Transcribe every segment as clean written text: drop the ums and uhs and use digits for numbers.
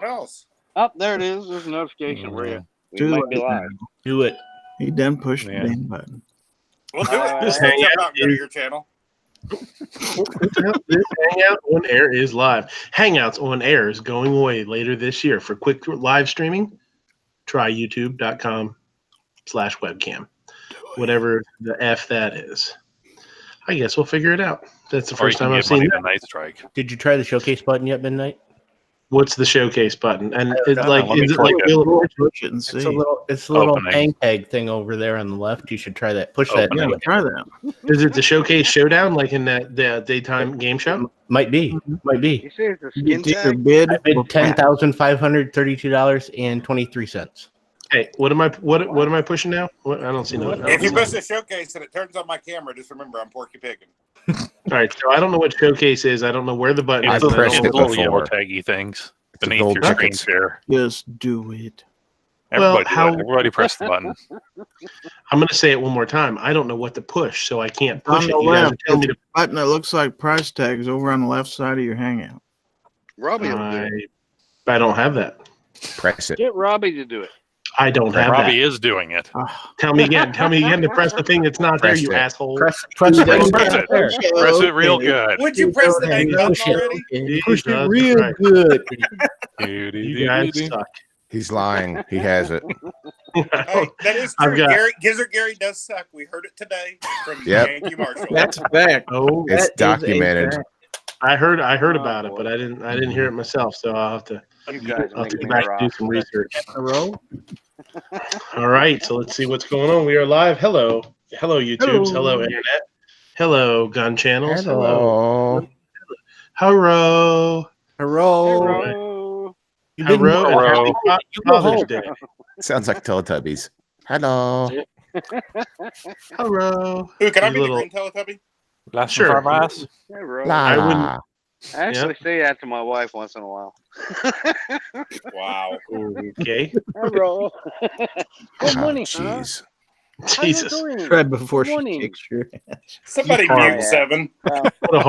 else. Oh, there it is. There's a notification where you might be live. Do it. He done pushed the damn button. We'll do it. This We'll jump out and go to your channel. This Hangout on Air is live. Hangouts on Air is going away later this year. For quick live streaming, try youtube.com/webcam. Whatever the F that is. I guess we'll figure it out. That's the first time I've seen the Night Strike. Did you try the showcase button yet, Midnight? What's the showcase button? And it's like, Let me is it click like it. It's a little hang tag thing over there on the left. You should try that. Push that. Yeah, try that. Is it the showcase showdown like in the daytime game show? Might be. Might be. You say it's a skin Get your tag? bid. I bid $10,532.23. Hey, what am I pushing now? What, I don't see no. If you push the showcase and it turns on my camera, just remember I'm Porky Piggin. All right, so I don't know what showcase is. I don't know where the button is. It's the pressed it little before. yellow taggy things beneath gold your screen buckets. share. Just do it. Everybody press the button. I'm going to say it one more time. I don't know what to push, so I can't push On it. the You guys left, are telling me to. button that looks like price tags over on the left side of your Hangout. Robbie will do it. I don't have that. Press it. Get Robbie to do it. I don't have Robbie that. is doing it. Tell me again. Tell me again to press the thing that's not Press there, you it. asshole. Press Press it. it. Press it real good. Would you press the name button already? Push it Jesus real Christ. good. You guys suck. He's lying. He has it. Hey, that is I've true. got- Gizzard Gary does suck. We heard it today from Yep. Yankee Marshall. That's a fact. Oh, It's That is a documented. fact. I heard about it, but I didn't hear it myself. So I'll have to You guys I'll have to make go me back and do rough. some research. All right, so let's see what's going on. We are live. Hello, YouTubes. Hello, internet. Hello, gun channels. Hello. Hello. Hello. You didn't Hello. Hello. Happy Father's Day. Sounds like Teletubbies. Hello. Hello. Ooh, can I You be little- the green Teletubby? Last Sure. from Farmhouse. Hey, Rob. I wouldn't- La. I actually say that to my wife once in a while. Wow. Okay. Hello. Good morning, huh? Jeez. Jesus. How you doing? Try before Good she morning. kicks your ass. Somebody Horrible. mute Seven. What a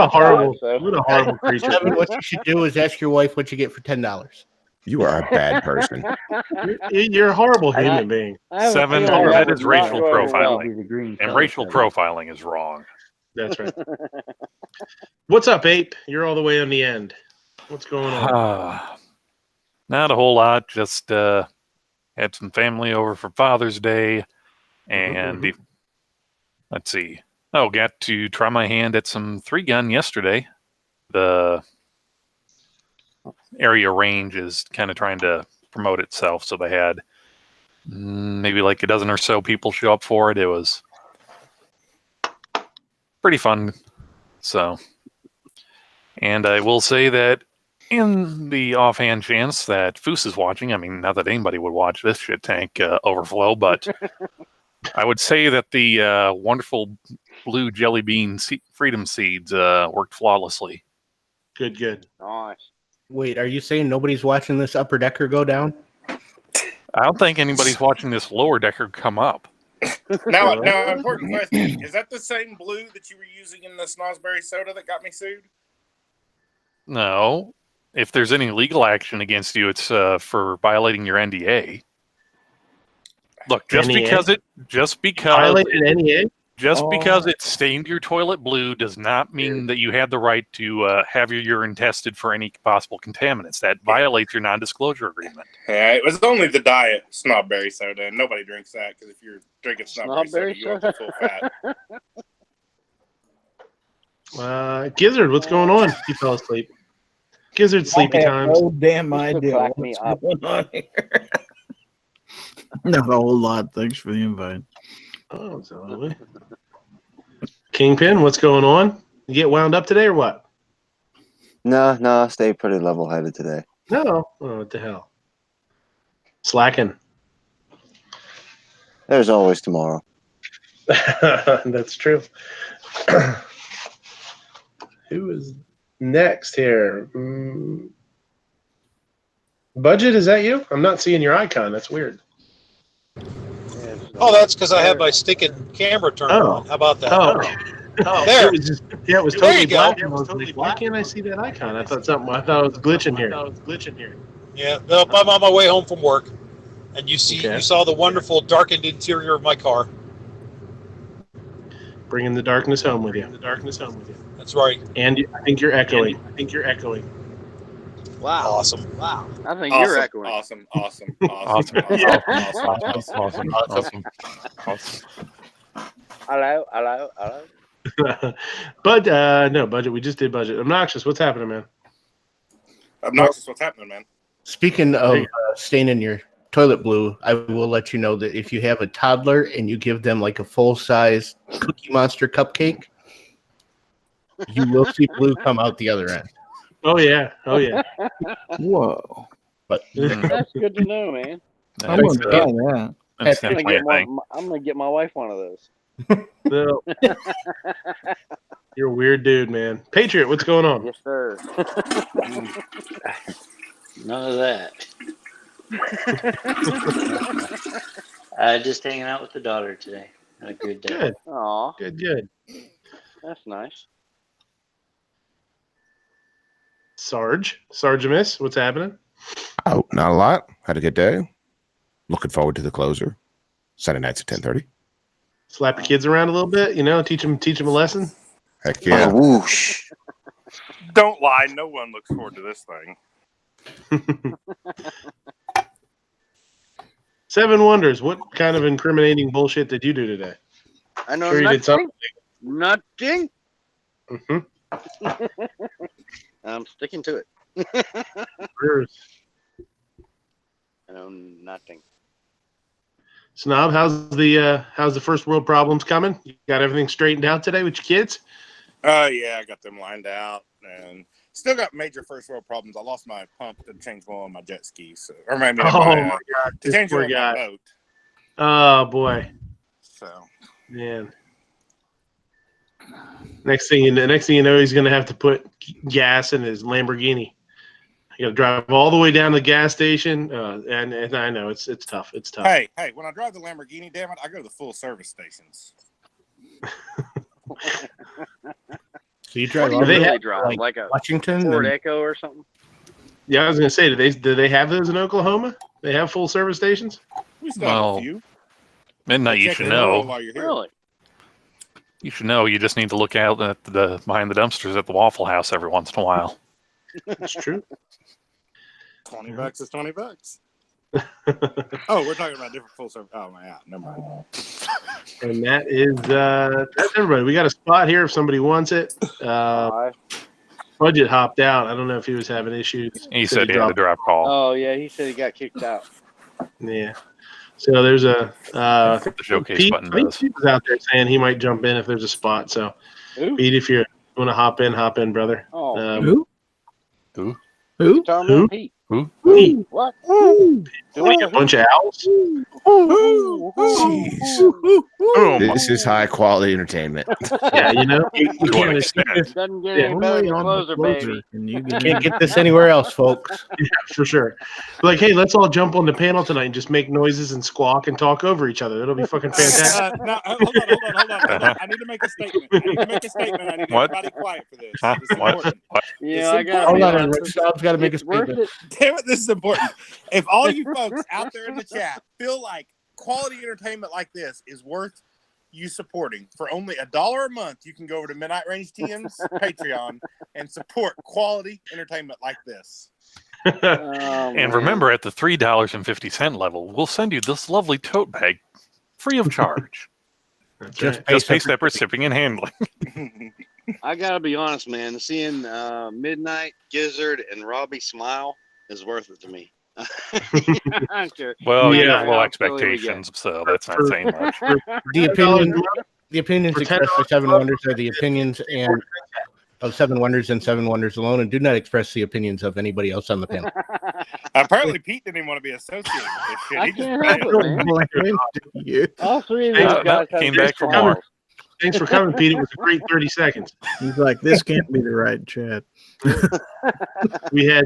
horrible creature. Evan, what you should do is ask your wife what you get for $10. You are a bad person. You're a horrible human being. Seven, that is racial profiling. And racial profiling is wrong. That's right. What's up, Ape? You're all the way on the end. What's going on? Not a whole lot. Just had some family over for Father's Day. And let's see. Oh, got to try my hand at some 3-gun yesterday. The area range is kind of trying to promote itself. So they had maybe like a dozen or so people show up for it. It was pretty fun. So, and I will say that in the offhand chance that Foos is watching, I mean, not that anybody would watch this shit tank overflow, but I would say that the wonderful blue jelly bean freedom seeds worked flawlessly. Good. Nice. Wait, are you saying nobody's watching this upper decker go down? I don't think anybody's watching this lower decker come up. Now, important question. Is that the same blue that you were using in the Snosberry soda that got me sued? No. If there's any legal action against you, it's for violating your NDA. Look, just NEA? because Violated NEA? because it stained your toilet blue does not mean that you had the right to have your urine tested for any possible contaminants. That violates your non-disclosure agreement. Yeah, it was only the diet Snobberry soda, and nobody drinks that because if you're drinking Snobberry soda, Snobberry you have to full fat. Gizzard, what's going on? You fell asleep. Gizzard sleepy I have times. no damn idea crack me what's up. going on here. Not a whole lot. Thanks for the invite. Oh, absolutely. Kingpin, what's going on? You get wound up today or what? No, I stay pretty level-headed today. No. Oh, what the hell? Slacking. There's always tomorrow. That's true. Who is next here? Budget, is that you? I'm not seeing your icon. That's weird. Oh, that's because I have my stinking camera turned on. How about that? Oh, There. It was just it was There totally you go. black. And I was like, why can't I see that icon? I thought it was glitching here. Yeah, no, I'm on my way home from work, and you saw the wonderful darkened interior of my car. Bringing the darkness home with you. That's right. And I think you're echoing. Wow. Awesome. Wow. I think you're echoing. Awesome. Hello. But no, Budget. We just did Budget. Obnoxious. What's happening, man? Obnoxious, what's happening, man? Speaking of staining your toilet blue, I will let you know that if you have a toddler and you give them like a full-size Cookie Monster cupcake, you will see blue come out the other end. Oh yeah. Whoa. But That's good to know, man. I want to try that. That's I'm definitely a thing. gonna get my wife one of those. No. You're a weird dude, man. Patriot, what's going on? Yes, sir. None of that. Just hanging out with the daughter today. Had a good day. Good. Aw, Good. that's nice. Sargemus, what's happening? Oh, not a lot. Had a good day. Looking forward to the closer. Sunday nights at 10:30. Slap your kids around a little bit, teach them a lesson. Heck yeah. Whoosh. Don't lie. No one looks forward to this thing. Seven Wonders, what kind of incriminating bullshit did you do today? I know Sure you did something. Nothing. Mm-hmm. I'm sticking to it. I know nothing. Snob, how's the first world problems coming? You got everything straightened out today with your kids? Yeah, I got them lined out and still got major first world problems. I lost my pump to change one of my jet skis, to change one on my boat. Oh boy. So man. Next thing you know, he's gonna have to put gas in his Lamborghini. You got to drive all the way down to the gas station, and I know it's tough. It's tough. Hey, when I drive the Lamborghini, damn it, I go to the full service stations. So you drive? What do you drive? Like a Washington, Ford Echo or something? Yeah, I was gonna say, do they have those in Oklahoma? They have full service stations. We still have a few. Midnight, you should know. While you're here. Really? You should know. You just need to look out at the behind the dumpsters at the Waffle House every once in a while. That's true. $20 is $20. Oh, we're talking about different full service. Oh my God, never mind. And that is that's everybody. We got a spot here if somebody wants it. Budget hopped out. I don't know if he was having issues. He said he had to drop call. Oh yeah, he said he got kicked out. Yeah. So there's a the showcase Pete, button does. Pete was out there saying he might jump in if there's a spot. So Pete, if you want to hop in, brother. Oh, Who? Who? Pete. Who? Pete. What? Like a bunch of owls. This is high quality entertainment. Yeah, you can't Doesn't get any better than Closer, baby. You can't get this anywhere else, folks. Yeah, for sure. Like, hey, let's all jump on the panel tonight and just make noises and squawk and talk over each other. That'll be fucking fantastic. No, hold on. I need to make a statement. I need everybody quiet for this. Huh? This is What? important. Yeah, I got Hold on, Rich Dobbs got to make a It's worth statement. it. Damn it, this is important. If all you folks out there in the chat feel like quality entertainment like this is worth you supporting, for only $1 a month, you can go over to Midnight Range TM's Patreon and support quality entertainment like this. And remember, at the $3.50 level, we'll send you this lovely tote bag free of charge. Just pay separate shipping and handling. I gotta be honest, man. Seeing Midnight, Gizzard, and Robbie smile is worth it to me. Well, you Yeah, have low expectations, so that's not saying much. The opinions expressed by Seven Wonders are the opinions of Seven Wonders and Seven Wonders alone, and do not express the opinions of anybody else on the panel. Apparently, Pete didn't even want to be associated with this shit. I He just can't help it, man. All three of these guys have came good back for smiles. more. Thanks for coming, Pete. It was a great 30 seconds. He's like, this can't be the right chat. We had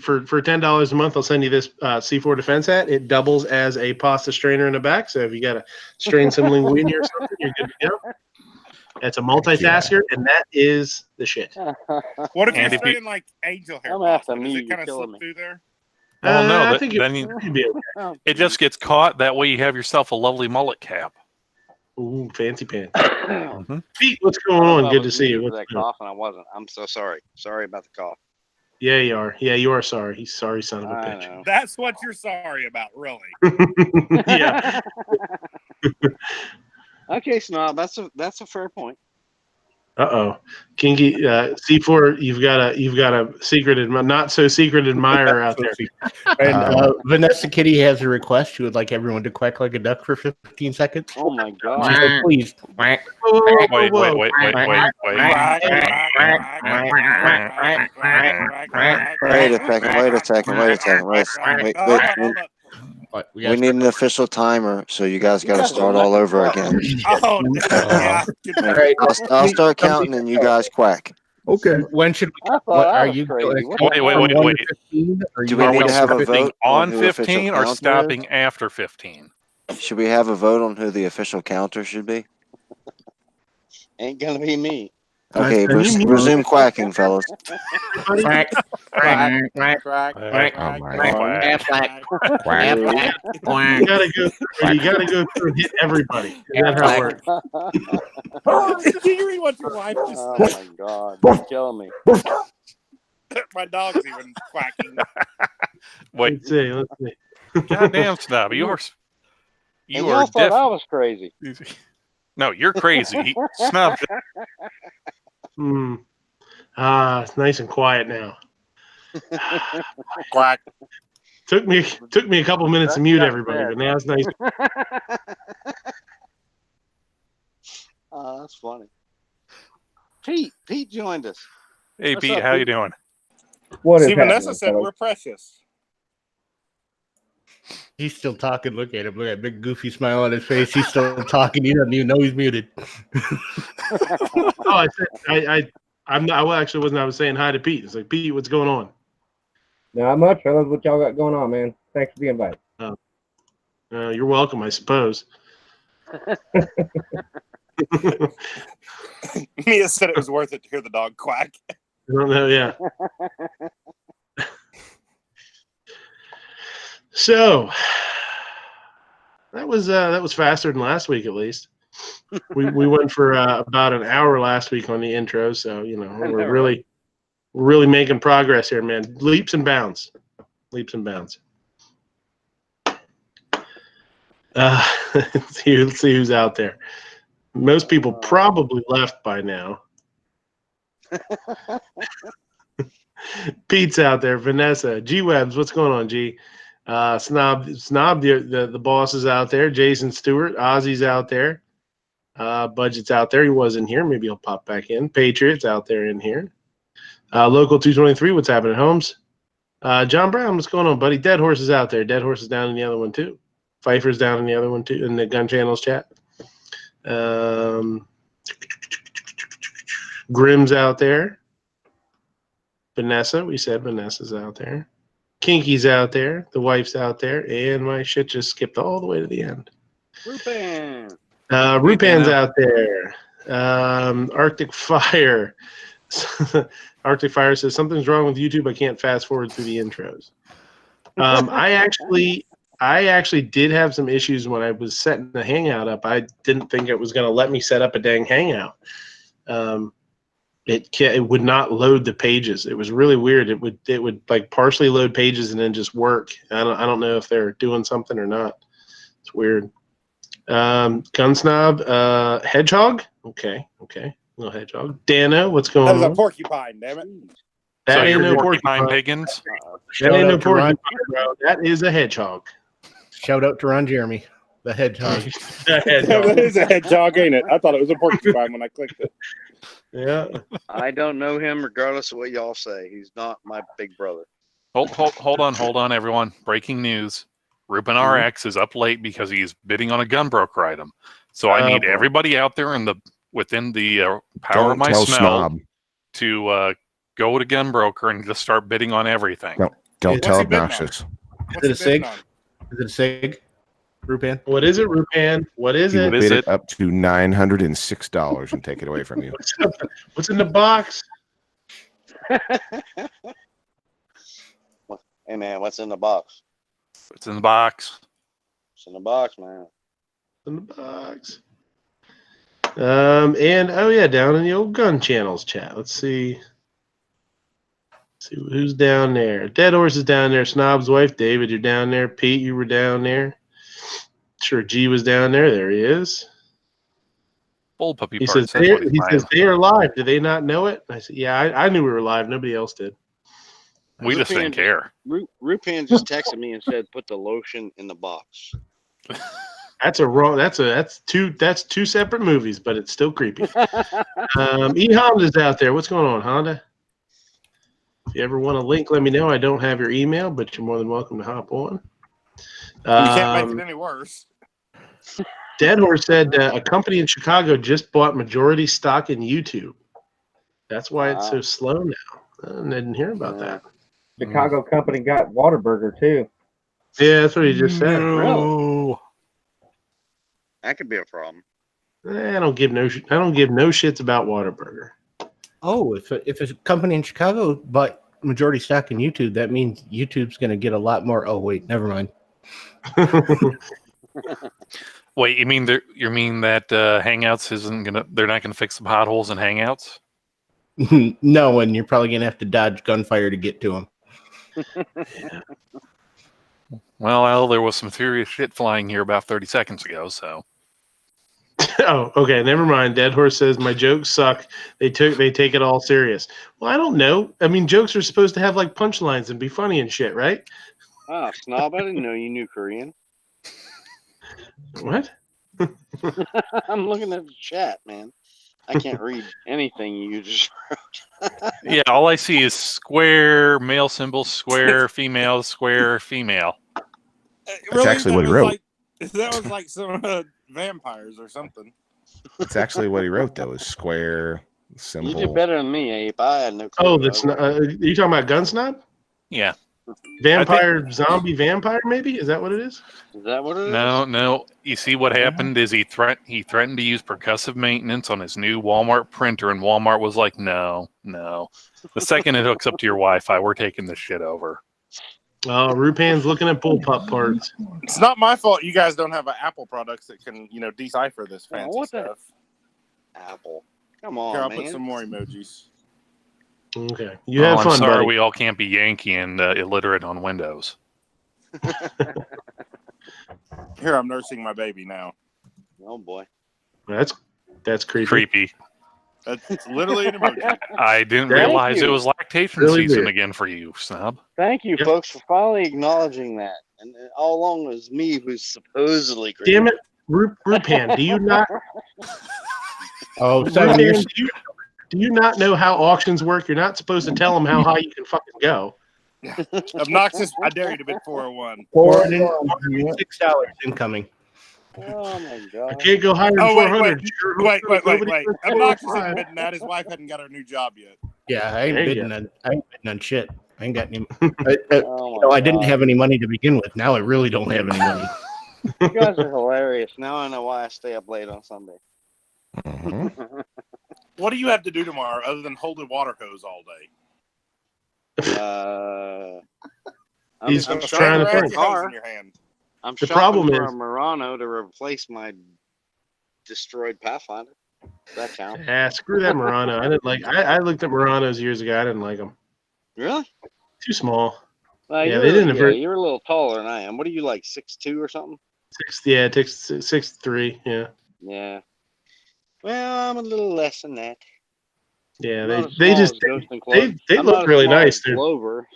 for $10 a month, I'll send you this C4 Defense hat. It doubles as a pasta strainer in the back. So if you got to strain some linguine or something, you're good to go. It's a multitasker, and that is the shit. What if And you're if you- studying like angel hair? I'm after Does me, it kind you're of killing slip me. through there? Well, no, I that, think then it'd be okay. it just gets caught. That way you have yourself a lovely mullet cap. Ooh, fancy pants. Mhm. Pete, what's going I thought on? I Good to was see muted you. for that cough, and I wasn't. I'm so sorry. Sorry about the cough. Yeah, you are. Yeah, you are sorry. He's sorry, son of a I bitch. know. That's what you're sorry about, really. Yeah. Okay, Snob. That's a fair point. Uh-oh. Kinky C4, you've got a secret not so secret admirer out there. And Vanessa Kitty has a request. She would like everyone to quack like a duck for 15 seconds. Oh my She god. said, please. Wait. Wait a second. We need an official timer, so you guys got to start all over again. Oh, yeah. I'll start counting and you guys quack. Okay. When should we? I thought What I are was you? crazy. What Wait. Do we Are need we to have a stopping vote on who official 15 or counter is? stopping after 15? Should we have a vote on who the official counter should be? Ain't gonna be me. Okay, resume quacking, fellas. Quack, quack, quack, Crack. quack, Oh my quack, God. quack, Quack. quack, You gotta go through and hit everybody. Is that how it works? Did you read what your wife just Oh said? my god. You're killing me. My dog's even quacking. Wait, Let's see. goddamn Snob, you And are y'all thought I was crazy. No, you're crazy. Snob. It's nice and quiet now. Quack. Took me a couple minutes to mute everybody, but now it's nice. Oh, that's funny. Pete joined us. Hey, What's Pete, up, how you Pete? doing? See, Vanessa said we're precious. He's still talking. Look at him. Look at that big goofy smile on his face. He's still talking. He doesn't even know he's muted. Oh, I'm not. Well, actually, wasn't. I was saying hi to Pete. It's like, Pete, what's going on? Not much. I love what y'all got going on, man. Thanks for the invite. You're welcome, I suppose. Mia said it was worth it to hear the dog quack. I don't know. Yeah. So that was faster than last week, at least. We went for about an hour last week on the intro, so we're really making progress here, man. Leaps and bounds. Let's see who's out there. Most people probably left by now. Pete's out there. Vanessa, G Webs, what's going on, G? Snob, the boss is out there. Jason Stewart, Ozzy's out there. Budget's out there. He wasn't here. Maybe he'll pop back in. Patriots out there in here. Local 223, what's happening, Holmes? John Brown, what's going on, buddy? Dead Horse is out there. Dead Horse is down in the other one too. Pfeiffer's down in the other one too, in the Gun Channels chat. Grimm's out there. Vanessa, we said Vanessa's out there. Kinky's out there. The wife's out there. And my shit just skipped all the way to the end. Rupan. Rupan's out there. Arctic Fire. Arctic Fire says, something's wrong with YouTube. I can't fast forward through the intros. I actually did have some issues when I was setting the Hangout up. I didn't think it was going to let me set up a dang Hangout. It would not load the pages. It was really weird. It would like partially load pages and then just work. I don't know if they're doing something or not. It's weird. Gun Snob, Hedgehog. Okay. Little Hedgehog. Dano, what's going on? That was a porcupine, damn it. So That ain't you're no porcupine porcupine. pagans? That ain't no porcupine, bro. That is a hedgehog. Shout out to Ron Jeremy, the hedgehog. That is a hedgehog, ain't it? I thought it was a porcupine when I clicked it. Yeah. I don't know him regardless of what y'all say. He's not my big brother. Hold on, everyone. Breaking news. Ruben RX is up late because he's bidding on a gun broker item. So I need everybody out there within the power of my tell smell Snob. to go to gun broker and just start bidding on everything. Don't tell Obnoxious. Is it a SIG? Is it a SIG? Rupan? What is it, Rupan? What is He will it? bid it up to $906 and take it away from you. What's in the box? Hey man, what's in the box? What's in the box? What's in the box, man? In the box. And oh yeah, down in the old gun channels chat. Let's see. See who's down there. Dead Horse is down there. Snob's wife, David, you're down there. Pete, you were down there. Sure, G was down there. There he is. Bull puppy He part says they are live. Do they not know it? I said, yeah, I knew we were live. Nobody else did. We just didn't care. Rupan just texted me and said, "Put the lotion in the box." That's two separate movies, but it's still creepy. E Honda's out there. What's going on, Honda? If you ever want a link, let me know. I don't have your email, but you're more than welcome to hop on. You can't make it any worse. Dead Horse said a company in Chicago just bought majority stock in YouTube. That's why it's so slow now. I didn't hear about that. Chicago company got Whataburger too. Yeah, that's what he just said. Really? That could be a problem. I don't give no shits about Whataburger. Oh, if a company in Chicago bought majority stock in YouTube, that means YouTube's going to get a lot more. Oh wait, never mind. Wait, you mean that Hangouts isn't gonna? They're not gonna fix the potholes in Hangouts? No, and you're probably going to have to dodge gunfire to get to them. Well, there was some serious shit flying here about 30 seconds ago, so. Oh, okay. Never mind. Dead Horse says my jokes suck. They take it all serious. Well, I don't know. I mean, jokes are supposed to have like punchlines and be funny and shit, right? Ah, Snob, I didn't know you knew Korean. What? I'm looking at the chat, man. I can't read anything you just wrote. Yeah, all I see is square, male symbol, square, female, square, female. That's actually what he wrote. That was like some vampires or something. That's actually what he wrote, though, is square, symbol. You did better than me, Ape. I had no clue. Oh, that's not. Are you talking about Gun Snob? Yeah. Zombie vampire, maybe? Is that what it is? Is that what it is? No. You see what happened is he threatened to use percussive maintenance on his new Walmart printer, and Walmart was like, no. The second it hooks up to your Wi-Fi, we're taking this shit over. Oh, Rupan's looking at bullpup parts. It's not my fault you guys don't have an Apple products that can, decipher this fancy stuff. Apple. Come on, Here, I'll man. put some more emojis. Okay. You have fun, I'm sorry, buddy. we all can't be Yankee and illiterate on Windows. Here, I'm nursing my baby now. Oh, boy. That's creepy. Creepy. That's literally an emoji. I didn't realize it was lactation Really season weird. again for you, Snob. Thank you, folks, for finally acknowledging that. And all along it was me who's supposedly creepy. Damn it, Rupan, do you not? Oh, Rupan, do you not know how auctions work? You're not supposed to tell them how high you can fucking go. Obnoxious, I dare you to bid 401. $406 incoming. Oh, my God. I can't go higher than Oh, 400. wait. Obnoxious is bidding that. His wife hadn't got her new job yet. Yeah, I ain't bidding on shit. I ain't got any. Oh, I didn't have any money to begin with. Now I really don't have any money. You guys are hilarious. Now I know why I stay up late on Sunday. What do you have to do tomorrow other than hold a water hose all day? He's I'm trying to think. think. Hose in your hand. I'm The shopping problem for is- a Murano to replace my destroyed Pathfinder. That counts. Yeah, screw that Murano. I didn't like. I looked at Muranos years ago. I didn't like them. Really? Too small. Yeah, they didn't. you're a little taller than I am. What are you, like 6'2" or something? 6'3". Yeah. Yeah. Well, I'm a little less than that. Yeah, I'm not as they small just as Ghost and Clover. they I'm look not as really small nice. as They're- Clover.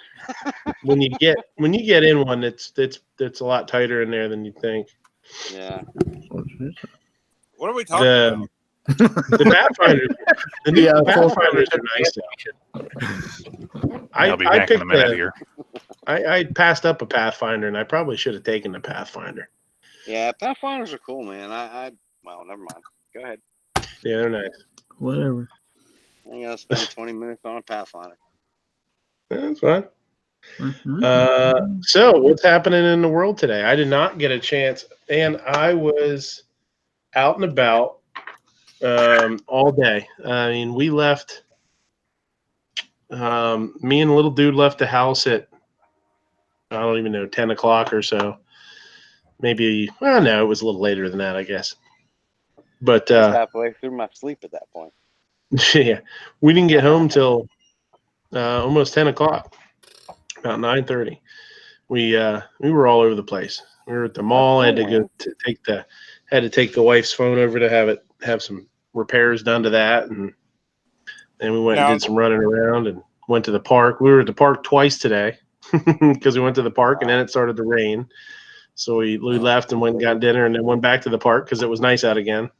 when you get in one, it's a lot tighter in there than you think. Yeah. What are we talking about? The Pathfinders. The new Pathfinders are nice. I'll be I back in a picked minute here. I passed up a Pathfinder, and I probably should have taken the Pathfinder. Yeah, Pathfinders are cool, man. Well, never mind. Go ahead. Yeah, they're nice. Whatever. I gotta spend 20 minutes on a Pathfinder. That's fine. So what's happening in the world today? I did not get a chance, and I was out and about all day. I mean, we left. Me and the little dude left the house at, I don't even know, 10 o'clock or so. Maybe, well, no, it was a little later than that, I guess. But I was halfway through my sleep at that point. yeah, we didn't get home till almost 10 o'clock, about 9:30. We were all over the place. We were at the mall. I had to go to take the wife's phone over to have some repairs done to that, and then we went and did some running around and went to the park. We were at the park twice today because we went to the park and then it started to rain. So we left and went and got dinner and then went back to the park because it was nice out again.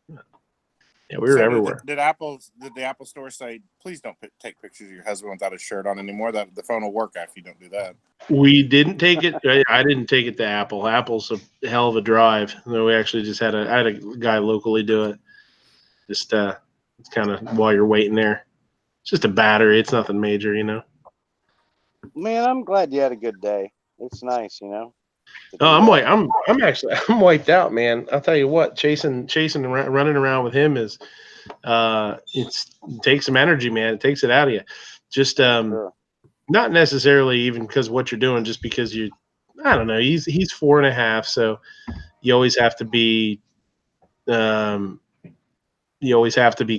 Yeah, we were everywhere. Did the Apple store say, please don't take pictures of your husband without his shirt on anymore? That the phone will work after you don't do that. We didn't take it. I didn't take it to Apple. Apple's a hell of a drive. No, we actually just I had a guy locally do it. Just it's kind of while you're waiting there. It's just a battery. It's nothing major, you know. Man, I'm glad you had a good day. It's nice, you know. Oh, I'm actually wiped out, man. I'll tell you what, chasing and running around with him is it takes some energy, man. It takes it out of you. Just Sure. Not necessarily even because of what you're doing, just because I don't know. He's 4.5, so you always have to be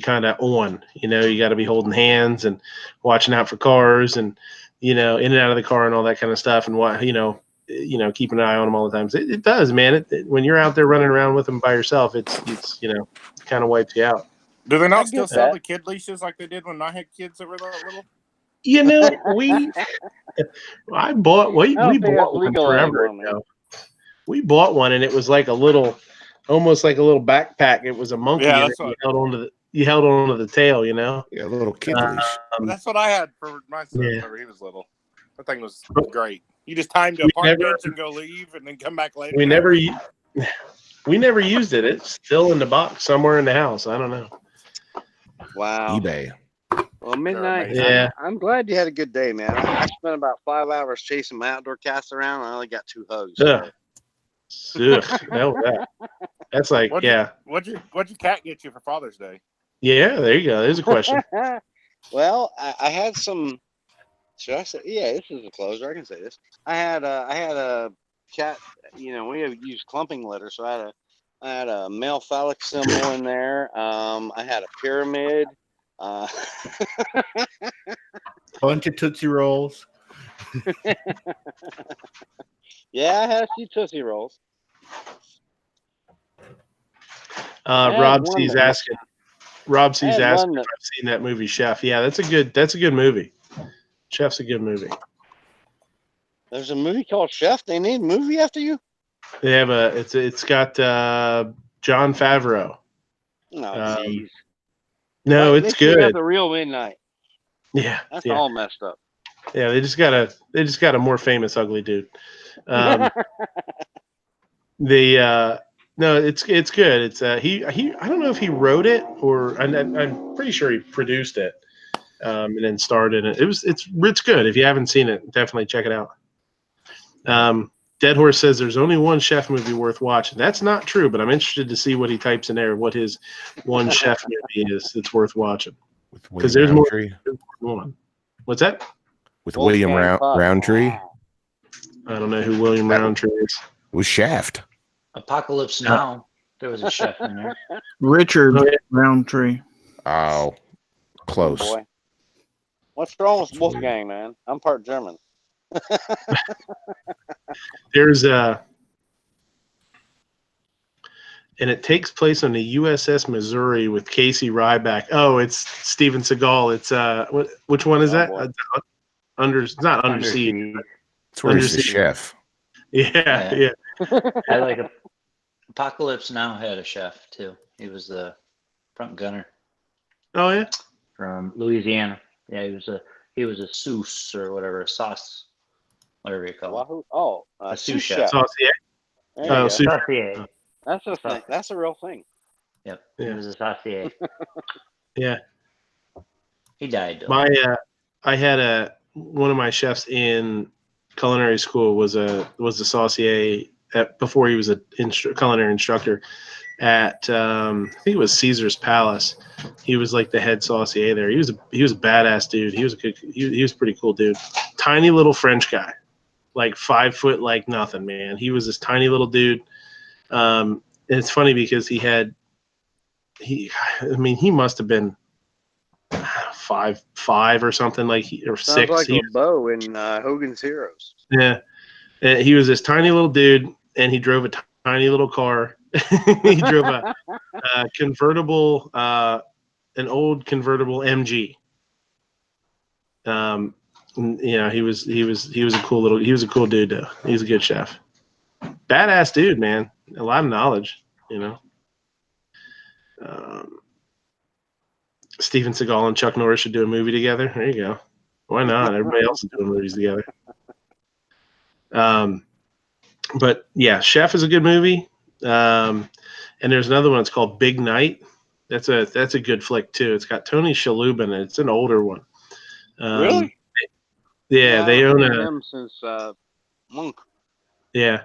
kind of on. You know, you got to be holding hands and watching out for cars and in and out of the car and all that kind of stuff and what keeping an eye on them all the time. It does, man. When you're out there running around with them by yourself, it's kind of wipes you out. Do they not still sell the kid leashes like they did when I had kids that were that little? We bought one forever ago. We bought one and it was like almost like a little backpack. It was a monkey and you held onto the tail, you know? Yeah, a little kid leash. That's what I had for my son whenever he was little. That thing was great. You just timed to a park bench and go leave and then come back later. We never used it. It's still in the box somewhere in the house. I don't know. Wow. eBay. Well, Midnight. Yeah. I'm glad you had a good day, man. I spent about 5 hours chasing my outdoor cats around. I only got 2 hugs. Ugh. That's like, What'd your cat get you for Father's Day? Yeah, there you go. There's a question. Well, I had some. Should I say? Yeah, this is a closer. I can say this. I had a cat. We have used clumping litter, so I had a male phallic symbol in there. I had a pyramid. Bunch of Tootsie Rolls. Yeah, I had a few Tootsie Rolls. Rob C's asking if I've seen that movie Chef. Yeah, that's a good movie. Chef's a good movie. There's a movie called Chef. They named movie after you? They have it's got John Favreau. No, geez. No, it's good. They got the real Midnight. Yeah, that's all messed up. Yeah, they just got a more famous ugly dude. No, it's good. It's he I don't know if he wrote it or I'm pretty sure he produced it. And then starred in it. It's good. If you haven't seen it, definitely check it out. Dead Horse says there's only one chef movie worth watching. That's not true, but I'm interested to see what he types in there, what his one chef movie is that's worth watching. Because there's more than one. What's that? With William Roundtree. I don't know who William Roundtree is. It was Shaft. Apocalypse Now. There was a chef in there. Richard Roundtree. Oh, close. Boy. What's wrong with Wolfgang, man? I'm part German. There's and it takes place on the USS Missouri with Casey Ryback. Oh, it's Steven Seagal. It's which one is that? It's not Under Siege. It's where he's the chef. Yeah. I like it. Apocalypse Now had a chef too. He was the front gunner. Oh yeah, from Louisiana. Yeah, he was a sous or whatever, a sauce, whatever you call it. A sous chef. Saucier. Saucier. That's a thing. That's a real thing. Yep. He was a saucier. Yeah. He died though. I had one of my chefs in culinary school was a saucier before he was a culinary instructor at I think it was Caesar's Palace. He was like the head saucier there. He was a badass dude. He was he was a pretty cool dude. Tiny little French guy, like 5 foot, like nothing, man. He was this tiny little dude. And it's funny because he must have been 5'5" or something, or Sounds 6. like LeBeau in Hogan's Heroes. Yeah, and he was this tiny little dude, and he drove a tiny little car. He drove a convertible, an old convertible MG. He was a cool dude though. He's a good chef. Badass dude, man. A lot of knowledge, Steven Seagal and Chuck Norris should do a movie together. There you go. Why not? Everybody else is doing movies together. But yeah, Chef is a good movie. And there's another one. It's called Big Night. That's a good flick too. It's got Tony Shalhoub in it. It's an older one. Really? Yeah, they own him since Monk. Yeah.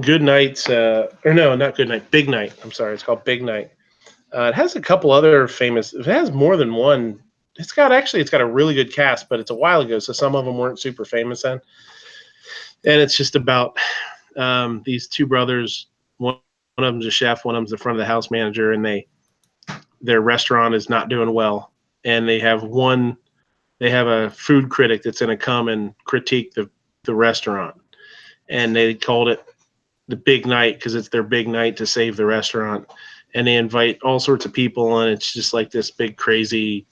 Good Night's or no, not Good Night. Big Night. I'm sorry. It's called Big Night. It has a couple other famous. It has more than one. It's got a really good cast, but it's a while ago, so some of them weren't super famous then. And it's just about these two brothers. One of them's a chef, one of them's the front of the house manager, and their restaurant is not doing well. And they have a food critic that's going to come and critique the restaurant. And they called it the Big Night because it's their big night to save the restaurant. And they invite all sorts of people, and it's just like this big crazy,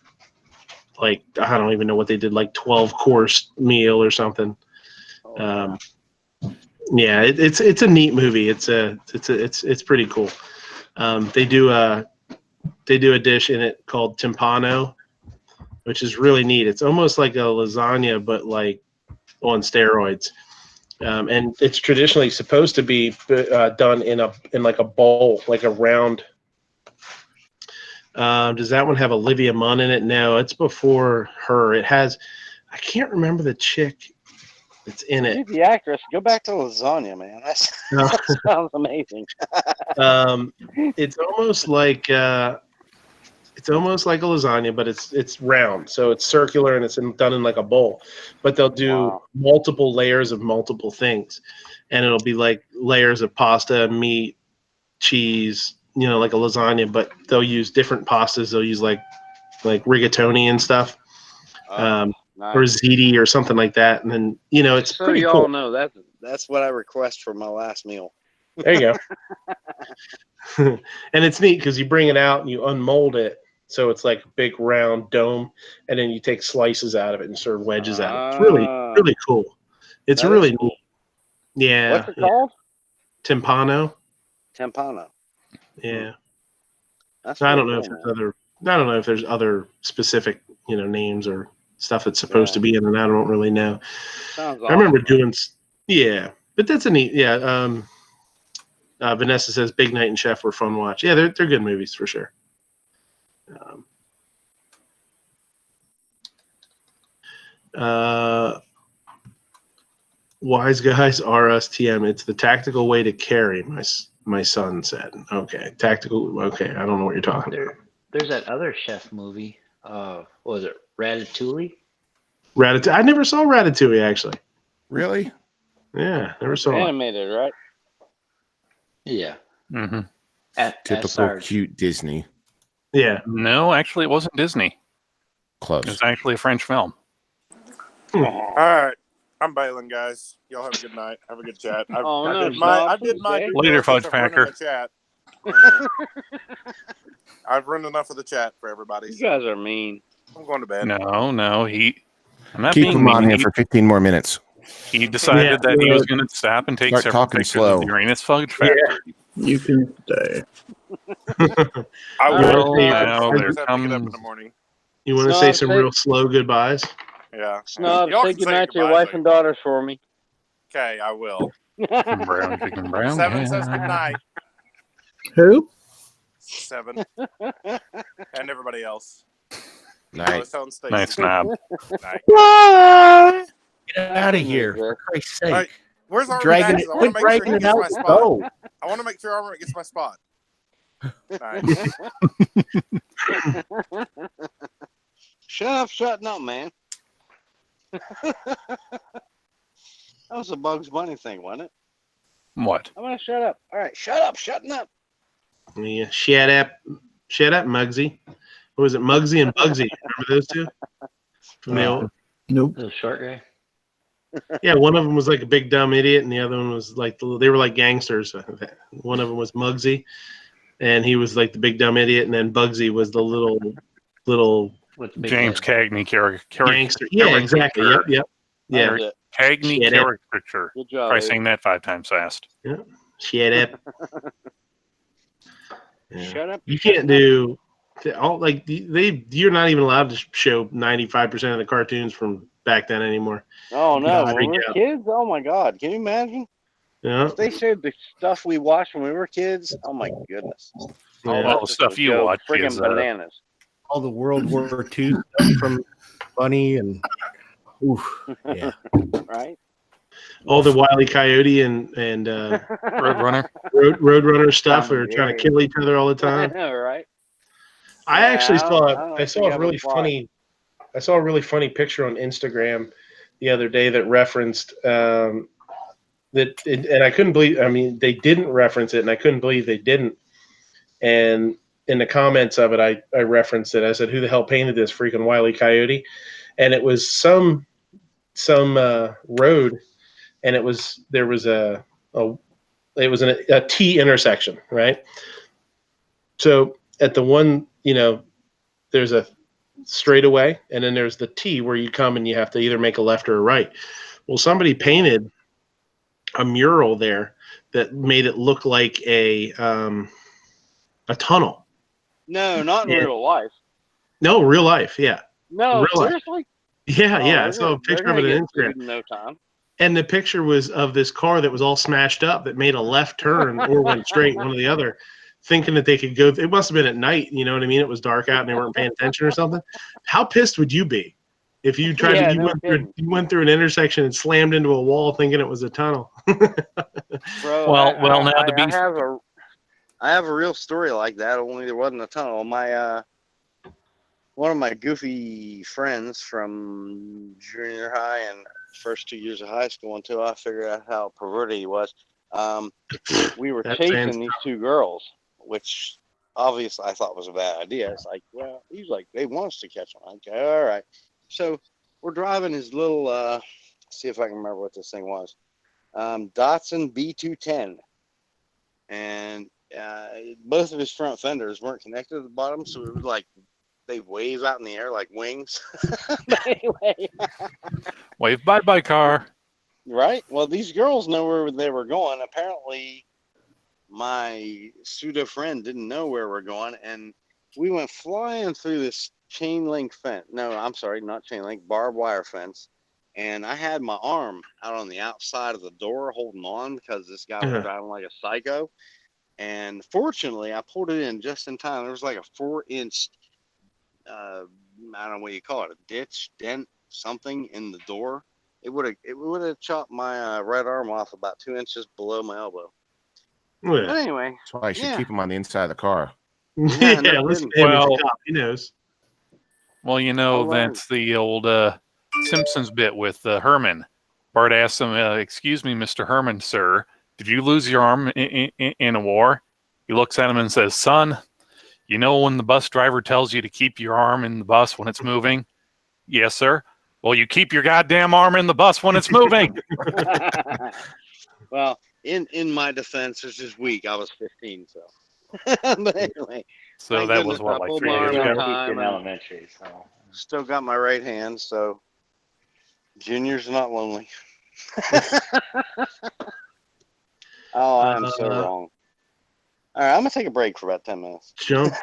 like, I don't even know what they did, like 12-course meal or something. Yeah, it's a neat movie. It's pretty cool. They do a dish in it called timpano, which is really neat. It's almost like a lasagna, but like on steroids. And it's traditionally supposed to be done in like a bowl, like a round. Does that one have Olivia Munn in it? No, it's before her. It has, I can't remember the chick that's in it. The actress. Go back to lasagna, man. That sounds amazing. It's almost like a lasagna, but it's round, so it's circular and it's done in like a bowl. But they'll do multiple layers of multiple things, and it'll be like layers of pasta, meat, cheese, like a lasagna. But they'll use different pastas. They'll use like rigatoni and stuff, Nice. or ziti or something like that. And then it's so pretty y'all cool. know that's what I request for my last meal. There you go. And it's neat because you bring it out and you unmold it. So it's like a big round dome, and then you take slices out of it and serve wedges out of it. It's really, really cool. It's really neat. Yeah. What's it called? Timpano. Timpano. Yeah. That's I don't know if there's other specific, names or stuff that's supposed to be in it. I don't really know. Sounds I remember doing, but that's a neat, Vanessa says Big Night and Chef were fun watch. Yeah, they're good movies for sure. Wise guys RSTM. It's the tactical way to carry. My son said. Okay, tactical. Okay, I don't know what you're talking about. There's that other chef movie. What was it? Ratatouille. Ratatouille. I never saw Ratatouille actually. Really? Yeah, never saw it. Animated, right? Yeah. Mm-hmm. Typical cute Disney. Yeah. No, actually, it wasn't Disney. Close. It's actually a French film. All right. I'm bailing, guys. Y'all have a good night. Have a good chat. I did my later, Fudge Packer. Chat. I've run enough of the chat for everybody. You guys are mean. I'm going to bed. No. I'm not Keep being him on mean. here for 15 more minutes. He decided that he was going to stop and take Start several talking pictures slow. of the Uranus Fudge Factory. You can stay. I will. Now there Have to get up in comes the morning. You want to say some real slow goodbyes? Yeah. Snob, Y'all say can goodnight to your goodbye wife later. and daughters for me. Okay, I will. brown chicken brown. 7 says goodnight. Who? 7. And everybody else. I was telling Stacey. Nice knob. Night. Get out of here, for Christ's sake. All right, where's Armor Dragging Max? it- I want to quit make sure dragging he it gets out. my spot. Go. I want to make sure Armor gets my spot. Nice. Shutting up, man. That was a Bugs Bunny thing, wasn't it? What? I'm gonna shut up. All right, shutting up. Yeah, shut up, Muggsy. What was it, Muggsy and Bugsy? Remember those two? From the old. Nope. The short guy. Yeah, one of them was like a big dumb idiot, and the other one was like they were like gangsters. One of them was Muggsy, and he was like the big dumb idiot, and then Bugsy was the little James Cagney gangster. Yeah, exactly. Yep. Yeah. Cagney Shut up. caricature. Good job, Try Abe. saying that 5 times fast. Yeah. Shut up. Shut up. You can't do all like you're not even allowed to show 95% of the cartoons from back then anymore. Oh no, God, when we were yeah. kids, oh my God, can you imagine? Yeah. If they showed the stuff we watched when we were kids, oh my goodness. Yeah. All the stuff you watch friggin' is bananas. All the World War II stuff from Bunny and yeah. Right? All the Wile E. Coyote and Roadrunner. Roadrunner stuff. Tom We were and trying to Jerry. kill each other all the time. Right? I Yeah, actually I saw don't I saw think a I really would fly. funny I saw a really funny picture on Instagram the other day that referenced and I couldn't believe, I mean, they didn't reference it, and I couldn't believe they didn't. And in the comments of it, I referenced it. I said, "Who the hell painted this freaking Wile E. Coyote?" And it was some road, and it was a T intersection, right? So at the one, there's a straightaway, and then there's the T where you come and you have to either make a left or a right. Well, somebody painted a mural there that made it look like a tunnel. No, not in Yeah. real life. No, real life, yeah. No, Real life. seriously? Yeah, Oh, yeah. I they're saw a gonna- they're picture of gonna it on get sued Instagram. in no time. And the picture was of this car that was all smashed up that made a left turn or went straight, one or the other, thinking that they could go. It must have been at night, you know what I mean? It was dark out and they weren't paying attention or something. How pissed would you be if you tried Yeah, to, no you went through an intersection and slammed into a wall thinking it was a tunnel? Bro, Well, now I to be have a real story like that, only there wasn't a tunnel. My one of my goofy friends from junior high and first 2 years of high school until I figured out how perverted he was. We were That's chasing these two girls, which obviously I thought was a bad idea. It's like, well, he's like, they want us to catch them. Okay, all right. So we're driving his little, see if I can remember what this thing was. Datsun B210. And both of his front fenders weren't connected at the bottom, so it was like they wave out in the air like wings. But anyway. Wave bye-bye car. Right? Well, these girls know where they were going. Apparently, my pseudo friend didn't know where we're going, and we went flying through this chain link fence. No, I'm sorry, not chain link, barbed wire fence. And I had my arm out on the outside of the door holding on because this guy was driving like a psycho. And fortunately, I pulled it in just in time. There was like a 4-inch, I don't know what you call it, a ditch, dent, something in the door. It would have chopped my right arm off about 2 inches below my elbow. Yeah. But anyway, That's why you should keep them on the inside of the car. Yeah, no listen kidding. to him. He's Well- a cop. He knows. Well, that's the old Simpsons bit with Herman. Bart asks him, "Excuse me, Mr. Herman, sir, did you lose your arm in a war?" He looks at him and says, "Son, you know when the bus driver tells you to keep your arm in the bus when it's moving?" "Yes, sir." "Well, you keep your goddamn arm in the bus when it's moving." Well, in my defense, this is week. I was 15, so. But anyway. So thank that was goodness what, I like pulled 3 my years arm ago? in time in and elementary. So. Still got my right hand, so Junior's not lonely. Oh, I am so wrong. All right, I'm gonna take a break for about 10 minutes. Jump.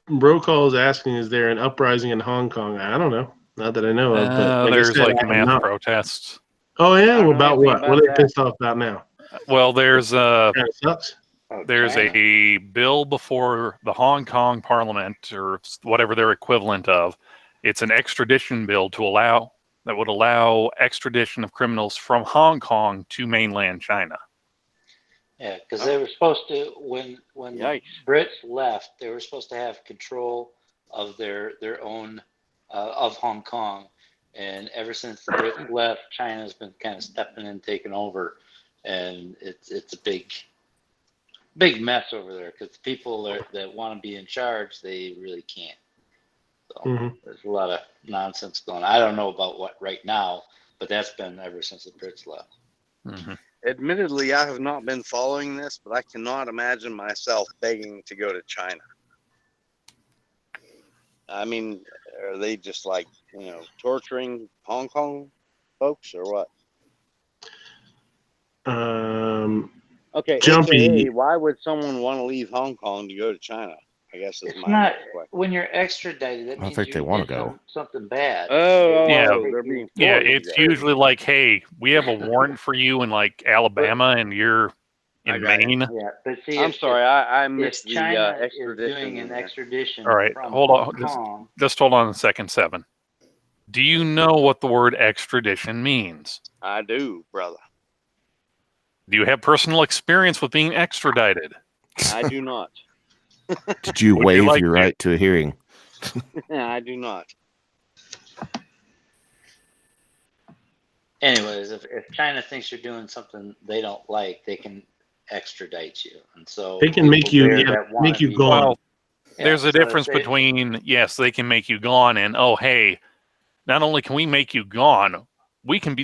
Bro Call is asking, is there an uprising in Hong Kong? I don't know. Not that I know of. But like I There's said, like I'm mass not. protests. Oh, yeah? I don't Well, know about anything what? about What are they that. pissed off about now? Well, there's Kind of sucks. there's a bill before the Hong Kong Parliament or whatever their equivalent of. It's an extradition bill that would allow extradition of criminals from Hong Kong to mainland China. Yeah, because they were supposed to, when the Brits left, they were supposed to have control of their own of Hong Kong, and ever since the Brits left, China's been kind of stepping in, taking over, and it's a big mess over there because the people that want to be in charge, they really can't. So there's a lot of nonsense going on. I don't know about what right now, but that's been ever since the Brits left. Admittedly, I have not been following this, but I cannot imagine myself begging to go to China. I mean, are they just like, torturing Hong Kong folks or what? Okay, Jumpy. AKA, why would someone want to leave Hong Kong to go to China? I guess it's not when you're extradited. That means think they want to go. Something bad. They're being it's usually like, hey, we have a warrant for you in like Alabama, and you're in Maine. Yeah, but see, I'm sorry, I missed the China extradition. Is doing an extradition. All right, from hold on. Hong Kong. Just hold on a second, Seven. Do you know what the word extradition means? I do, brother. Do you have personal experience with being extradited? I do not. Did you waive your right to a hearing? I do not. Anyways, if China thinks you're doing something they don't like, they can extradite you, and so they can make you gone. Well, there's a difference between they can make you gone, and hey, not only can we make you gone, we can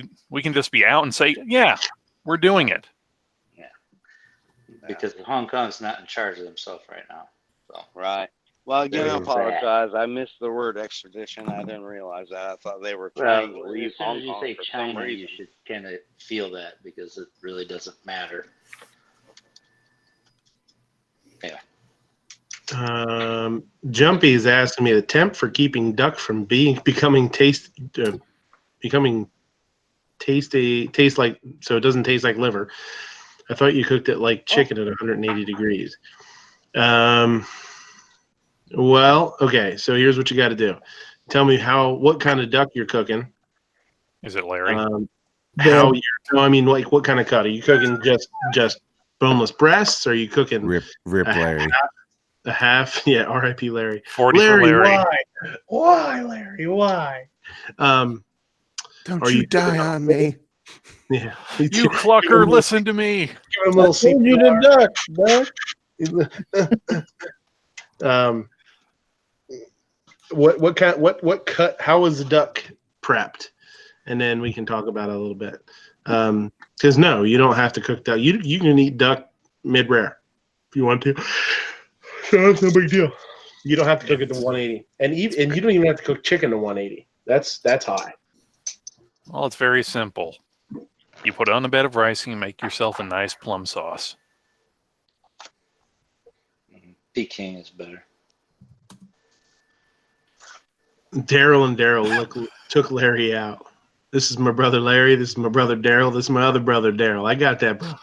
just be out and say, yeah, we're doing it. Yeah, because Hong Kong's not in charge of themselves right now. So right. Well, again, I apologize. I missed the word extradition. I didn't realize that. I thought they were trying to leave Hong Kong. As soon as you say China, you should kind of feel that because it really doesn't matter. Yeah. Jumpy is asking me the temp for keeping duck from becoming taste like so it doesn't taste like liver. I thought you cooked it like chicken at 180 degrees. Well, okay, so here's what you got to do. Tell me what kind of duck you're cooking. Is it Larry? What kind of cut? Are you cooking just boneless breasts? Or are you cooking rip Larry? A half, yeah. R.I.P. Larry. 40 Larry, for Larry. Why, Larry? Why? Don't you die on me? Yeah. You clucker, listen to me. Give him a little CPR. What cut? How was the duck prepped? And then we can talk about it a little bit. Because no, you don't have to cook duck. You can eat duck mid rare if you want to. So that's no big deal. You don't have to cook it to 180, and you don't even have to cook chicken to 180. That's high. Well, it's very simple. You put it on a bed of rice and you make yourself a nice plum sauce. Peking is better. Daryl took Larry out. This is my brother Larry. This is my brother Daryl. This is my other brother Daryl. I got that, bro.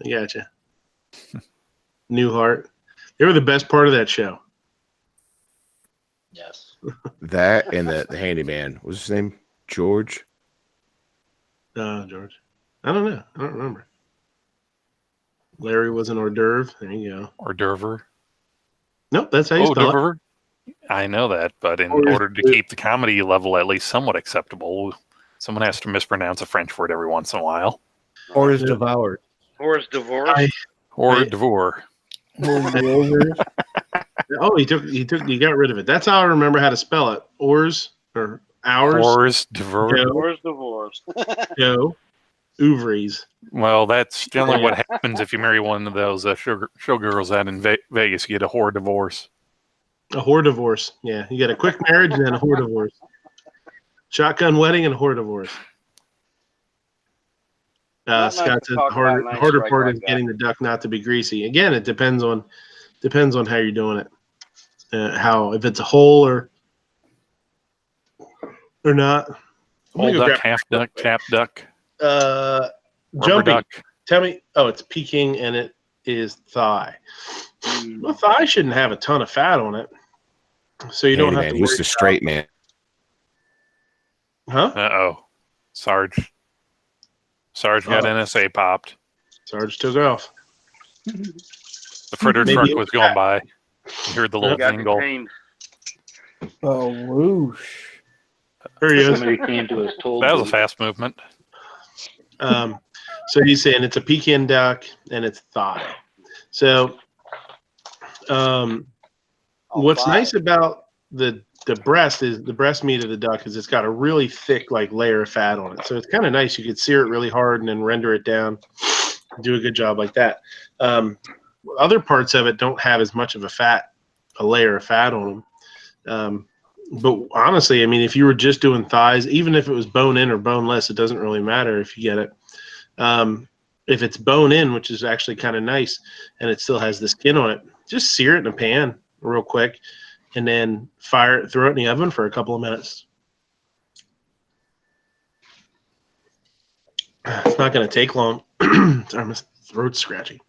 I got you. Newhart. They were the best part of that show. Yes. That and the handyman. What was his name? George? George. I don't know. I don't remember. Larry was an hors d'oeuvre. There you go. Hors d'oeuvre? Nope, that's how you spell it. I know that, but in order to keep the comedy level at least somewhat acceptable, someone has to mispronounce a French word every once in a while. Or is devoured. Or is divorced. Or devour. Oh, he got rid of it. That's how I remember how to spell it. Ours or ours. Ours divorce. Ours divorce. No. Ouvries. Well, that's generally what happens if you marry one of those showgirls out in Vegas. You get a whore divorce. A whore divorce. Yeah, you get a quick marriage and then a whore divorce. Shotgun wedding and a whore divorce. Scott says the harder part is getting the duck not to be greasy. Again, it depends on how you're doing it. If it's a whole or not. Whole duck, half duck, chap duck. Jumping. Duck. Tell me. Oh, it's Peking, and is thigh. Well, thigh shouldn't have a ton of fat on it, so you don't have to worry. He's the straight man. Huh? Uh-oh. Sarge got NSA popped. Sarge took off. The fritter truck was going by. You heard the little jingle. Oh, whoosh. There he is. Somebody came to his toll That was a booth. fast movement. So he's saying it's a Pekin duck and it's thigh. So what's nice about the breast is the breast meat of the duck is it's got a really thick like layer of fat on it. So it's kind of nice. You could sear it really hard and then render it down. Do a good job like that. Other parts of it don't have as much of a layer of fat on them. But honestly, I mean, if you were just doing thighs, even if it was bone in or boneless, it doesn't really matter if you get it. If it's bone in, which is actually kind of nice, and it still has the skin on it, just sear it in a pan real quick, and then throw it in the oven for a couple of minutes. It's not going to take long. Sorry, my throat's scratchy.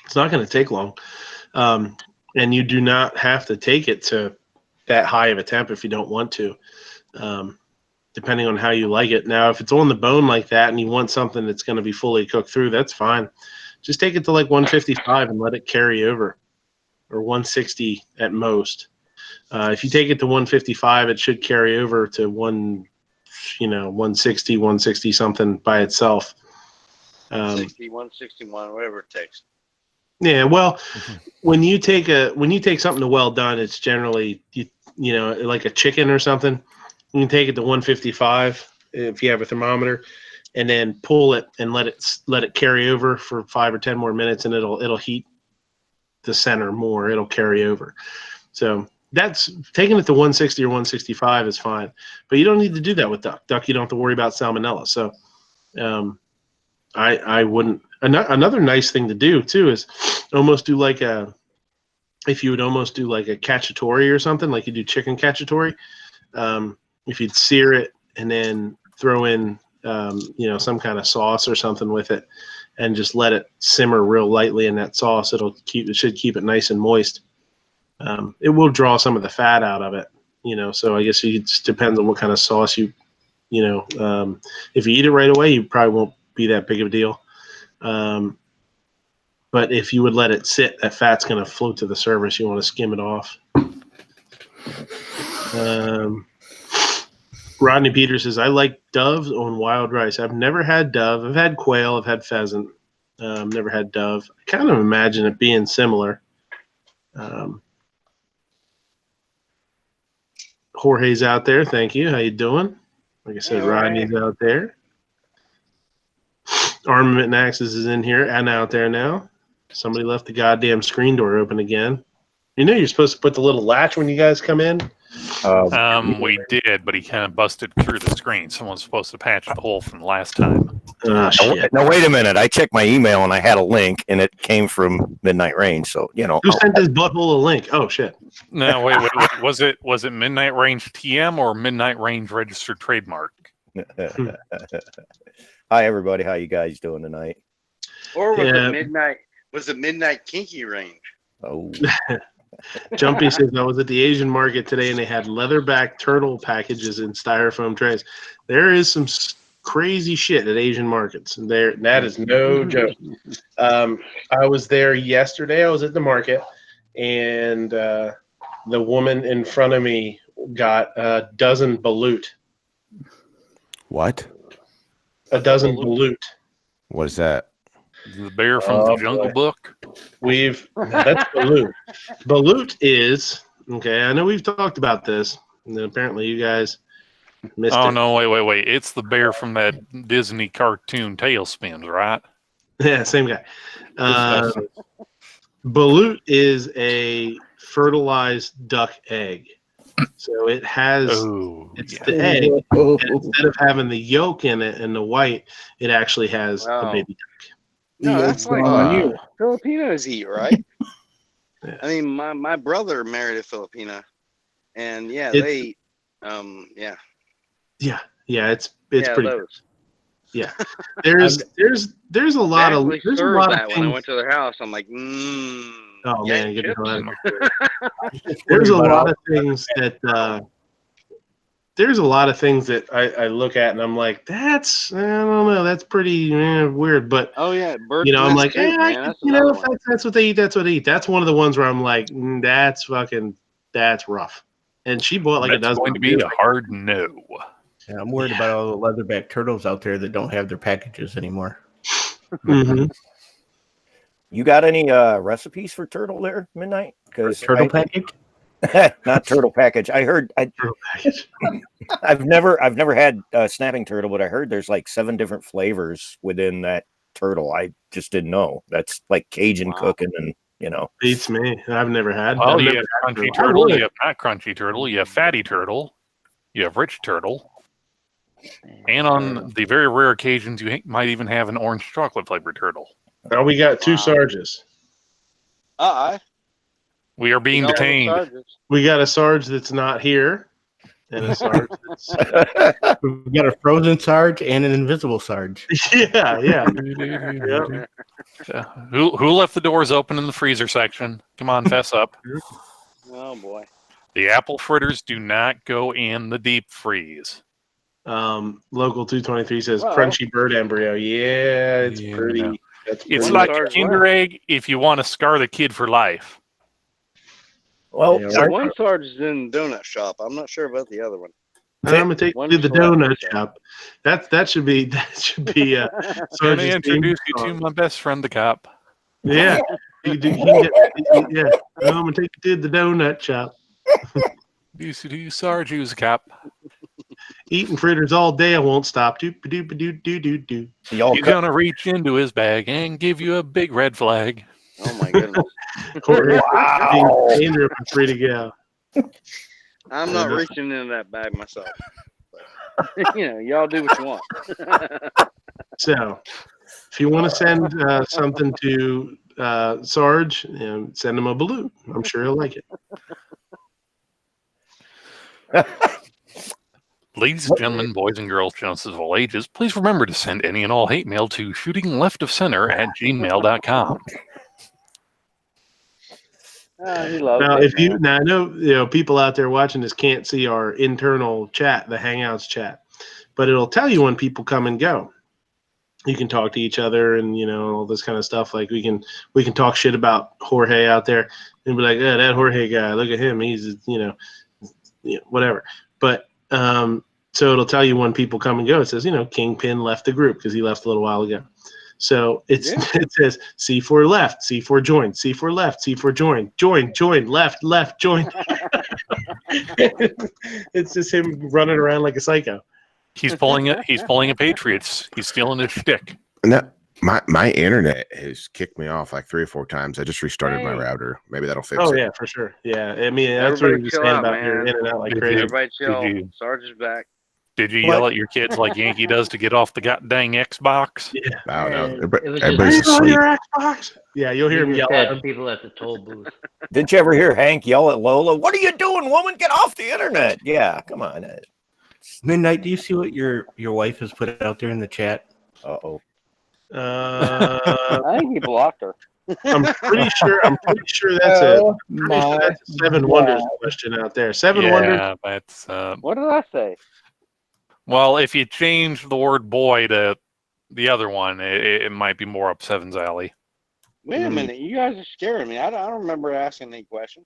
It's not going to take long. And you do not have to take it to that high of a temp if you don't want to, depending on how you like it. Now, if it's on the bone like that and you want something that's going to be fully cooked through, that's fine. Just take it to like 155 and let it carry over, or 160 at most. If you take it to 155, it should carry over to 160, 160 something by itself. 60, 161, whatever it takes. Yeah, well, when you take something to well done, it's generally like a chicken or something. You can take it to 155 if you have a thermometer, and then pull it and let it carry over for 5 or 10 more minutes, and it'll heat the center more. It'll carry over. So that's taking it to 160 or 165 is fine, but you don't need to do that with duck. Duck, you don't have to worry about salmonella. So I wouldn't. Another nice thing to do too is almost do like if you would almost do like a cacciatore or something, like you do chicken cacciatore. If you'd sear it and then throw in some kind of sauce or something with it, and just let it simmer real lightly in that sauce, it should keep it nice and moist. It will draw some of the fat out of it, So I guess it just depends on what kind of sauce if you eat it right away, you probably won't be that big of a deal. But if you would let it sit, that fat's going to float to the surface. You want to skim it off. Rodney Peters says, I like dove on wild rice. I've never had dove. I've had quail. I've had pheasant. Never had dove. I kind of imagine it being similar. Jorge's out there. Thank you. How you doing? Like I said, Rodney's out there. Armament and Axes is in here and out there now. Somebody left the goddamn screen door open again. You're supposed to put the little latch when you guys come in? We did, but he kind of busted through the screen. Someone's supposed to patch the hole from last time. Shit. Now, wait a minute. I checked my email and I had a link, and it came from Midnight Range. So, Who sent this butthole a link? Oh, shit. No, wait. Was it Midnight Range TM or Midnight Range registered trademark? Hi, everybody. How you guys doing tonight? Or was it Midnight Kinky Range? Oh. Jumpy says, I was at the Asian market today and they had leatherback turtle packages in styrofoam trays. There is some crazy shit at Asian markets. And that is no joke. I was there yesterday. I was at the market, and the woman in front of me got a dozen balut. What? A dozen balut. What is that? The bear from the Jungle Book? That's balut. Balut is, okay, I know we've talked about this, and apparently you guys missed it. Oh, no, wait. It's the bear from that Disney cartoon Tailspins, right? Yeah, same guy. Balut is a fertilized duck egg. So it has, the egg, and instead of having the yolk in it and the white, it actually has a baby duck. No, that's like Filipinos eat, right? Yeah. I mean, my brother married a Filipina, and they eat. It's it's pretty those. Yeah, there's a lot of They served that when I went to their house. I'm like, oh man, get the hell out of here. There's a lot of things that I look at and I'm like, that's, I don't know, that's pretty weird. But oh yeah, birds you know, I'm in like, soup, man. That's you know, another one. if that's what they eat, that's what they eat. That's one of the ones where I'm like, that's rough. And she bought like That's a dozen. going to be a hard no. Yeah, I'm worried about all the leatherback turtles out there that don't have their packages anymore. Mm-hmm. You got any recipes for turtle there, Midnight? Because turtle package? Not turtle package. I heard turtle package. I've never had snapping turtle, but I heard there's like 7 different flavors within that turtle. I just didn't know. That's like Cajun cooking, and you know, beats me. I've never had. Well, you have crunchy turtle, you have not crunchy turtle, you have fatty turtle, you have rich turtle, and on the very rare occasions, you might even have an orange chocolate flavored turtle. Now we got 2 Sarges. We are being detained. We got a Sarge that's not here, and a Sarge that's... We got a frozen Sarge and an invisible Sarge. Yeah. Who left the doors open in the freezer section? Come on, fess up. Oh boy. The apple fritters do not go in the deep freeze. Local 223 says crunchy bird embryo. Yeah, it's pretty. No. That's it's pretty like a Kinder egg if you want to scar the kid for life. Well, one Sarge is in the donut shop. I'm not sure about the other one. I'm gonna take you to the donut shop. That should be Can I introduce you to my best friend, the cop? Yeah. I'm gonna take you to the donut shop. Do Sarge who's a cop? Eating fritters all day, I won't stop. He's gonna reach into his bag and give you a big red flag. Oh my goodness! Wow. Free to go. I'm not reaching into that bag myself. But, y'all do what you want. So, if you want to send something to Sarge, send him a balloon. I'm sure he'll like it. Ladies and gentlemen, boys and girls, gentlemen of all ages, please remember to send any and all hate mail to shootingleftofcenter@gmail.com. He loves now, it, I know people out there watching this can't see our internal chat, the Hangouts chat, but it'll tell you when people come and go. You can talk to each other and all this kind of stuff. Like we can talk shit about Jorge out there and be like, yeah, that Jorge guy, look at him, he's whatever. But so it'll tell you when people come and go. It says Kingpin left the group because he left a little while ago. So it says C4 left, C4 joined, C4 left, C4 join, left, join. It's just him running around like a psycho. He's pulling a Patriots. He's stealing his shtick. No, my internet has kicked me off like 3 or 4 times. I just restarted my router. Maybe that'll fix it. Oh yeah, for sure. Yeah, I mean that's what you're saying about you're in and out like crazy. Everybody chill. Sarge is back. Did you yell at your kids like Yankee does to get off the dang Xbox? Yeah. I don't know. Everybody's asleep. Xbox. Yeah, you'll hear him yell at people at the toll booth. Didn't you ever hear Hank yell at Lola? What are you doing, woman? Get off the internet. Yeah, come on. Midnight, do you see what your wife has put out there in the chat? Uh-oh. I think he blocked her. I'm pretty sure that's a 7 Wonders question out there. 7 Wonders. Yeah, that's what did I say? Well, if you change the word boy to the other one, it might be more up Seven's alley. Wait a minute, you guys are scaring me. I don't remember asking any question.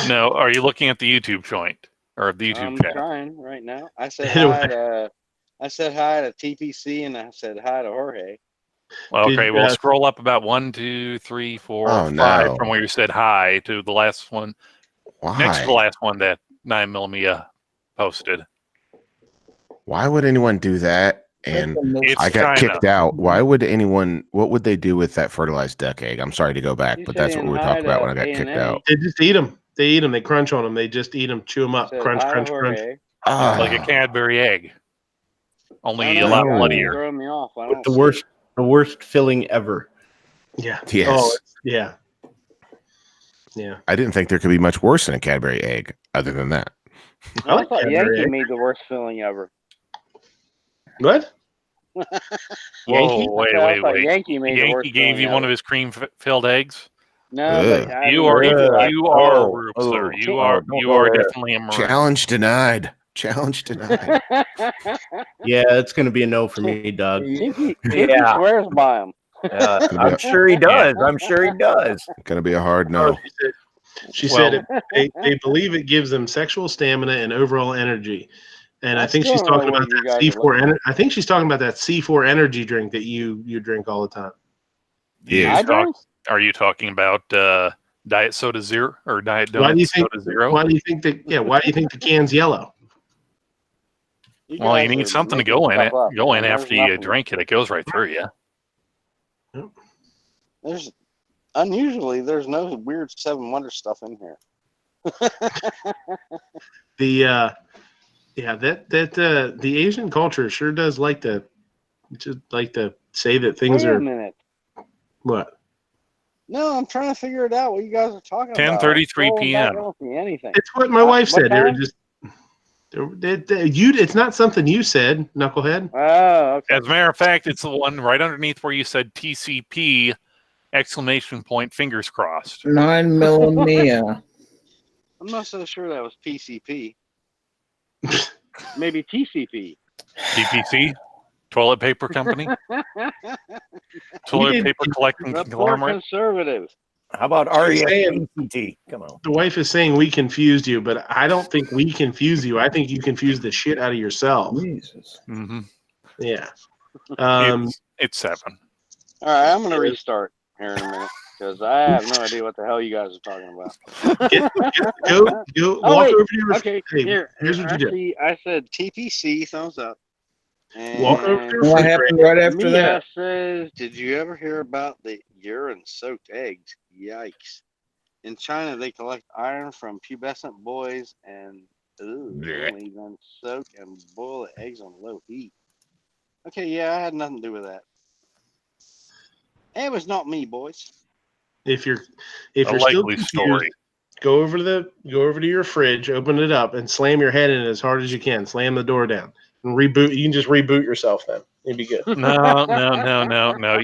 No, are you looking at the YouTube joint or the YouTube chat? I'm trying right now. I said hi to TPC and I said hi to Jorge. Well, okay, well, scroll up about 1, 2, 3, 4, 5 from where you said hi to the last one. Why? Next to the last one that 9mm posted. Why would anyone do that? And I got China. kicked out. Why would anyone? What would they do with that fertilized duck egg? I'm sorry to go back, but that's what we talked about when I got kicked out. They just eat them. They eat them. They crunch on them. They just eat them, chew them up, crunch. Like a Cadbury egg, only a lot bloodier. The worst filling ever. Yeah. Yes. Oh, yeah. Yeah. I didn't think there could be much worse than a Cadbury egg, other than that. I thought Yankee made the worst filling ever. What? Whoa, wait. Yankee made the worst Yankee gave you feeling one ever. of his cream-filled eggs. No, but I You mean, are like, you are a rube, sir. You are definitely a maroon. Challenge denied. Challenge denied. Yeah, it's going to be a no for me, Doug. Tinky Yeah. swears by him. I'm sure he does. I'm sure he does. Gonna be a hard no. She said they believe it gives them sexual stamina and overall energy. And I think she's talking about that C4. I think she's talking about that C4 energy drink that you drink all the time. Yeah. Are you talking about Diet Soda Zero or Diet Donut Soda Zero? Why do you think that? Yeah. Why do you think the can's yellow? Well, you need something to go in it. Go in after you drink it. It goes right through you. There's no weird Seven Wonder stuff in here. The Asian culture sure does like to say that things are. Wait a minute. What? No, I'm trying to figure it out. What you guys are talking about? 10:33 p.m. I don't see anything. It's what my wife said. What It's not something you said, knucklehead. Oh, okay. As a matter of fact, it's the one right underneath where you said TCP ! Fingers crossed. 9mm. I'm not so sure that was PCP. Maybe TCP. TPC? Toilet Paper Company? Toilet paper collecting conglomerate? Conservative. How about RESPT? Come on. The wife is saying we confused you, but I don't think we confused you. I think you confused the shit out of yourself. Jesus. Mm-hmm. Yeah. It's 7. All right, I'm going to restart here in a minute because I have no idea what the hell you guys are talking about. Go walk over to your. Okay, here's what you do. I said TPC, thumbs up. And walk over to your what happened right after Mia that? says, did you ever hear about the urine-soaked eggs? Yikes. In China, they collect iron from pubescent boys and leave them soak and boil the eggs on low heat. Okay, yeah, I had nothing to do with that. It was not me, boys. If you're still confused, go over to your fridge, open it up, and slam your head in it as hard as you can. Slam the door down and reboot. You can just reboot yourself then. It'd be good. No.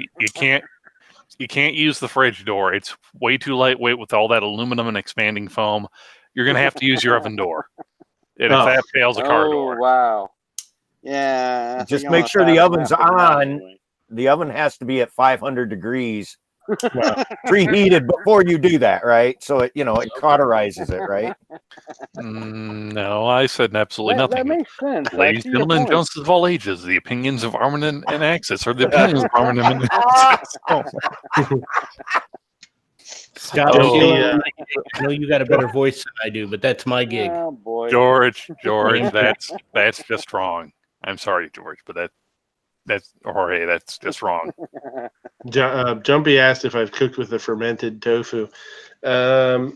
You can't use the fridge door. It's way too lightweight with all that aluminum and expanding foam. You're gonna have to use your oven door. And if that fails, a car door. Wow. Yeah. Just make sure the oven's on. The oven has to be at 500 degrees preheated before you do that, right? So it cauterizes it, right? No, I said absolutely nothing. That makes sense. Ladies, gentlemen, Joneses of all ages, the opinions of Armin and Axis are the opinions of Armin and Axis. Scott, I know you got a better voice than I do, but that's my gig. Oh, boy. George, that's just wrong. I'm sorry, George, but that's just wrong. Jumpy asked if I've cooked with the fermented tofu. No,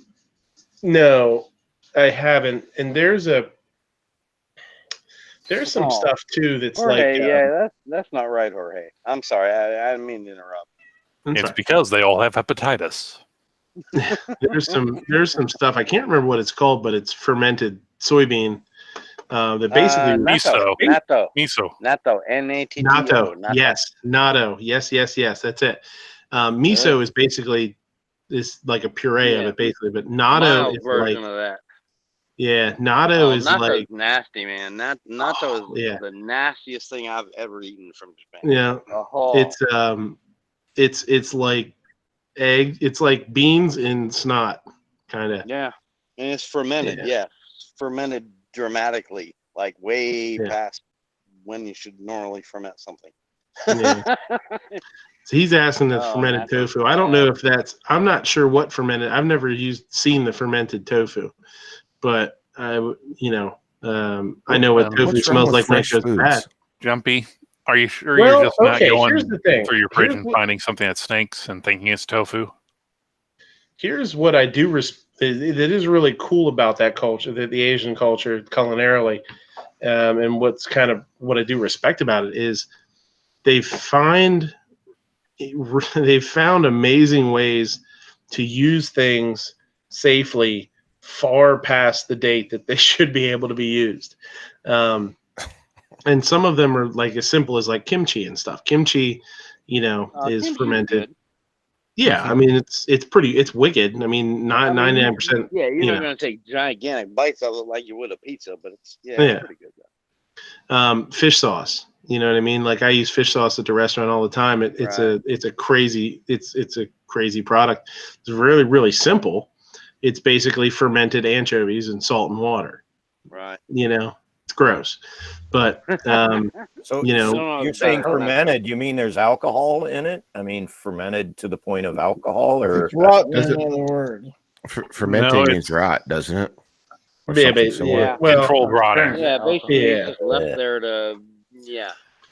I haven't. And there's some stuff too that's Jorge, that's not right, Jorge. I'm sorry, I didn't mean to interrupt. It's because they all have hepatitis. There's some stuff I can't remember what it's called, but it's fermented soybean. That basically miso. Natto. N-A-T-T-O. Natto. Yes. Natto. Yes. That's it. Miso is basically like a puree of it, basically. But natto is version of that. Yeah, natto is like nasty, man. Natto is the nastiest thing I've ever eaten from Japan. Yeah, it's like egg. It's like beans in snot, kind of. Yeah, and it's fermented. Yeah, fermented dramatically, like way past when you should normally ferment something. Yeah. So he's asking the fermented tofu. I don't know if that's. I'm not sure what fermented. I've never seen the fermented tofu, but I know what tofu smells like when it goes bad. Jumpy, are you sure you're just not going through your fridge and finding something that stinks and thinking it's tofu? Here's what I do. That is really cool about that culture, the Asian culture, culinarily, and what I do respect about it is they've found amazing ways to use things safely far past the date that they should be able to be used. And some of them are like as simple as like kimchi and stuff. Kimchi, is fermented. Good. Yeah, I mean it's wicked. I mean 99%. Yeah, you're not going to take gigantic bites of it like you would a pizza, but it's Yeah. pretty good. Fish sauce. You know what I mean? Like I use fish sauce at the restaurant all the time. It's a crazy product. It's really, really simple. It's basically fermented anchovies and salt and water. Right. It's gross, but so you're saying fermented? You mean there's alcohol in it? I mean fermented to the point of alcohol, or rotten? In other words, fermenting means rot, doesn't it? Or controlled rotting. Yeah, basically it's just left there to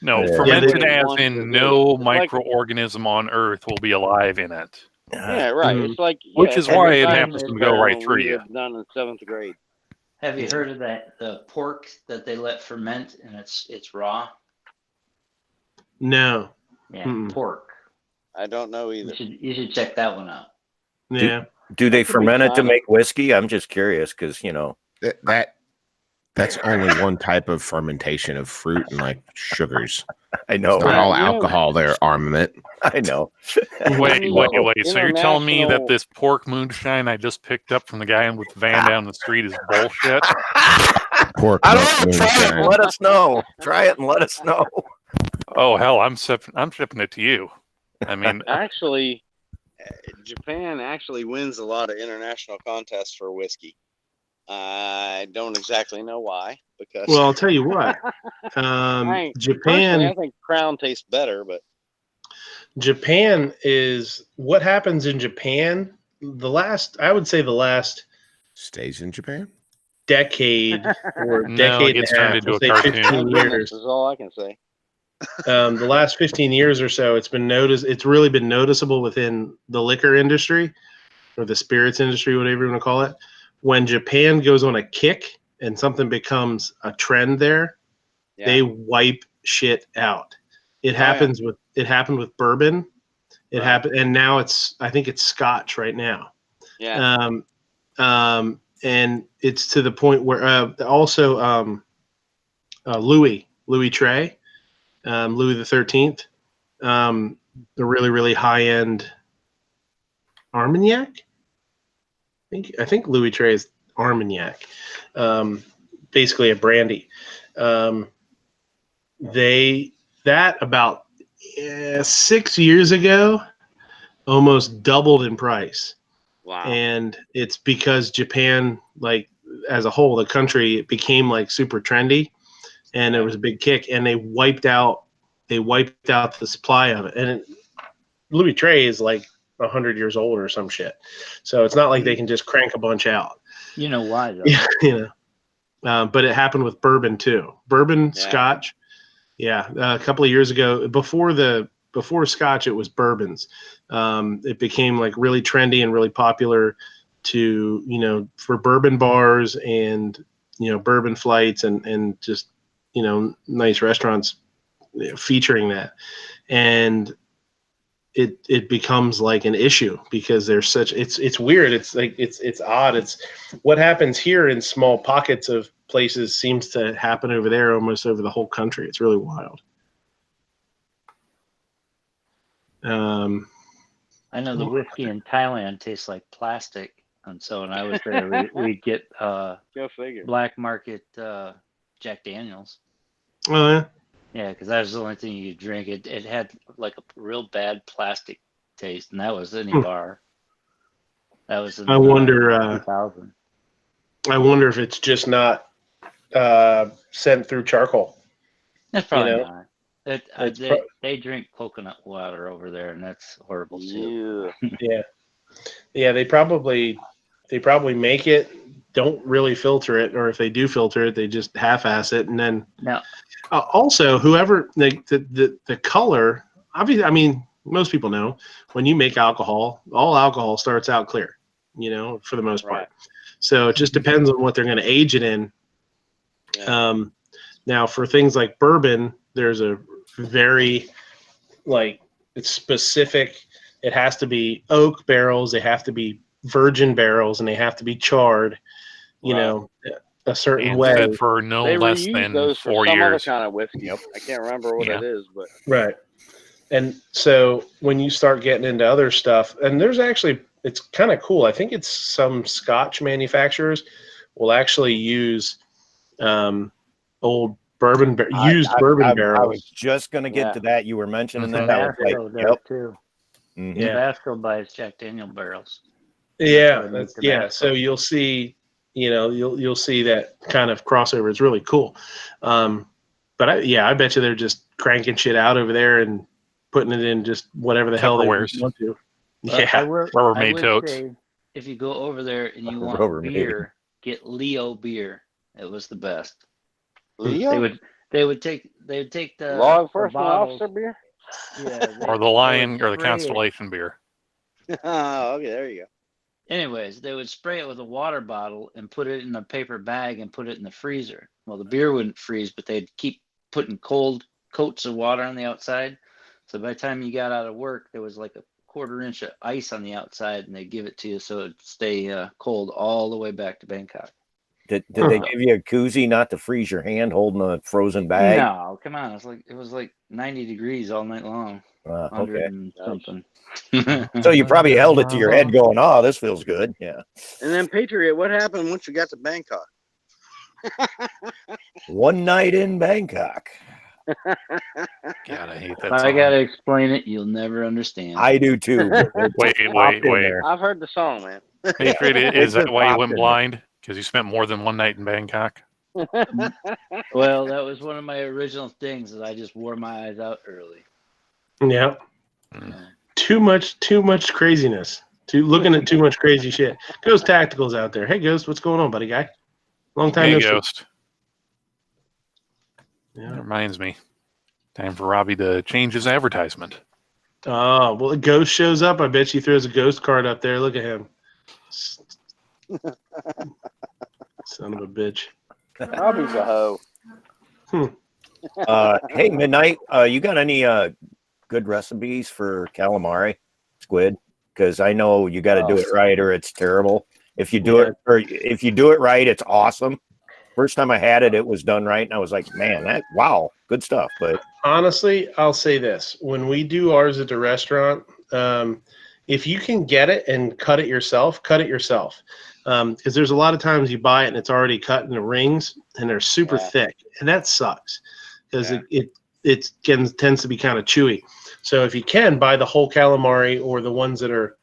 No, fermented as in no microorganism on Earth will be alive in it. Yeah, right. It's like which is why it happens to go right through you. Done in 7th grade. Have you heard of the pork that they let ferment and it's raw? No. Yeah, pork. I don't know either. You should check that one out. Yeah. Do they ferment it to make whiskey? I'm just curious because that's only one type of fermentation of fruit and like sugars. I know. It's not all alcohol there, armament. I know. Wait. So you're telling me that this pork moonshine I just picked up from the guy with the van down the street is bullshit? Pork. I don't know. Try it and let us know. Try it and let us know. Oh hell, I'm shipping it to you. I mean, actually, Japan actually wins a lot of international contests for whiskey. I don't exactly know why. Because well, I'll tell you what. Japan. I think Crown tastes better, but Japan is what happens in Japan. I would say the last stays in Japan decade or decade and a half. Into a cartoon. 15 years is all I can say. The last 15 years or so, it's really been noticeable within the liquor industry or the spirits industry, whatever you want to call it. When Japan goes on a kick and something becomes a trend there, they wipe shit out. It happened with bourbon. It happened, and now I think it's Scotch right now. Yeah. And it's to the point where also Louis Trey, Louis the 13th, the really, really high end Armagnac. I think Louis Trey is Armagnac, basically a brandy. About 6 years ago almost doubled in price. Wow. And it's because Japan, like as a whole, the country, it became like super trendy, and there was a big kick, and they wiped out the supply of it. And Louis Trey is like 100 years old or some shit, so it's not like they can just crank a bunch out. You know why though? But it happened with bourbon too. Scotch. Yeah, a couple of years ago, before Scotch, it was bourbons. It became like really trendy and really popular for bourbon bars and bourbon flights and just nice restaurants featuring that. And it becomes like an issue because there's it's weird. It's like it's odd. It's what happens here in small pockets of places seems to happen over there almost over the whole country. It's really wild. I know the whiskey in Thailand tastes like plastic, and so when I was there, we'd get Go figure. black market Jack Daniels. Oh yeah. Yeah, because that was the only thing you could drink. It had like a real bad plastic taste, and that was any bar. That was in 2000. I wonder if it's just not sent through charcoal. That's probably not. They drink coconut water over there, and that's horrible too. Yeah. They probably make it, don't really filter it, or if they do filter it, they just half-ass it, and then. Now, also, whoever the color, obviously, I mean, most people know when you make alcohol, all alcohol starts out clear, for the most part. So it just depends on what they're going to age it in. Yeah. Now, for things like bourbon, there's a very it's specific. It has to be oak barrels. They have to be virgin barrels, and they have to be charred. a certain and way. fit for no They less reuse than those for 4 some other years. kind of whiskey. Yep. I can't remember what Yeah. it is, but Right. And so when you start getting into other stuff, and there's actually, it's kind of cool. I think it's some Scotch manufacturers will actually use old bourbon, used bourbon I barrels. was just going to get to that. You were mentioning that. I was Tabasco like, does yep. too. Mhm. Yeah. Tabasco buys Jack Daniel barrels. Yeah, That's yeah. So you'll see, you'll see that kind of crossover. It's really cool. But I bet you they're just cranking shit out over there and putting it in just whatever the hell they want Tupperwares. to. Well, Yeah, I would totes. say if you go over there and you want Rubbermaid. beer, get Leo beer. It was the best. Leo? They would take the law the enforcement bottles. officer beer. Yeah, Or the Lion or the Constellation beer. Oh, okay, there you go. Anyways, they would spray it with a water bottle and put it in a paper bag and put it in the freezer. Well, the beer wouldn't freeze, but they'd keep putting cold coats of water on the outside. So by the time you got out of work, there was like a 1/4 inch of ice on the outside, and they give it to you so it'd stay cold all the way back to Bangkok. Did they give you a koozie not to freeze your hand holding a frozen bag? No, come on. It was like 90 degrees all night long. 100 okay. and something. So you probably held it to your head going, oh, this feels good. Yeah. And then Patriot, what happened once you got to Bangkok? One night in Bangkok. God, I hate that If I song. gotta explain it, you'll never understand. I do too. Wait. I've heard the song, man. Patriot, is that why you went blind? Because you spent more than one night in Bangkok? Well, that was one of my original things that I just wore my eyes out early. Yeah. Too much craziness. Looking at too much crazy shit. Ghost Tactical's out there. Hey, Ghost, what's going on, buddy guy? Long time Hey, no see. Ghost. Yeah. That reminds me. Time for Robbie to change his advertisement. Oh, well, the Ghost shows up. I bet he throws a Ghost card up there. Look at him. Son of a bitch. Robbie's a hoe. Hey, Midnight, you got any good recipes for calamari squid? Because I know you got to do it right or it's terrible. If you do it right, it's awesome. First time I had it, it was done right, and I was like, man, wow, good stuff. But honestly, I'll say this: when we do ours at the restaurant, if you can get it and cut it yourself, cut it yourself. Because there's a lot of times you buy it and it's already cut into rings and they're super thick, and that sucks because it tends to be kind of chewy. So if you can buy the whole calamari or the ones that are,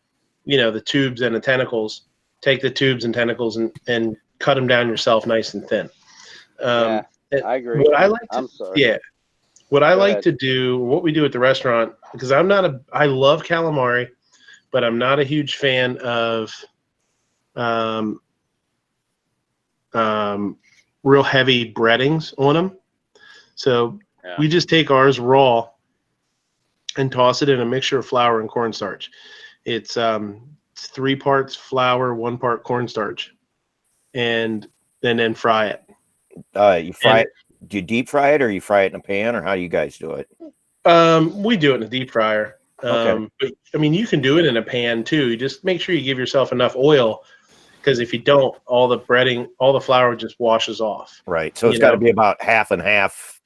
the tubes and the tentacles, take the tubes and tentacles and cut them down yourself nice and thin. I agree. What I like to, I'm sorry. yeah, what I Go like ahead. to do, what we do at the restaurant, because I love calamari, but I'm not a huge fan of real heavy breadings on them. So we just take ours raw and toss it in a mixture of flour and cornstarch. It's 3 parts flour, 1 part cornstarch, and then fry it. You fry it? Do you deep fry it, or you fry it in a pan, or how do you guys do it? We do it in a deep fryer. Okay. But I mean, you can do it in a pan too. You just make sure you give yourself enough oil, because if you don't, all the flour just washes off. Right. So it's got to be about half and half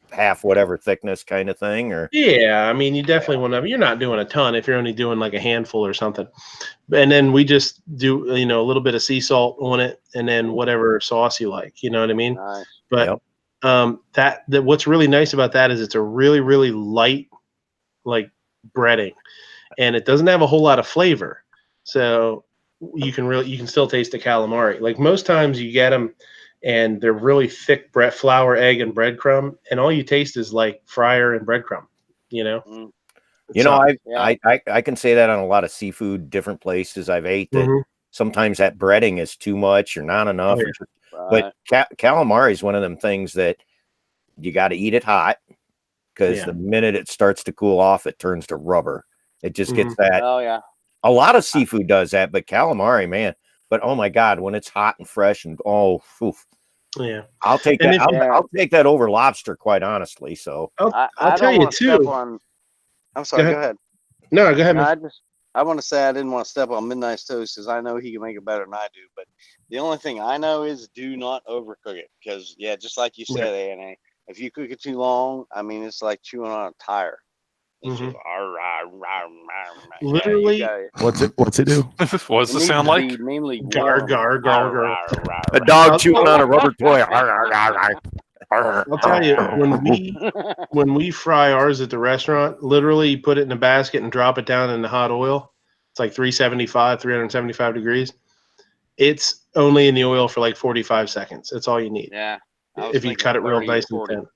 whatever thickness kind of thing, or yeah. I mean, you definitely want to. You're not doing a ton if you're only doing like a handful or something. And then we just do a little bit of sea salt on it, and then whatever sauce you like. You know what I mean? Nice. But that what's really nice about that is it's a really, really light like breading, and it doesn't have a whole lot of flavor. So you can still taste the calamari. Like most times you get them and they're really thick flour, egg, and breadcrumb, and all you taste is like fryer and breadcrumb. I can say that on a lot of seafood, different places I've ate that sometimes that breading is too much or not enough. But calamari is one of them things that you got to eat it hot, because the minute it starts to cool off, it turns to rubber. It just gets that. Oh yeah. A lot of seafood does that, but calamari, man. But oh my God, when it's hot and fresh and yeah, I'll take that. I'll take that over lobster, quite honestly. So I'll tell you too. I'm sorry. Go ahead. No, go ahead. No, man. I want to say I didn't want to step on Midnight's toes because I know he can make it better than I do. But the only thing I know is do not overcook it because, yeah, just like you said, A&A, if you cook it too long, I mean, it's like chewing on a tire. It's just, literally. What's it do? What's the sound like? Mainly Gar, gar, gar, gar. A dog chewing on a rubber toy. I'll tell you, when we fry ours at the restaurant, literally you put it in a basket and drop it down in the hot oil. It's like 375 degrees. It's only in the oil for like 45 seconds. That's all you need. Yeah. If you cut it real nice and thin.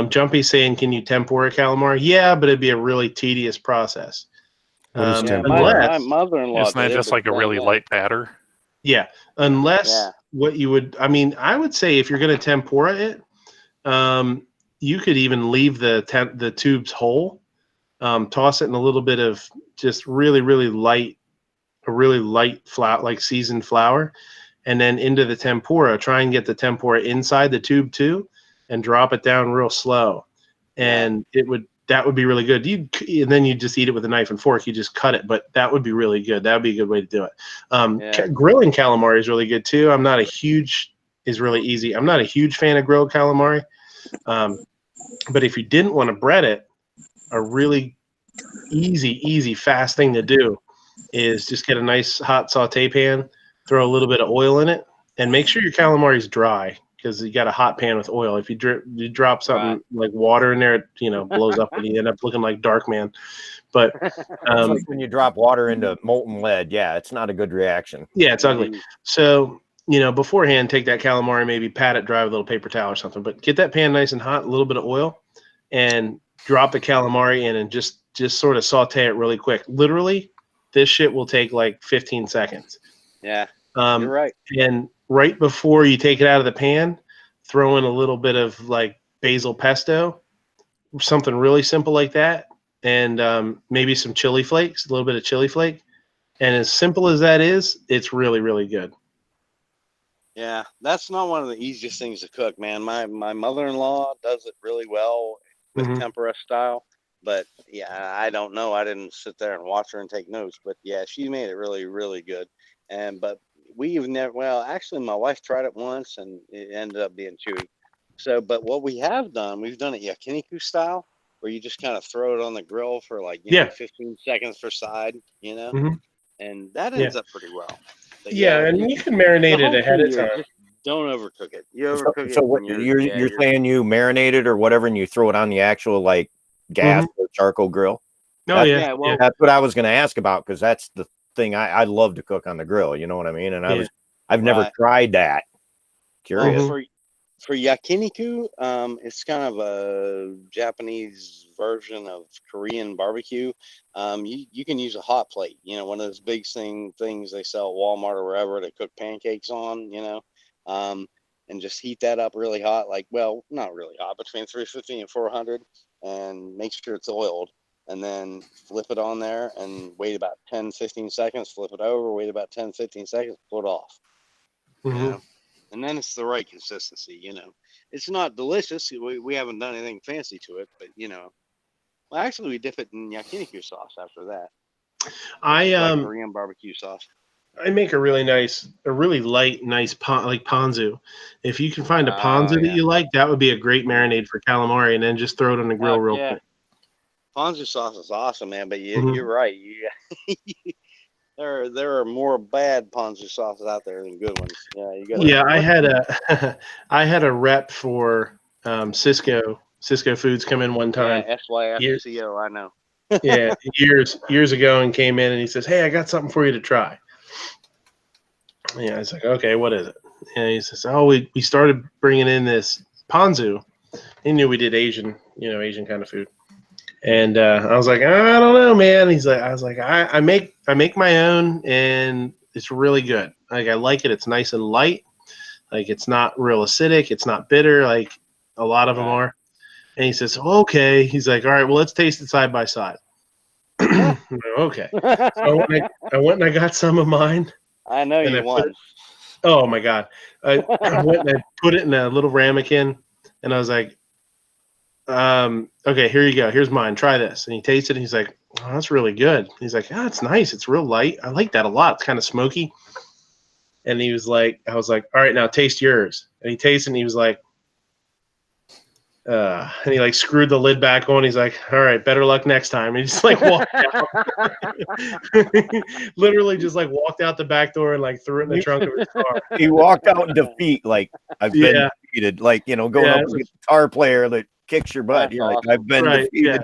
Jumpy's saying, can you tempura calamari? Yeah, but it'd be a really tedious process. My mother-in-law. Isn't that just like a really light batter? Yeah, unless what you would, I mean, I would say if you're going to tempura it, you could even leave the tubes whole, toss it in a little bit of just really light flour, like seasoned flour, and then into the tempura. Try and get the tempura inside the tube too, and drop it down real slow, and that would be really good. And then you just eat it with a knife and fork. You just cut it, but that would be really good. That would be a good way to do it. Grilling calamari is really good too. Is really easy. I'm not a huge fan of grilled calamari, but if you didn't want to bread it, a really easy, fast thing to do is just get a nice hot saute pan, throw a little bit of oil in it, and make sure your calamari is dry. Because you got a hot pan with oil. If you drop something like water in there, it blows up and you end up looking like Darkman. But it's like when you drop water into molten lead, it's not a good reaction. Yeah, it's ugly. So beforehand, take that calamari, maybe pat it dry with a little paper towel or something. But get that pan nice and hot, a little bit of oil, and drop the calamari in and just sort of saute it really quick. Literally, this shit will take like 15 seconds. Yeah, you're right. And right before you take it out of the pan, throw in a little bit of like basil pesto, something really simple like that, and maybe some chili flakes, a little bit of chili flake. And as simple as that is, it's really, really good. Yeah, that's not one of the easiest things to cook, man. My mother-in-law does it really well with tempura style. But yeah, I don't know. I didn't sit there and watch her and take notes. But yeah, she made it really, really good. But we've never, well, actually my wife tried it once and it ended up being chewy. So, but what we have done, we've done it yakiniku style, where you just kind of throw it on the grill for like, 15 seconds per side, and that ends up pretty well. But and you can marinate it ahead of time. Just don't overcook it. You overcook it. So what, you're saying you marinate it or whatever and you throw it on the actual like gas or charcoal grill? Well, that's what I was going to ask about, because that's the thing I love to cook on the grill. You know what I mean? And I've never tried that. Curious. For yakiniku, it's kind of a Japanese version of Korean barbecue. You can use a hot plate, one of those big things they sell at Walmart or wherever to cook pancakes on, and just heat that up really hot, not really hot, between 350 and 400, and make sure it's oiled. And then flip it on there and wait about 10-15 seconds, flip it over, wait about 10-15 seconds, pull it off. And then it's the right consistency, It's not delicious. We haven't done anything fancy to it, but, well, actually, we dip it in yakiniku sauce after that. Korean barbecue sauce. I make a really light, nice ponzu. If you can find a ponzu that you like, that would be a great marinade for calamari, and then just throw it on the grill real quick. Ponzu sauce is awesome, man, but you're right. There are more bad ponzu sauces out there than good ones. I had a rep for Cisco Foods come in one time. SYFCO, I know. years ago, and came in and he says, "Hey, I got something for you to try." Yeah, I was like, "Okay, what is it?" And he says, "Oh, we started bringing in this ponzu." He knew we did Asian kind of food. And I was like, I don't know, man. I make my own, and it's really good. Like, I like it. It's nice and light. Like, it's not real acidic. It's not bitter like a lot of them are. And he says, okay. He's like, all right, well, let's taste it side by side. Okay. So I went and I got some of mine. I know you won. Oh my God. I went and I put it in a little ramekin, and I was like, Okay, here you go. Here's mine. Try this. And he tasted it. And he's like, oh, that's really good. He's like, oh, it's nice. It's real light. I like that a lot. It's kind of smoky. And he was like, I was like, all right, now taste yours. And he tasted and he was like, and he like screwed the lid back on. He's like, all right, better luck next time. And he just like walked out. Literally just like walked out the back door and like threw it in the trunk of his car. He walked out in defeat. Like, I've been defeated. Like, going up with a guitar player that kicks your butt. You're like, I've been defeated.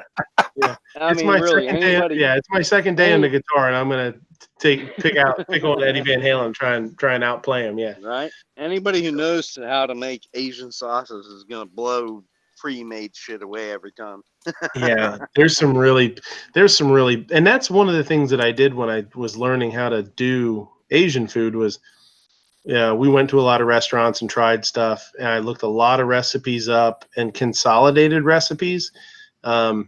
Yeah. It's my second day. It's my second day on the guitar, and I'm gonna pick on Eddie Van Halen, try and outplay him. Yeah. Right. Anybody who knows how to make Asian sauces is gonna blow pre-made shit away every time. Yeah. There's some really, and that's one of the things that I did when I was learning how to do Asian food was, we went to a lot of restaurants and tried stuff, and I looked a lot of recipes up and consolidated recipes. I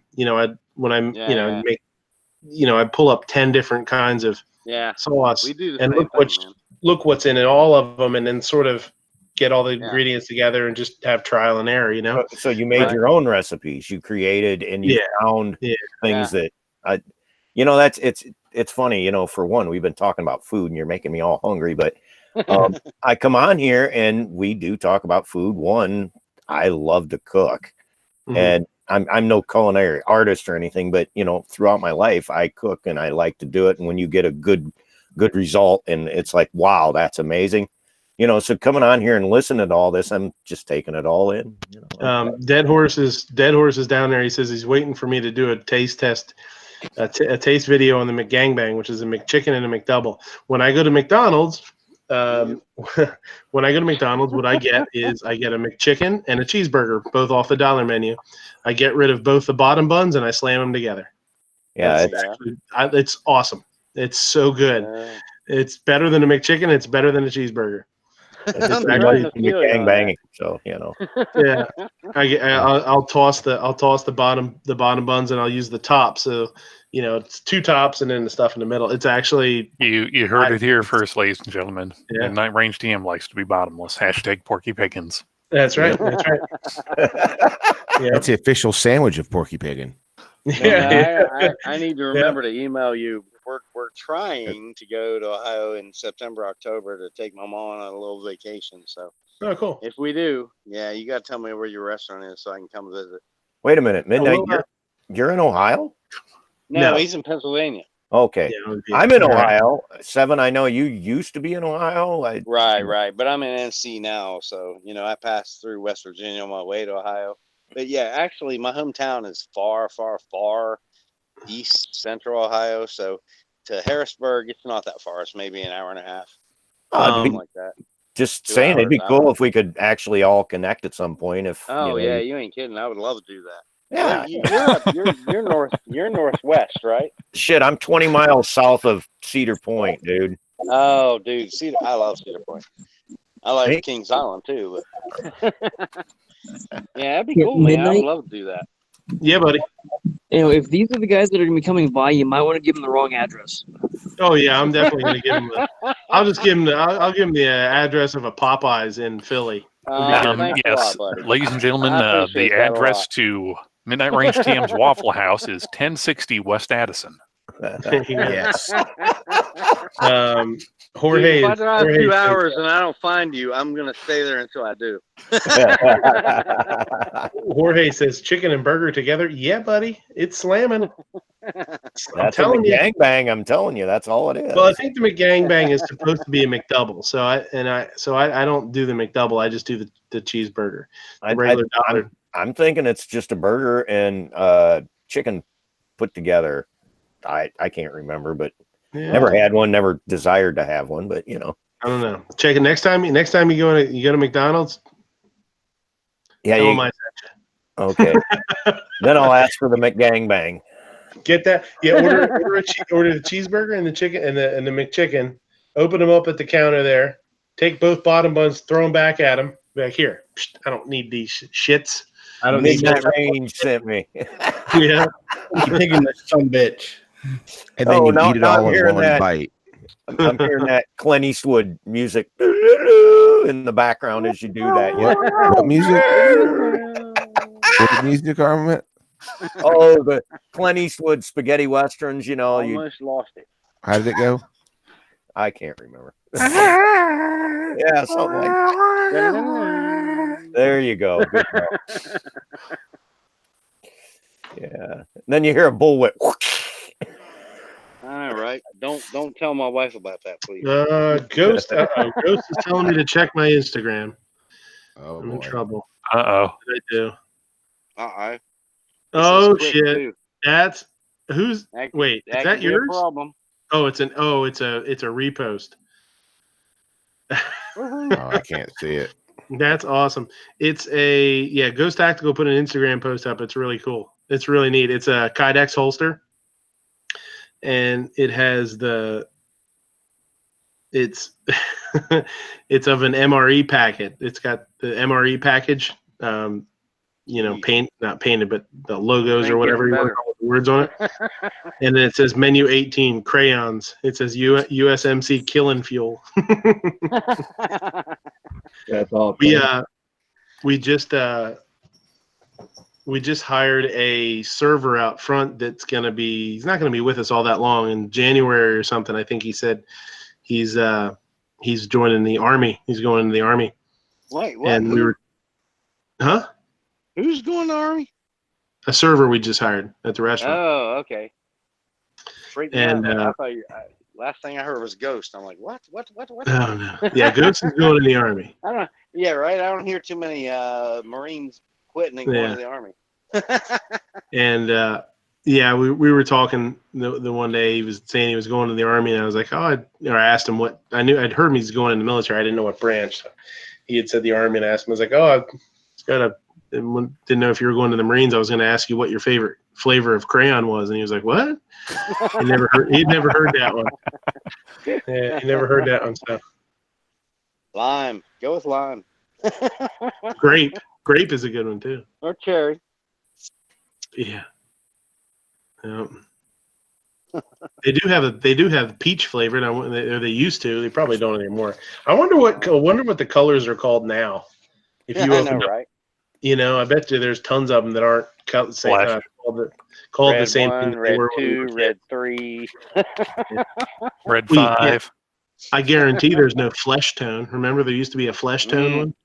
pull up 10 different kinds of sauce we do and look what's in it, all of them, and then sort of get all the ingredients together and just have trial and error, So you made your own recipes. You created and you found things that it's funny, for one, we've been talking about food and you're making me all hungry, but I come on here and we do talk about food. One, I love to cook, and I'm no culinary artist or anything, but throughout my life I cook and I like to do it. And when you get a good result and it's like, wow, that's amazing. So coming on here and listening to all this, I'm just taking it all in. Dead Horse is down there. He says he's waiting for me to do a taste test, a taste video on the McGangbang, which is a McChicken and a McDouble. When I go to McDonald's, what I get is I get a McChicken and a cheeseburger, both off the dollar menu. I get rid of both the bottom buns and I slam them together. Yeah, it's awesome. It's so good. It's better than a McChicken. It's better than a cheeseburger. McGangbang, so Yeah, I'll toss the bottom buns and I'll use the top. So it's two tops and then the stuff in the middle. It's actually you heard it here first, ladies and gentlemen. Midnight Range TM likes to be bottomless. # Porky Pickens. That's right. That's right. That's the official sandwich of Porky Piggin. I need to remember to email you. We're trying to go to Ohio in September, October to take my mom on a little vacation. So, cool. If we do, you got to tell me where your restaurant is so I can come visit. Wait a minute, Midnight. You're in Ohio? No, he's in Pennsylvania. Okay, I'm in Ohio. 7, I know you used to be in Ohio. Right. But I'm in NC now, so I passed through West Virginia on my way to Ohio. But actually, my hometown is far, far, far east central Ohio. So to Harrisburg, it's not that far. It's maybe an hour and a half, something like that. Just saying, it'd be cool if we could actually all connect at some point. If you ain't kidding. I would love to do that. Yeah, you're northwest, right? Shit, I'm 20 miles south of Cedar Point, dude. Oh, dude, I love Cedar Point. I like Kings Island too. But that'd be cool, man. I would love to do that. Yeah, buddy. If these are the guys that are gonna be coming by, you might want to give them the wrong address. Oh yeah, I'm definitely gonna give them. I'll give them the address of a Popeyes in Philly. Yes, ladies and gentlemen, the address to Midnight Range TM's Waffle House is 1060 West Addison. Yes. Jorge, if I drive 2 hours and I don't find you, I'm gonna stay there until I do. Jorge says chicken and burger together. Yeah, buddy, it's slamming. That's a McGangbang. I'm telling you, that's all it is. Well, I think the McGangbang is supposed to be a McDouble. So I don't do the McDouble. I just do the cheeseburger. The regular dollar. I'm thinking it's just a burger and chicken put together. I can't remember, but never had one, never desired to have one, but I don't know. Check it next time you go to McDonald's. Yeah, okay. Then I'll ask for the McGangbang. Get that? Yeah, order the cheeseburger and the chicken and the McChicken. Open them up at the counter there. Take both bottom buns, throw them back at them. Back here. I don't need these shits. I don't need that. Range sent me. Yeah, you're taking the son bitch. And then eat it all in one bite. I'm hearing that Clint Eastwood music in the background as you do that. What music? What music armament? Oh, the Clint Eastwood spaghetti westerns. You know, Almost lost it. How did it go? I can't remember. Yeah, something like that. There you go. Good job. Yeah. And then you hear a bullwhip. I know, right? Don't tell my wife about that, please. Ghost. Ghost is telling me to check my Instagram. Oh, I'm in boy. trouble. Uh-oh. What did I do? Uh-oh. Oh quick, shit! too. That's who's. That Wait, is could that be a yours? problem. Oh, it's a repost. Oh, I can't see it. That's awesome. It's a Ghost Tactical put an Instagram post up. It's really cool. It's really neat. It's a Kydex holster, and it has it's it's of an MRE packet. It's got the MRE package. Not painted, but the logos or whatever you want to call it, the words on it. And then it says menu 18 crayons. It says USMC killing fuel. That's awesome. We just hired a server out front that's gonna be. He's not gonna be with us all that long. In January or something, I think he said he's joining the army. He's going into the army. Wait, what? And we were, huh? Who's going to the army? A server we just hired at the restaurant. Oh, okay. Freaked me And out. I thought last thing I heard was Ghost. I'm like, what? Oh, no. Yeah, Ghost is going in the army. I don't. Yeah, right. I don't hear too many Marines quitting and going to the army. And we were talking the one day. He was saying he was going to the army, and I was like, I asked him what I knew. I'd heard he's going in the military. I didn't know what branch. So he had said the army, and I asked him. I was like, didn't know if you were going to the Marines. I was going to ask you what your favorite flavor of crayon was, and he was like, "What?" He'd never heard that one. Yeah, he never heard that one. So lime, go with lime. Grape is a good one too. Or cherry. Yeah. They do have peach flavored. Or they used to. They probably don't anymore. I wonder what the colors are called now. If you open up, right? I bet you there's tons of them that aren't called the same Red 1, thing. Red 2, Red 3, Red 5. I guarantee there's no flesh tone. Remember, there used to be a flesh tone one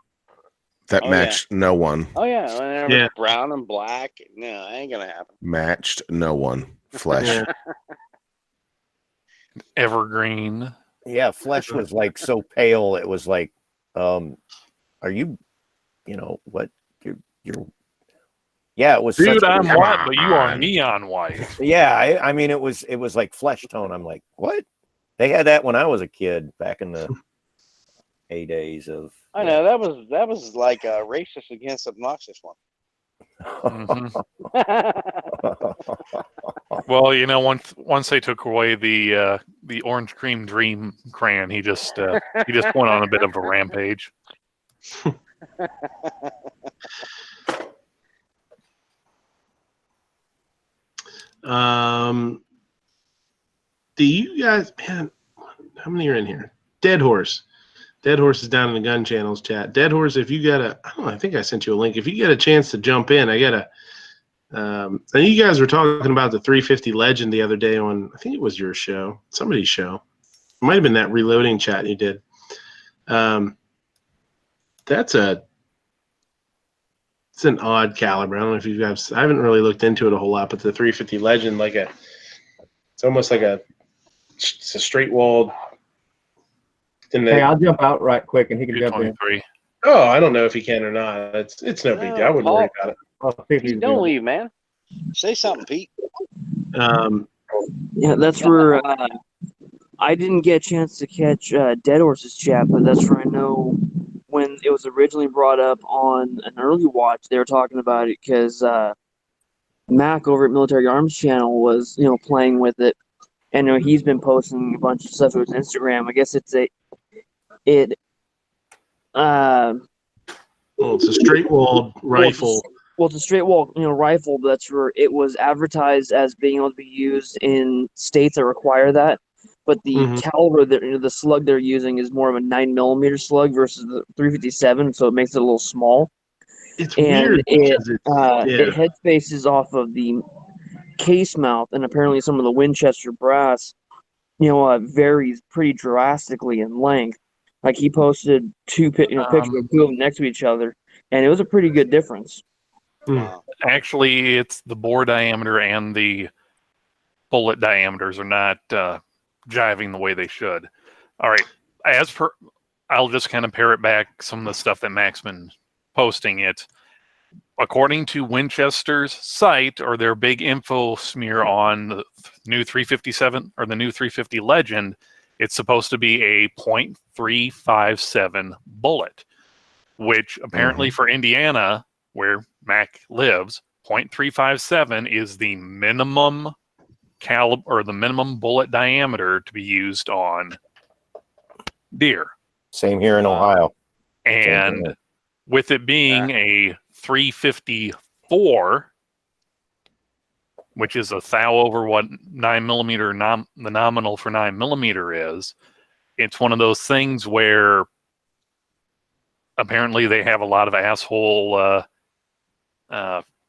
that matched no one. Oh yeah, brown and black. No, ain't gonna happen. Matched no one. Flesh. Evergreen. Yeah, flesh was like so pale. It was like, are you, what you're. Yeah, it was. Dude, I'm white, but you are neon white. Yeah, I mean, it was like flesh tone. I'm like, what? They had that when I was a kid back in the heydays of. I know that was like a racist against obnoxious one. Mm-hmm. Well, once they took away the orange cream dream crayon, he just went on a bit of a rampage. Do you guys, man? How many are in here? Dead Horse. Dead Horse is down in the Gun Channels chat. Dead Horse, if you got I think I sent you a link. If you get a chance to jump in, I know you guys were talking about the 350 Legend the other day on, I think it was your show, somebody's show. It might have been that reloading chat you did. It's an odd caliber. I don't know if you guys, I haven't really looked into it a whole lot, but the 350 Legend, it's almost like it's a straight walled. Hey, I'll jump out right quick and he can jump in. Oh, I don't know if he can or not. It's no big deal. I wouldn't worry about it. Pete, don't leave, man. Say something, Pete. Yeah, that's where I didn't get a chance to catch Dead Horse's chat, but that's where I know when it was originally brought up on an early watch, they were talking about it because Mac over at Military Arms Channel was, playing with it, and he's been posting a bunch of stuff to his Instagram. I guess it's a straight walled rifle. It's a straight wall, rifle. But that's where it was advertised as being able to be used in states that require that. But the caliber, the slug they're using is more of a 9mm slug versus the 357, so it makes it a little small. It's and weird because it head spaces off of the case mouth, and apparently some of the Winchester brass, varies pretty drastically in length. Like he posted pictures of two of them next to each other, and it was a pretty good difference. Wow. Actually, it's the bore diameter and the bullet diameters are not jiving the way they should. All right, I'll just kind of parrot back some of the stuff that Mac's been posting. It, according to Winchester's site or their big info smear on the new 357 or the new 350 Legend, it's supposed to be a .357 bullet, which apparently for Indiana, where Mac lives, .357 is the minimum caliber or the minimum bullet diameter to be used on deer. Same here in Ohio. And with it being a 354, which is a thou over what 9mm the nominal for 9mm is, it's one of those things where apparently they have a lot of asshole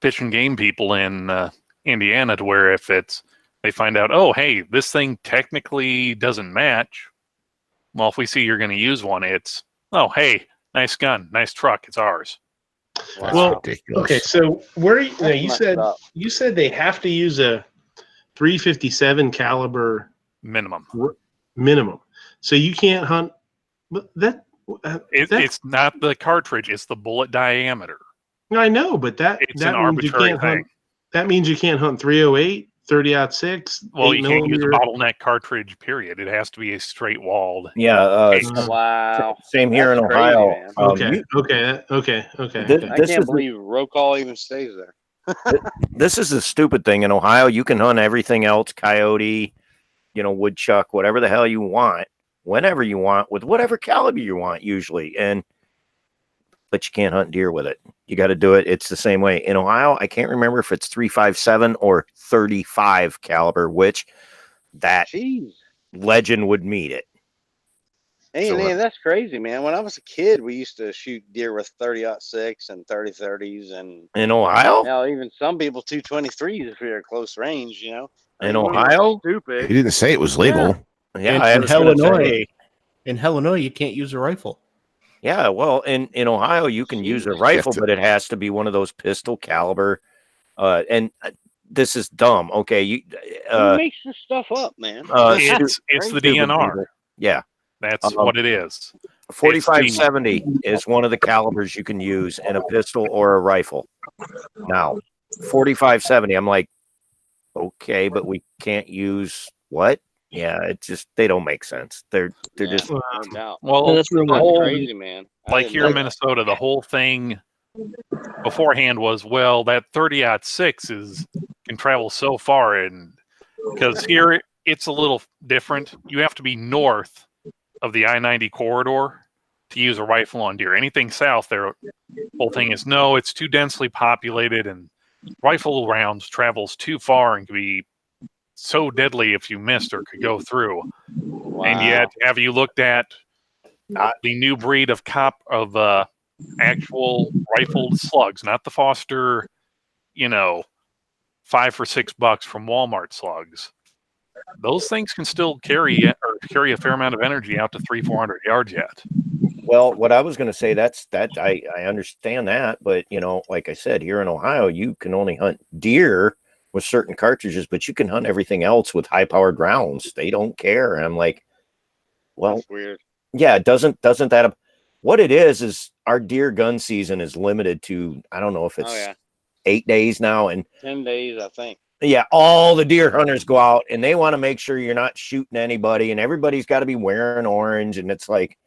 fish and game people in Indiana, to where if they find out, oh, hey, this thing technically doesn't match. Well, if we see you're going to use one, it's, oh, hey, nice gun, nice truck, it's ours. Wow. Well, okay, so you said they have to use a 357 caliber minimum. So you can't hunt that. It's not the cartridge; it's the bullet diameter. I know, but it's an arbitrary thing. That means you can't hunt 308, 30-06. Well, you can't use a bottleneck cartridge. Period. It has to be a straight walled. Yeah. Wow. Same here in Ohio. Crazy, Okay. I can't believe roll call even stays there. This is the stupid thing in Ohio. You can hunt everything else, coyote, woodchuck, whatever the hell you want, whenever you want, with whatever caliber you want, usually. But you can't hunt deer with it. You got to do it. It's the same way in Ohio. I can't remember if it's 357 or 35 caliber, which that Legend would meet it. Hey, man, that's crazy, man. When I was a kid, we used to shoot deer with 30-06 and 30-30s, and in Ohio, even some people 223s if you're at close range. In Ohio, stupid. He didn't say it was legal. Yeah, in Illinois, you can't use a rifle. Yeah, well, in Ohio, you can use a rifle, but it has to be one of those pistol caliber. And this is dumb. Okay, who makes this stuff up, man? It's the DNR. Yeah, that's what it is. 4570 is one of the calibers you can use in a pistol or a rifle. Now, 4570, I'm like, okay, but we can't use what? Yeah, it's just they don't make sense. They're just well, that's crazy, man. Like here in Minnesota, the whole thing beforehand was, well, that 30-06 can travel so far, and because here it's a little different. You have to be north of the I-90 corridor to use a rifle on deer. Anything south, their whole thing is no, it's too densely populated, and rifle rounds travels too far and can be so deadly if you missed or could go through. Wow. And yet, have you looked at the new breed of actual rifled slugs, not the Foster, $5 for $6 from Walmart slugs? Those things can still carry a fair amount of energy out to 300-400 yards yet. Well, what I was going to say, I understand that, but like I said, here in Ohio, you can only hunt deer with certain cartridges, but you can hunt everything else with high-powered rounds. They don't care. And I'm like, well, that's weird. Yeah, doesn't that what it is our deer gun season is limited to, I don't know if it's 8 days now, and 10 days, I think. Yeah, all the deer hunters go out and they want to make sure you're not shooting anybody, and everybody's got to be wearing orange. And it's like,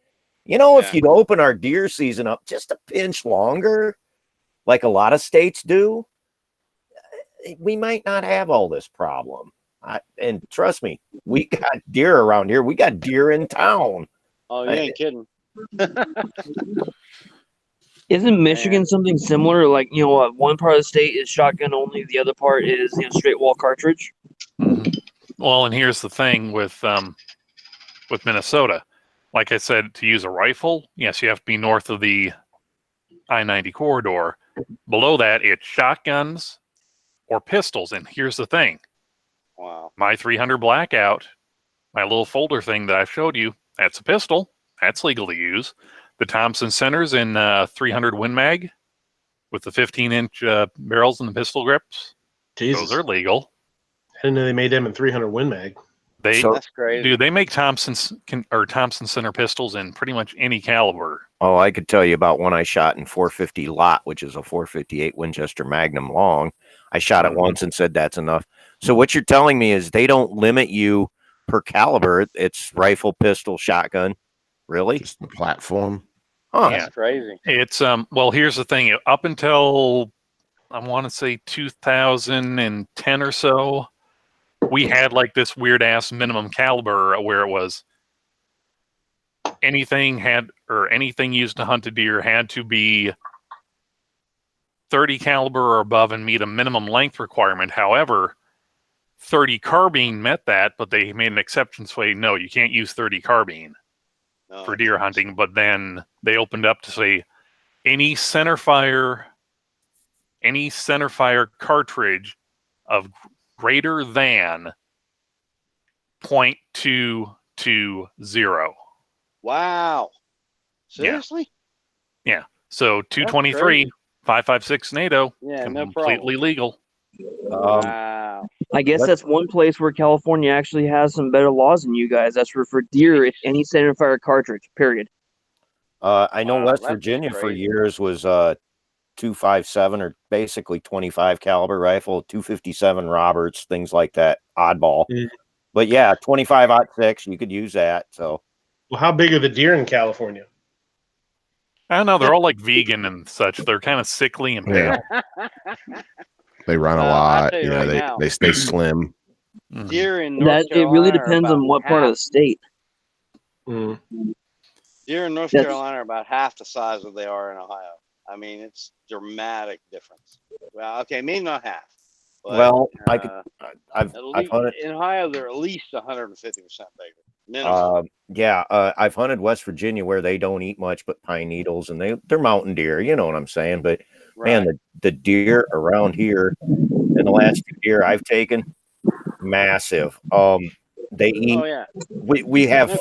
if you'd open our deer season up just a pinch longer, like a lot of states do, we might not have all this problem. And trust me, we got deer around here. We got deer in town. Oh, you ain't kidding. Isn't Michigan something similar? Like, one part of the state is shotgun only, the other part is straight wall cartridge. Mm-hmm. Well, and here's the thing with Minnesota. Like I said, to use a rifle, yes, you have to be north of the I-90 corridor. Below that, it's shotguns or pistols. And here's the thing. Wow. My 300 Blackout, my little folder thing that I showed you, that's a pistol. That's legal to use. The Thompson Centers in 300 Win Mag with the 15-inch barrels and the pistol grips. Jesus. Those are legal. I didn't know they made them in 300 Win Mag. That's crazy. Dude, they make Thompson Center pistols in pretty much any caliber. Oh, I could tell you about one I shot in 450 lot, which is a 458 Winchester Magnum long. I shot it once and said that's enough. So what you're telling me is they don't limit you per caliber. It's rifle, pistol, shotgun. Really? Just the platform. Huh. That's crazy. It's well, here's the thing. Up until I want to say 2010 or so, we had like this weird ass minimum caliber where it was anything used to hunt a deer had to be 30 caliber or above and meet a minimum length requirement. However, 30 carbine met that, but they made an exception say, no, you can't use 30 carbine for deer hunting. But then they opened up to say any centerfire cartridge of greater than 0.220. Wow. Seriously? Yeah. So 223, 5.56 NATO, Yeah, no completely legal. Wow. I guess that's one place where California actually has some better laws than you guys. That's for deer, if any centerfire cartridge, period. I know West Virginia for years was 257 or basically 25 caliber rifle, 257 Roberts, things like that, oddball. But yeah, 25-06, you could use that. So, well, how big are the deer in California? I don't know. They're all like vegan and such. They're kind of sickly and pale. They run a lot. You know, they stay slim. Deer in North It really depends on what part of the state. Deer in North Carolina are about half the size of they are in Ohio. I mean, it's dramatic difference. Well, okay, maybe not half. But, well, I've hunted in Ohio. They're at least 150% bigger. Minimum. I've hunted West Virginia where they don't eat much but pine needles, and they're mountain deer. You know what I'm saying? But man, the deer around here in the last 2 years I've taken, massive. They eat. Oh yeah. We have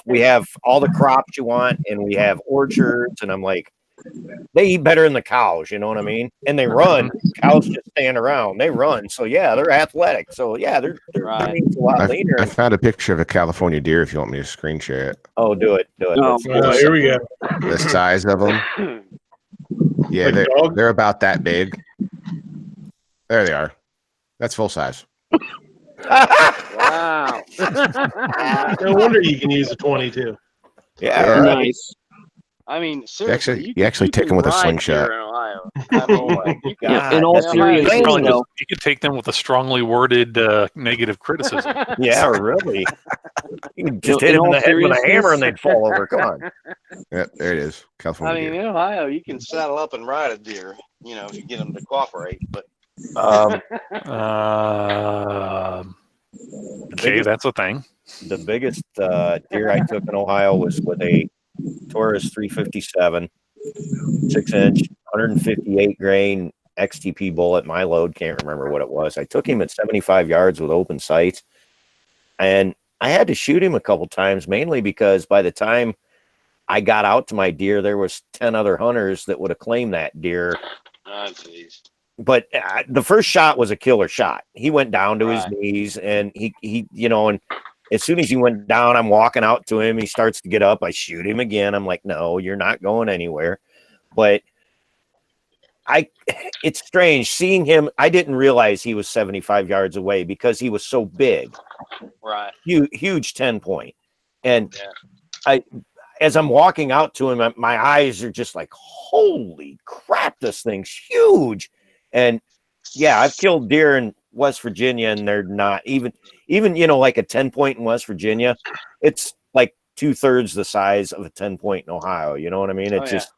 all the crops you want, and we have orchards, and I'm like, they eat better than the cows, you know what I mean? And they run. Cows just stand around. They run. So yeah, they're athletic. So yeah, they're a lot leaner. I found a picture of a California deer if you want me to screen share it. Oh, do it. Oh, here we go. The size of them. Yeah, they're about that big. There they are. That's full size. Wow. No wonder you can use a 22. Yeah, nice. I mean, seriously, you actually take them with a slingshot. In Ohio. I mean, in all seriousness, you could take them with a strongly worded negative criticism. Yeah, really. You can just hit them in the head with a hammer and they'd fall over. Come on. Yeah, there it is. California. I mean, in Ohio, you can saddle up and ride a deer, you know, if you get them to cooperate. But okay, that's a thing. The biggest deer I took in Ohio was with a Taurus 357, 6-inch, 158 grain XTP bullet. My load, can't remember what it was. I took him at 75 yards with open sights, and I had to shoot him a couple times, mainly because by the time I got out to my deer, there was 10 other hunters that would have claimed that deer. Oh, jeez. But the first shot was a killer shot. He went down to his knees, and he, you know, and as soon as he went down, I'm walking out to him. He starts to get up. I shoot him again. I'm like, no, you're not going anywhere. But it's strange seeing him. I didn't realize he was 75 yards away because he was so big. Right. Huge 10-point. And as I'm walking out to him, my eyes are just like, holy crap, this thing's huge. And yeah, I've killed deer in West Virginia, and they're not even, you know, like a 10-point in West Virginia, it's like 2/3 the size of a 10-point in Ohio. You know what I mean? It's just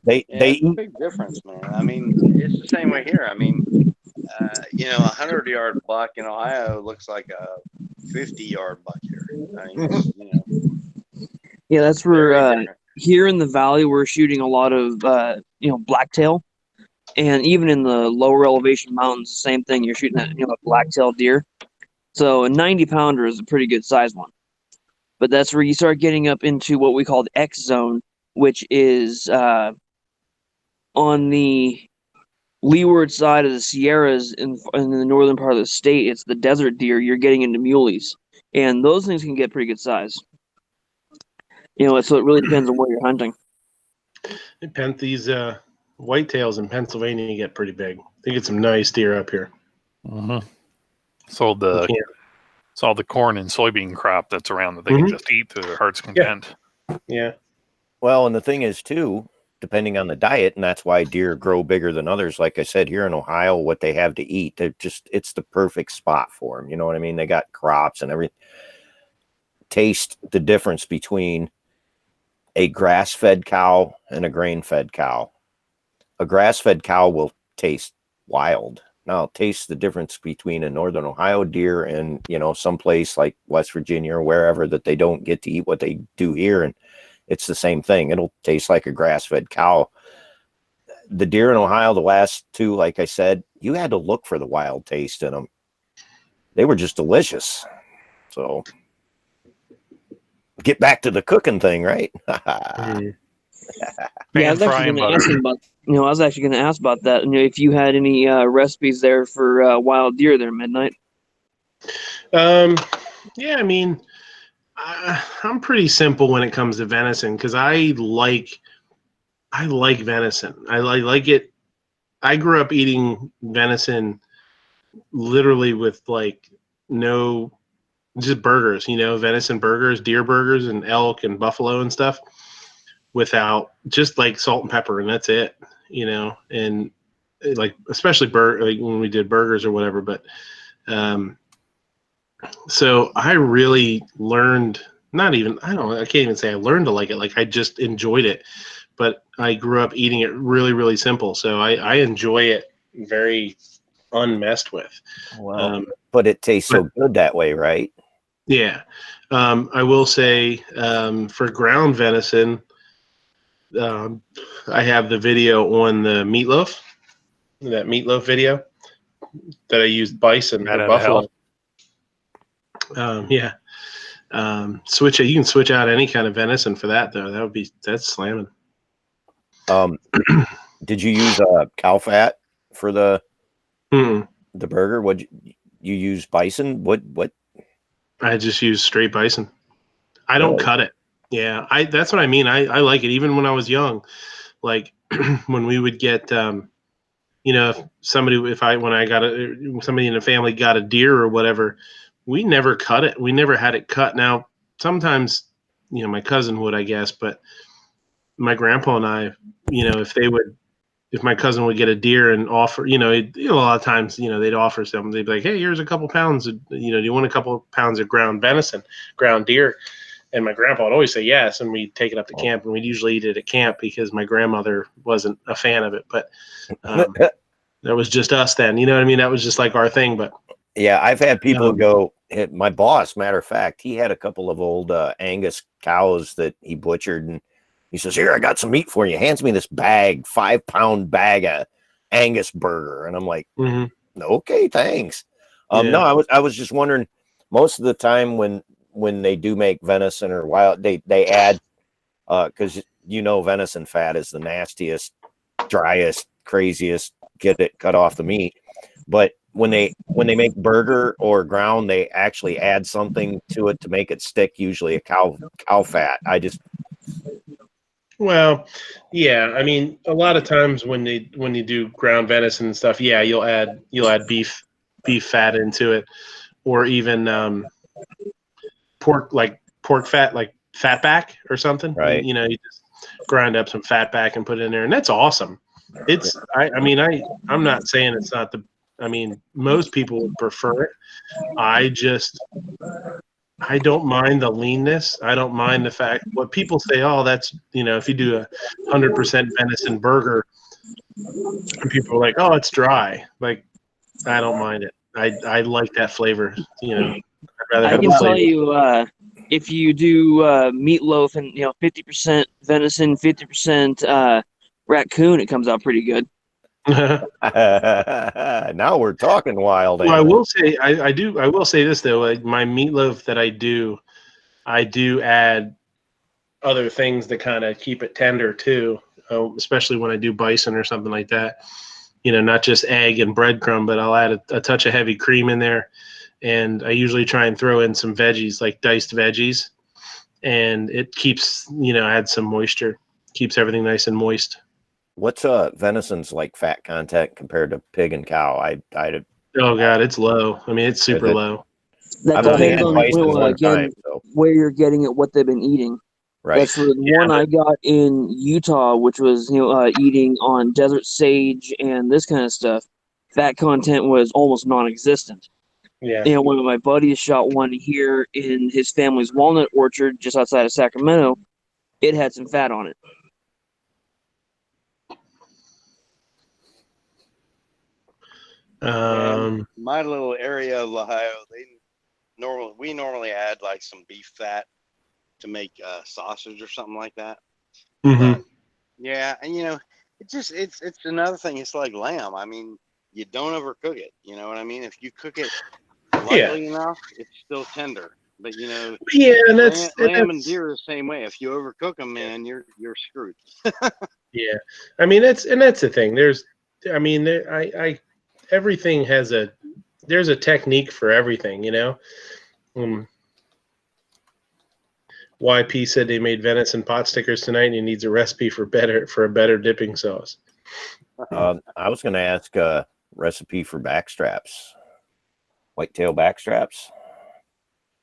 they it's a big difference, man. I mean, it's the same way here. I mean, you know, 100-yard buck in Ohio looks like a 50-yard buck here. I mean, you know. Yeah, that's where here in the valley we're shooting a lot of you know, blacktail. And even in the lower elevation mountains, the same thing. You're shooting at a black-tailed deer. So a 90-pounder is a pretty good size one. But that's where you start getting up into what we call the X zone, which is on the leeward side of the Sierras in the northern part of the state. It's the desert deer. You're getting into muleys, and those things can get pretty good size. So it really depends on where you're hunting. These whitetails in Pennsylvania get pretty big. They get some nice deer up here. Mm-hmm. So it's all the corn and soybean crop that's around that they can just eat to their heart's content. Yeah. Well, and the thing is too, depending on the diet, and that's why deer grow bigger than others. Like I said, here in Ohio, what they have to eat, it's the perfect spot for them. You know what I mean? They got crops and everything. Taste the difference between a grass-fed cow and a grain-fed cow. A grass-fed cow will taste wild. Now, taste the difference between a northern Ohio deer and, someplace like West Virginia or wherever that they don't get to eat what they do here. And it's the same thing. It'll taste like a grass-fed cow. The deer in Ohio, the last two, like I said, you had to look for the wild taste in them. They were just delicious. So get back to the cooking thing, right? Yeah, I was actually going to ask him about. I was actually going to ask about that. If you had any recipes there for wild deer there, Midnight. Yeah, I mean, I'm pretty simple when it comes to venison because I like venison. I like it. I grew up eating venison literally with just burgers, venison burgers, deer burgers, and elk and buffalo and stuff, without just salt and pepper, and that's it, and especially when we did burgers or whatever. But so I really learned, I can't even say I learned to like it. I just enjoyed it, but I grew up eating it really, really simple. So I enjoy it very unmessed with. Wow. But it tastes so good that way, right? Yeah. I will say for ground venison, I have the video on the meatloaf, that meatloaf video that I used bison or buffalo. Yeah. You can switch out any kind of venison for that though. That's slamming. Did you use cow fat for the burger? What you use bison? What? I just use straight bison. I don't cut it. Yeah, that's what I mean. I like it. Even when I was young, when we would get, if somebody in the family got a deer or whatever, we never cut it. We never had it cut. Now, sometimes, my cousin would, I guess, but my grandpa and I, if my cousin would get a deer and offer, a lot of times, they'd offer something. They'd be like, hey, here's a couple pounds of, do you want a couple of pounds of ground venison, ground deer? And my grandpa would always say yes, and we'd take it up to camp, and we'd usually eat it at camp because my grandmother wasn't a fan of it. But that was just us then. You know what I mean? That was just our thing. But yeah, I've had people go. My boss, matter of fact, he had a couple of old Angus cows that he butchered, and he says, "Here, I got some meat for you." Hands me this 5-pound bag of Angus burger, and I'm like, "Okay, thanks." No, I was just wondering. Most of the time when they do make venison or wild, they add because venison fat is the nastiest, driest, craziest. Get it cut off the meat, but when they make burger or ground, they actually add something to it to make it stick. Usually a cow fat. Well, yeah. I mean, a lot of times when you do ground venison and stuff, yeah, you'll add beef fat into it, or even pork fat, like fat back or something. Right. You just grind up some fat back and put it in there, and that's awesome. I'm not saying it's not most people would prefer it. I don't mind the leanness. I don't mind the fact what people say, oh, that's, if you do 100% venison burger, and people are like, oh, it's dry. I don't mind it. I like that flavor. I'd rather I have can the tell flavor. you, if you do meatloaf and 50% venison, 50% raccoon, it comes out pretty good. Now we're talking wild. Well, I will say I will say this though. Like my meatloaf that I do add other things that kind of keep it tender too. Especially when I do bison or something like that. Not just egg and breadcrumb, but I'll add a touch of heavy cream in there. And I usually try and throw in some veggies, like diced veggies. And it keeps, adds some moisture, keeps everything nice and moist. What's venison's like fat content compared to pig and cow? Oh God, it's low. I mean, it's super low. That depends on where you're getting it, what they've been eating. Right. That's for the one I got in Utah, which was eating on desert sage and this kind of stuff. Fat content was almost non-existent. Yeah. And one of my buddies shot one here in his family's walnut orchard just outside of Sacramento. It had some fat on it. My little area of Ohio, we normally add like some beef fat to make sausage or something like that. Mm-hmm. But, yeah, and it's another thing. It's like lamb. I mean, you don't overcook it. You know what I mean? If you cook it lightly enough, it's still tender. But and lamb and deer are the same way. If you overcook them, man, you're screwed. Yeah, I mean that's the thing. Everything has there's a technique for everything, YP said they made venison pot stickers tonight, and he needs a recipe for a better dipping sauce. I was going to ask a recipe for backstraps, whitetail backstraps.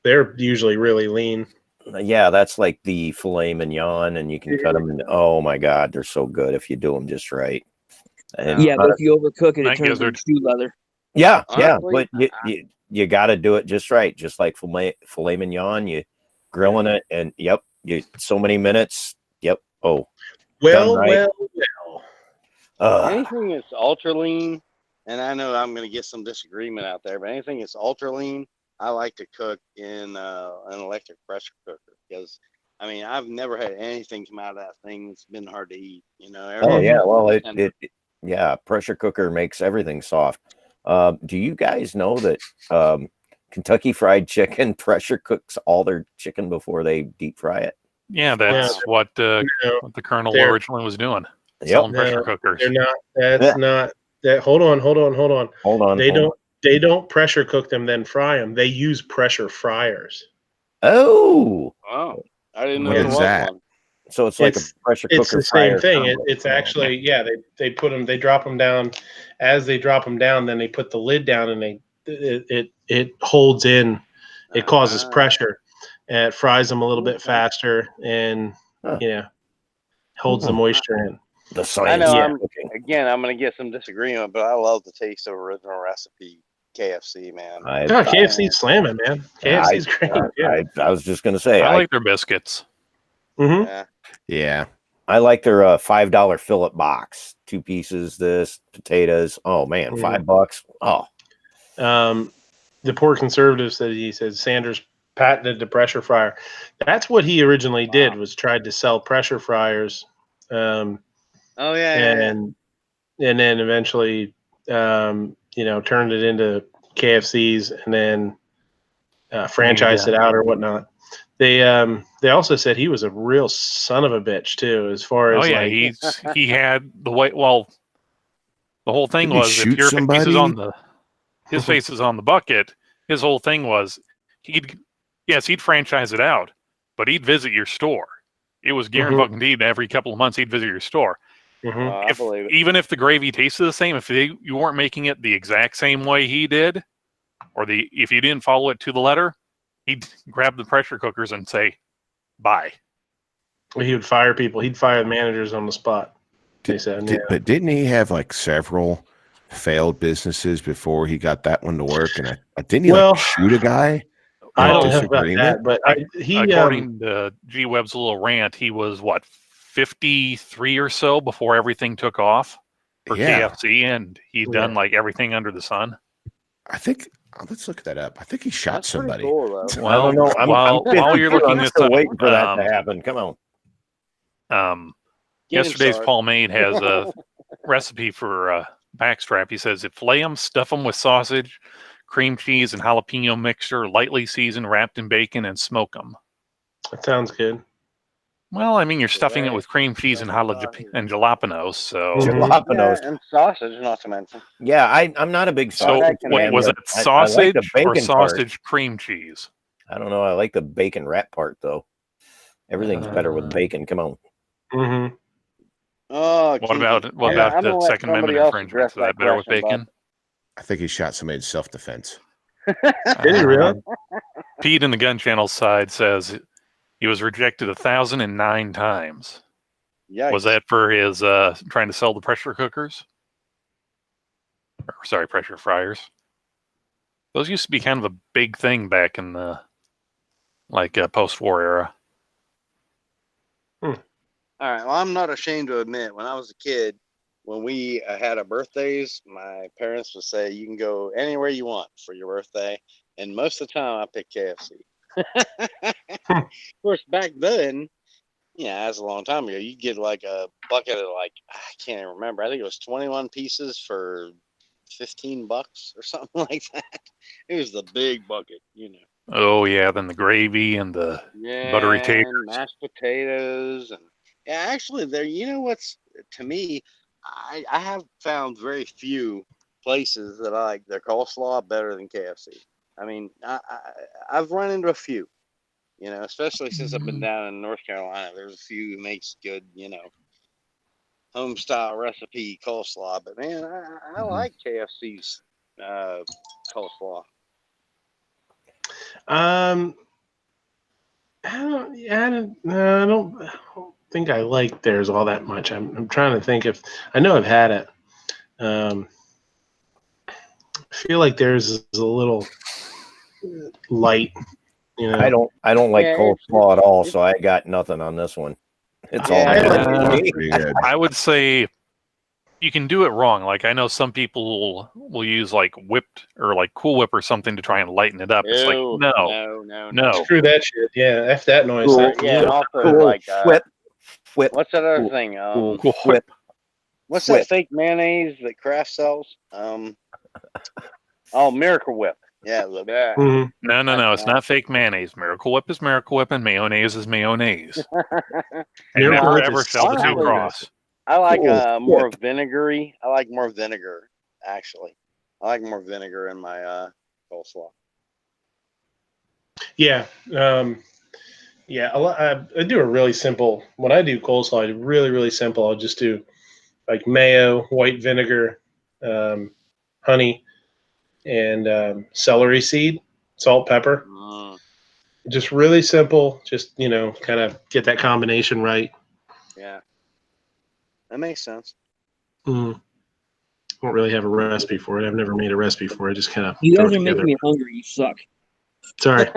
They're usually really lean. Yeah, that's like the filet mignon, and you can cut them. Oh my God, they're so good if you do them just right. And but if you overcook it, it turns into shoe leather. Yeah, honestly, but you got to do it just right, just like filet mignon. You grilling it, and so many minutes. Yep. Oh, well. Anything that's ultra lean, and I know I'm going to get some disagreement out there, but anything that's ultra lean, I like to cook in an electric pressure cooker because, I mean, I've never had anything come out of that thing that's been hard to eat. Pressure cooker makes everything soft. Do you guys know that Kentucky Fried Chicken pressure cooks all their chicken before they deep fry it? Yeah, that's what the Colonel originally was doing. Selling pressure cookers. They're not. That's not. That. Hold on. They don't pressure cook them, then fry them. They use pressure fryers. Oh, I didn't know there was one. So it's like a pressure cooker. It's the same thing. It's actually They put them. They drop them down. As they drop them down, then they put the lid down, and it holds in. It causes pressure, and it fries them a little bit faster, and holds the moisture in. The science. I know. I'm going to get some disagreement, but I love the taste of original recipe KFC, man. KFC's slamming, man. KFC's great. I was just going to say, I like their biscuits. Mm-hmm. Yeah. I like their $5 fillet box, 2 pieces, potatoes. Oh man, $5. Oh, the poor conservative he said Sanders patented the pressure fryer. That's what he originally did, was tried to sell pressure fryers. And then eventually, turned it into KFCs and then franchised it out or whatnot. They also said he was a real son of a bitch too, as far as he had the way. Well, the whole thing was if your face is on his face is on the bucket. His whole thing was he'd franchise it out, but he'd visit your store. It was guaranteed every couple of months he'd visit your store. I believe it. Even if the gravy tasted the same, if you weren't making it the exact same way he did, or if you didn't follow it to the letter, he'd grab the pressure cookers and say, "Bye." Well, he would fire people. He'd fire the managers on the spot. But didn't he have like several failed businesses before he got that one to work? And didn't he shoot a guy? I don't know about that, but according to G Webb's little rant, he was 53 or so before everything took off for KFC, and he'd done like everything under the sun. I think. Let's look that up. I think he shot somebody. Cool, I don't know. While you're looking this up, waiting for that to happen. Come on. Yesterday's Paul Maid has recipe for backstrap. He says, if fillet them, stuff them with sausage, cream cheese, and jalapeno mixture, lightly seasoned, wrapped in bacon, and smoke them. That sounds good. Well, I mean, you're stuffing it with cream cheese and jalapenos, so Jalapenos. and sausage, not to mention. Yeah, I'm not a big so sausage what fan, was but it? I Sausage like the or bacon part. sausage cream cheese? I don't know. I like the bacon wrap part though. Everything's better with bacon. Come on. Mm-hmm. Oh, what about the Second Amendment infringements? Is that better with bacon? I think he shot somebody in self-defense. Did he really? Pete in the Gun Channel side says he was rejected 1,009 times. Yikes. Was that for his trying to sell the pressure cookers? Or, sorry, pressure fryers. Those used to be kind of a big thing back in the post-war era. All right. Well, I'm not ashamed to admit, when I was a kid, when we had our birthdays, my parents would say, you can go anywhere you want for your birthday. And most of the time, I picked KFC. Of course, back then, yeah, that's a long time ago. You get like a bucket of I can't even remember. I think it was 21 pieces for $15 or something like that. It was the big bucket, Oh yeah, then the gravy and the buttery taters, mashed potatoes, and actually, there. What's to me, I have found very few places that I like their coleslaw better than KFC. I mean, I've run into a few. Especially since I've been down in North Carolina, there's a few who makes good, home style recipe coleslaw. But man, I like KFC's coleslaw. I don't think I like theirs all that much. I'm trying to think if I know I've had it. I feel like theirs is a little light. I don't like coleslaw at all, so I got nothing on this one. It's all I would say you can do it wrong. Like I know some people will use like whipped or like Cool Whip or something to try and lighten it up. It's like no. Screw that shit. Yeah, F that noise. Cool. Yeah, and also like whip. What's that other thing? Cool Whip. What's that fake mayonnaise that Kraft sells? Miracle Whip. Yeah, that. No. It's not fake mayonnaise. Miracle Whip is Miracle Whip, and mayonnaise is mayonnaise. And never ever sell the two cross. I like more vinegary. I like more vinegar, actually. I like more vinegar in my coleslaw. Yeah. I do a really simple. When I do coleslaw, I do really, really simple. I'll just do like mayo, white vinegar, honey, and celery seed, salt, pepper. Just really simple. Just, kind of get that combination right. Yeah. That makes sense. I don't really have a recipe for it. I've never made a recipe for it. I just kind of. You guys are making me hungry. You suck. Sorry.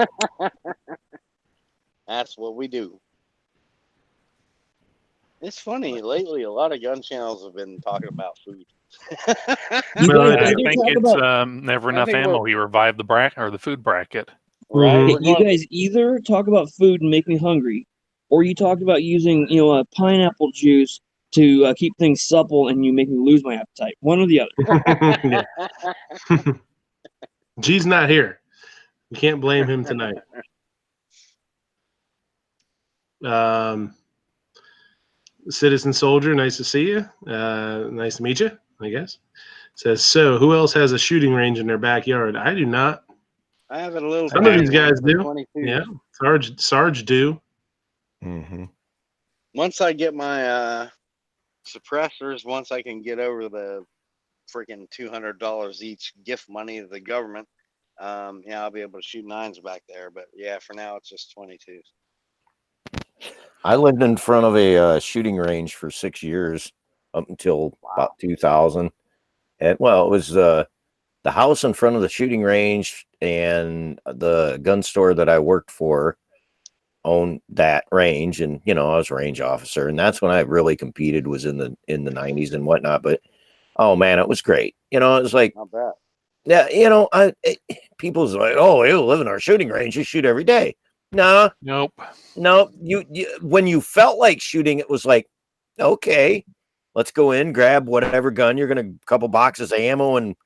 That's what we do. It's funny. Lately, a lot of gun channels have been talking about food. I think it's never enough ammo. He revived the food bracket. Right. You guys either talk about food and make me hungry, or you talk about using, a pineapple juice to keep things supple, and you make me lose my appetite. One or the other. G's not here. You can't blame him tonight. Citizen Soldier, nice to see you. Nice to meet you, I guess. Says, so who else has a shooting range in their backyard? I do not. I have a little. Some of these guys do. Yeah, Sarge do. Mm-hmm. Once I get my suppressors, once I can get over the freaking $200 each gift money to the government, I'll be able to shoot 9s back there. But yeah, for now it's just 22s. I lived in front of a shooting range for 6 years up until about 2000. And it was the house in front of the shooting range and the gun store that I worked for owned that range. And, I was a range officer, and that's when I really competed, was in the 90s and whatnot. But, oh man, it was great. It was like, not bad. Yeah, people's like, oh, you live in our shooting range, you shoot every day. No, nope. No, you when you felt like shooting, it was like, okay, let's go in, grab whatever gun you're going to, a couple boxes of ammo, and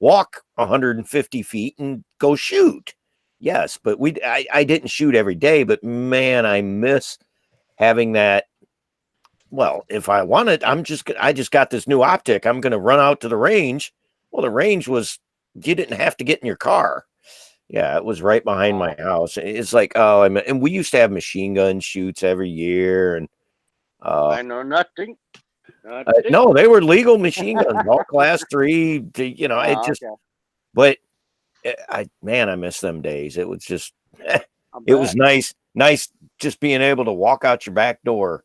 walk 150 feet and go shoot. Yes, but I didn't shoot every day, but man, I miss having that. Well, if I want it, I just got this new optic. I'm going to run out to the range. Well, the range was, you didn't have to get in your car. Yeah, it was right behind my house. It's like, oh, and we used to have machine gun shoots every year. And I know nothing. no, they were legal machine guns, all class 3. It just, okay. but I miss them days. It was just, it was nice just being able to walk out your back door.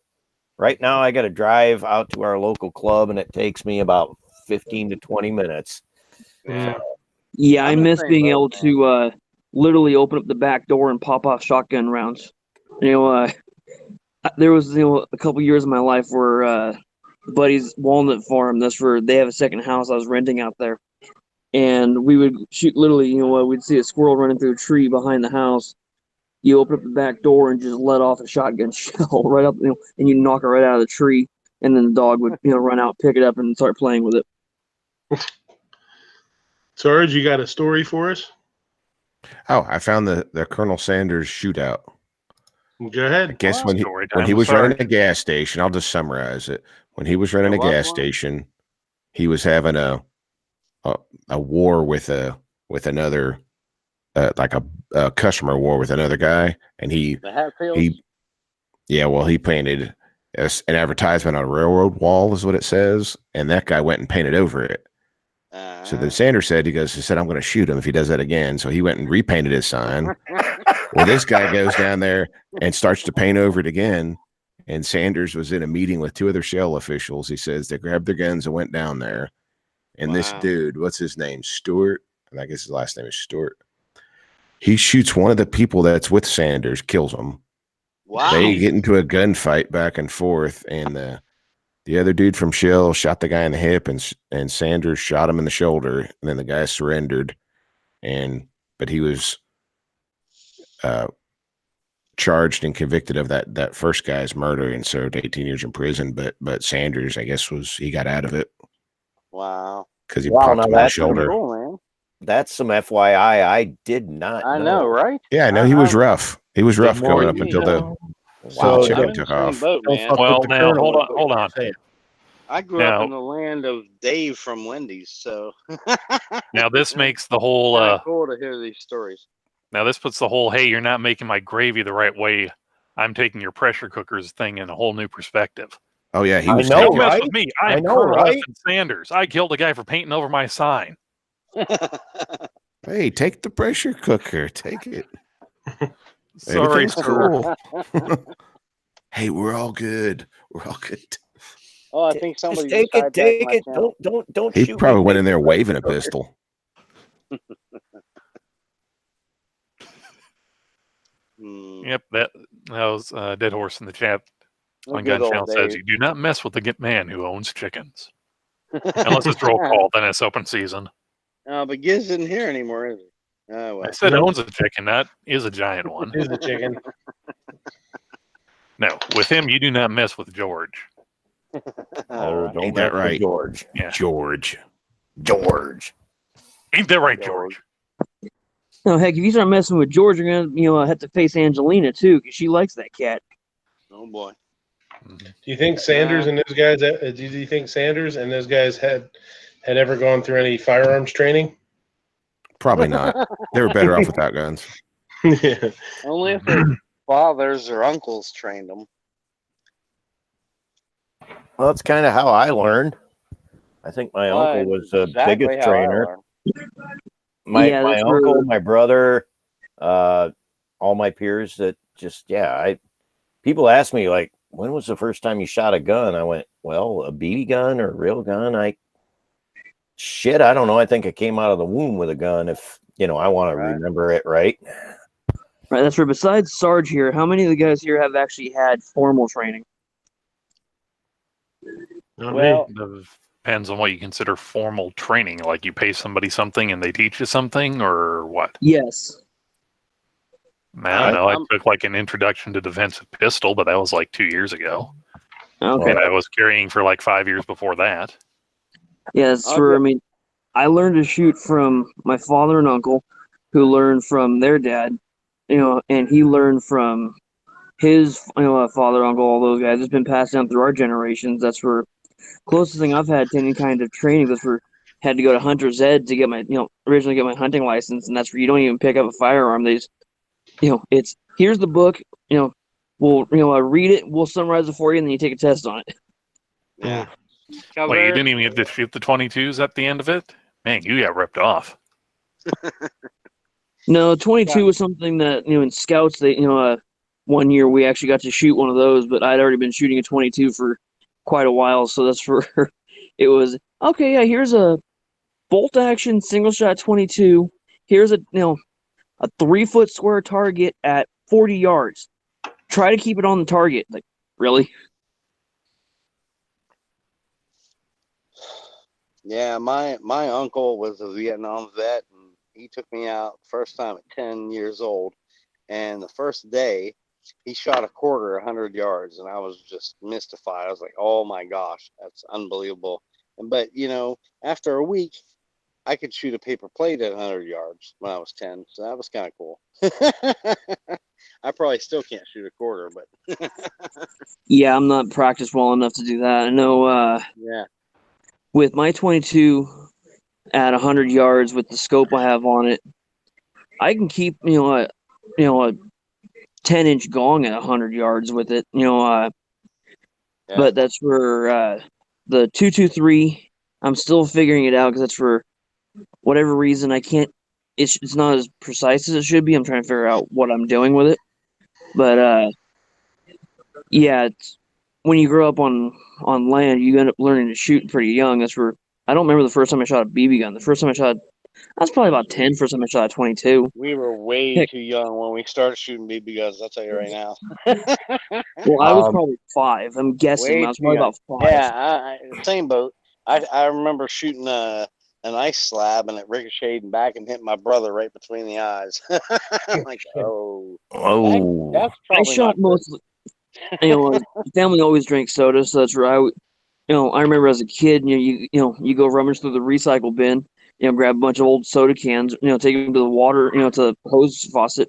Right now, I got to drive out to our local club, and it takes me about 15 to 20 minutes. Yeah, I miss being able to literally open up the back door and pop off shotgun rounds. There was a couple years of my life where buddy's Walnut Farm. That's where they have a second house I was renting out there, and we would shoot literally. We'd see a squirrel running through a tree behind the house. You open up the back door and just let off a shotgun shell right up, and you knock it right out of the tree, and then the dog would run out, pick it up, and start playing with it. Sarge, you got a story for us? Oh, I found the Colonel Sanders shootout. Go ahead. I guess when he was running a gas station, I'll just summarize it. When he was running a gas station, he was having a war with another, like a customer war with another guy, and he painted an advertisement on a railroad wall, is what it says, and that guy went and painted over it. So then Sanders said, he said, I'm going to shoot him if he does that again. So he went and repainted his sign. Well, this guy goes down there and starts to paint over it again. And Sanders was in a meeting with 2 other Shell officials. He says they grabbed their guns and went down there. And this dude, what's his name? Stewart. And I guess his last name is Stewart. He shoots one of the people that's with Sanders, kills him. Wow. They get into a gunfight back and forth. And the other dude from Shell shot the guy in the hip, and Sanders shot him in the shoulder. And then the guy surrendered. But he was charged and convicted of that first guy's murder and served 18 years in prison. But Sanders, I guess, he got out of it. Wow. Because he popped him on the shoulder. Cool, man. That's some FYI. I did not know. I know, right? Yeah, I know he was rough. He was rough going up until the chicken took off. Well, now hold on. I grew up in the land of Dave from Wendy's, so now this makes the whole cool to hear these stories. Now this puts the whole, hey, you're not making my gravy the right way. I'm taking your pressure cookers thing in a whole new perspective. Oh yeah, he was. Don't mess with me. I'm Colonel Evan Sanders. I killed a guy for painting over my sign. Hey, take the pressure cooker. Take it. Sorry, cool. Hey, we're all good. We're all good. Oh, I think somebody take it. Don't. He shoot probably me. went in there waving a pistol. Yep, that was Dead Horse in the chat on Gun Channel says, you do not mess with the man who owns chickens. Unless it's roll call, then it's open season. But Giz isn't here anymore, is he? Oh, well. I said owns a chicken. That is a giant one. Is a chicken. No, with him, you do not mess with George. Don't Ain't that right? George. Yeah. George. Ain't that right, George? No, heck, if you start messing with George, you're gonna have to face Angelina too, because she likes that cat. Oh boy. Do you think Sanders and those guys? Do you think Sanders and those guys had ever gone through any firearms training? Probably not. They were better off without guns. Yeah. Only if their fathers or uncles trained them. Well, that's kind of how I learned. I think my uncle was the biggest trainer. My uncle, my brother, all my peers that just, people ask me, like, when was the first time you shot a gun? I went, well, a BB gun or a real gun? I don't know. I think I came out of the womb with a gun, if, I want to remember it right. Right, that's right. Besides Sarge here, how many of the guys here have actually had formal training? Well, depends on what you consider formal training. Like you pay somebody something and they teach you something, or what? Yes. I don't know. I took like an introduction to defensive pistol, but that was like 2 years ago. Okay. And I was carrying for like 5 years before that. Yeah, that's true. I mean, I learned to shoot from my father and uncle, who learned from their dad, and he learned from his, father, uncle, all those guys. It's been passed down through our generations. That's for closest thing I've had to any kind of training. That's for had to go to Hunter's Ed to get my, originally get my hunting license, and that's where you don't even pick up a firearm. They just, it's here's the book, we'll, read it, we'll summarize it for you, and then you take a test on it. Yeah. Wait, you didn't even get to shoot the 22s at the end of it? Man, you got ripped off. No, 22 was something that, in scouts, they, one year we actually got to shoot one of those, but I'd already been shooting a 22 for quite a while, so that's for, it was, okay, yeah, here's a bolt action single shot 22. Here's a 3-foot square target at 40 yards. Try to keep it on the target. Like, really? Yeah, my uncle was a Vietnam vet, and he took me out first time at 10 years old. And the first day, he shot a quarter 100 yards, and I was just mystified. I was like, "Oh my gosh, that's unbelievable!" But after a week, I could shoot a paper plate at 100 yards when I was 10, so that was kind of cool. I probably still can't shoot a quarter, but yeah, I'm not practiced well enough to do that. I know. Yeah. With my 22 at 100 yards with the scope I have on it, I can keep a 10-inch gong at 100 yards with it. But that's for the 223. I'm still figuring it out because that's for whatever reason I can't. It's not as precise as it should be. I'm trying to figure out what I'm doing with it. But yeah, it's, when you grow up on land, you end up learning to shoot pretty young. That's where I don't remember the first time I shot a BB gun. The first time I shot, I was probably about 10. First time I shot a 22. We were way too young when we started shooting BB guns. I'll tell you right now. Well, I was probably 5. I'm guessing I was probably about 5. Yeah, same boat. I remember shooting an ice slab, and it ricocheted back and hit my brother right between the eyes. I'm like, that's I probably shot mostly. Family always drank soda, so that's right. I remember as a kid, you go rummage through the recycle bin, grab a bunch of old soda cans, take them to the water, to the hose faucet,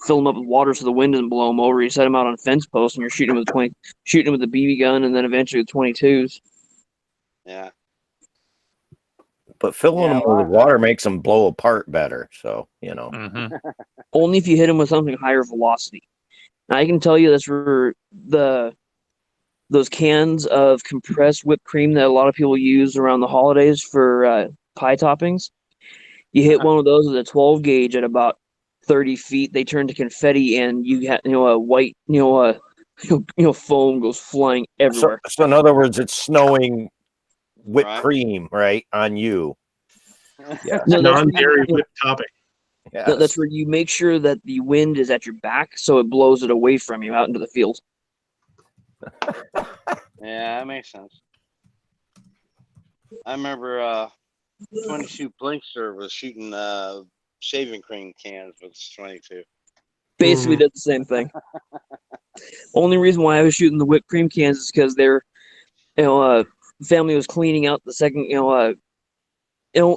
fill them up with water so the wind doesn't blow them over. You set them out on a fence post, and you're shooting with a BB gun, and then eventually with 22s. Yeah. But filling them with water makes them blow apart better. So Only if you hit them with something higher velocity. Now, I can tell you that's for those cans of compressed whipped cream that a lot of people use around the holidays for pie toppings. You hit one of those with a 12 gauge at about 30 feet, they turn to confetti, and you have a white foam goes flying everywhere. So in other words, it's snowing whipped cream right on you. Yeah, non-dairy whipped topping. Yes. That's where you make sure that the wind is at your back, so it blows it away from you out into the field. Yeah, that makes sense. I remember 22 Blinkster was shooting shaving cream cans with 22. Basically did the same thing. Only reason why I was shooting the whipped cream cans is because their family was cleaning out the second out in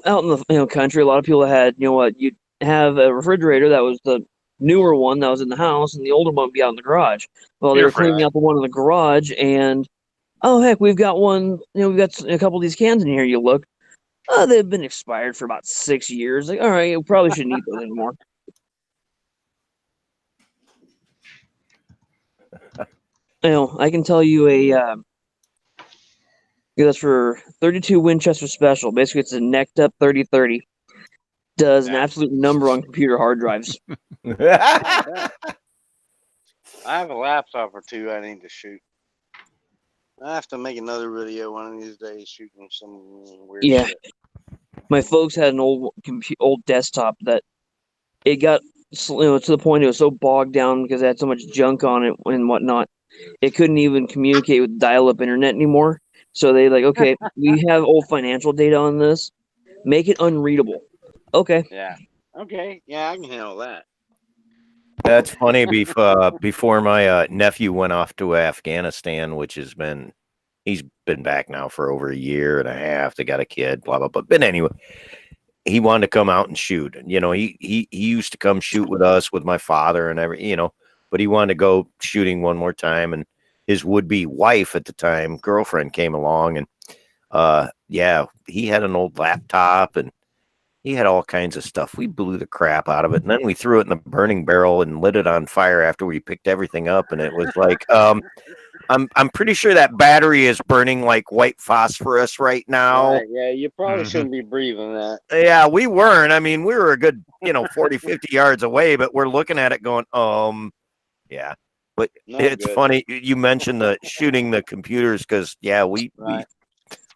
the country. A lot of people had you'd have a refrigerator that was the newer one that was in the house, and the older one would be out in the garage. Well, they were cleaning out the one in the garage, and oh heck, we've got one. We've got a couple of these cans in here. You look, they've been expired for about 6 years. Like, all right, you probably shouldn't eat those anymore. I can tell you that's for 32 Winchester Special. Basically, it's a necked up 30-30. Does an absolute number on computer hard drives. I have a laptop or two I need to shoot. I have to make another video one of these days shooting some weird shit. My folks had an old desktop that it got to the point it was so bogged down because it had so much junk on it and whatnot. It couldn't even communicate with dial-up internet anymore. So they okay, we have old financial data on this. Make it unreadable. Okay. Yeah. Okay. Yeah, I can handle that. That's funny. Before my nephew went off to Afghanistan, which has been He's been back now for over a year and a half. They got a kid, blah, blah, blah. But anyway, he wanted to come out and shoot. And, he used to come shoot with us, with my father and but he wanted to go shooting one more time. And his would-be wife at the time, girlfriend, came along, and he had an old laptop and he had all kinds of stuff. We blew the crap out of it, and then we threw it in the burning barrel and lit it on fire after we picked everything up. And it was like, I'm pretty sure that battery is burning like white phosphorus right now. Right, yeah, you probably shouldn't be breathing that. Yeah, we weren't. I mean, we were a good 40, 50 yards away, but we're looking at it going, yeah. But it's funny you mentioned the shooting the computers, because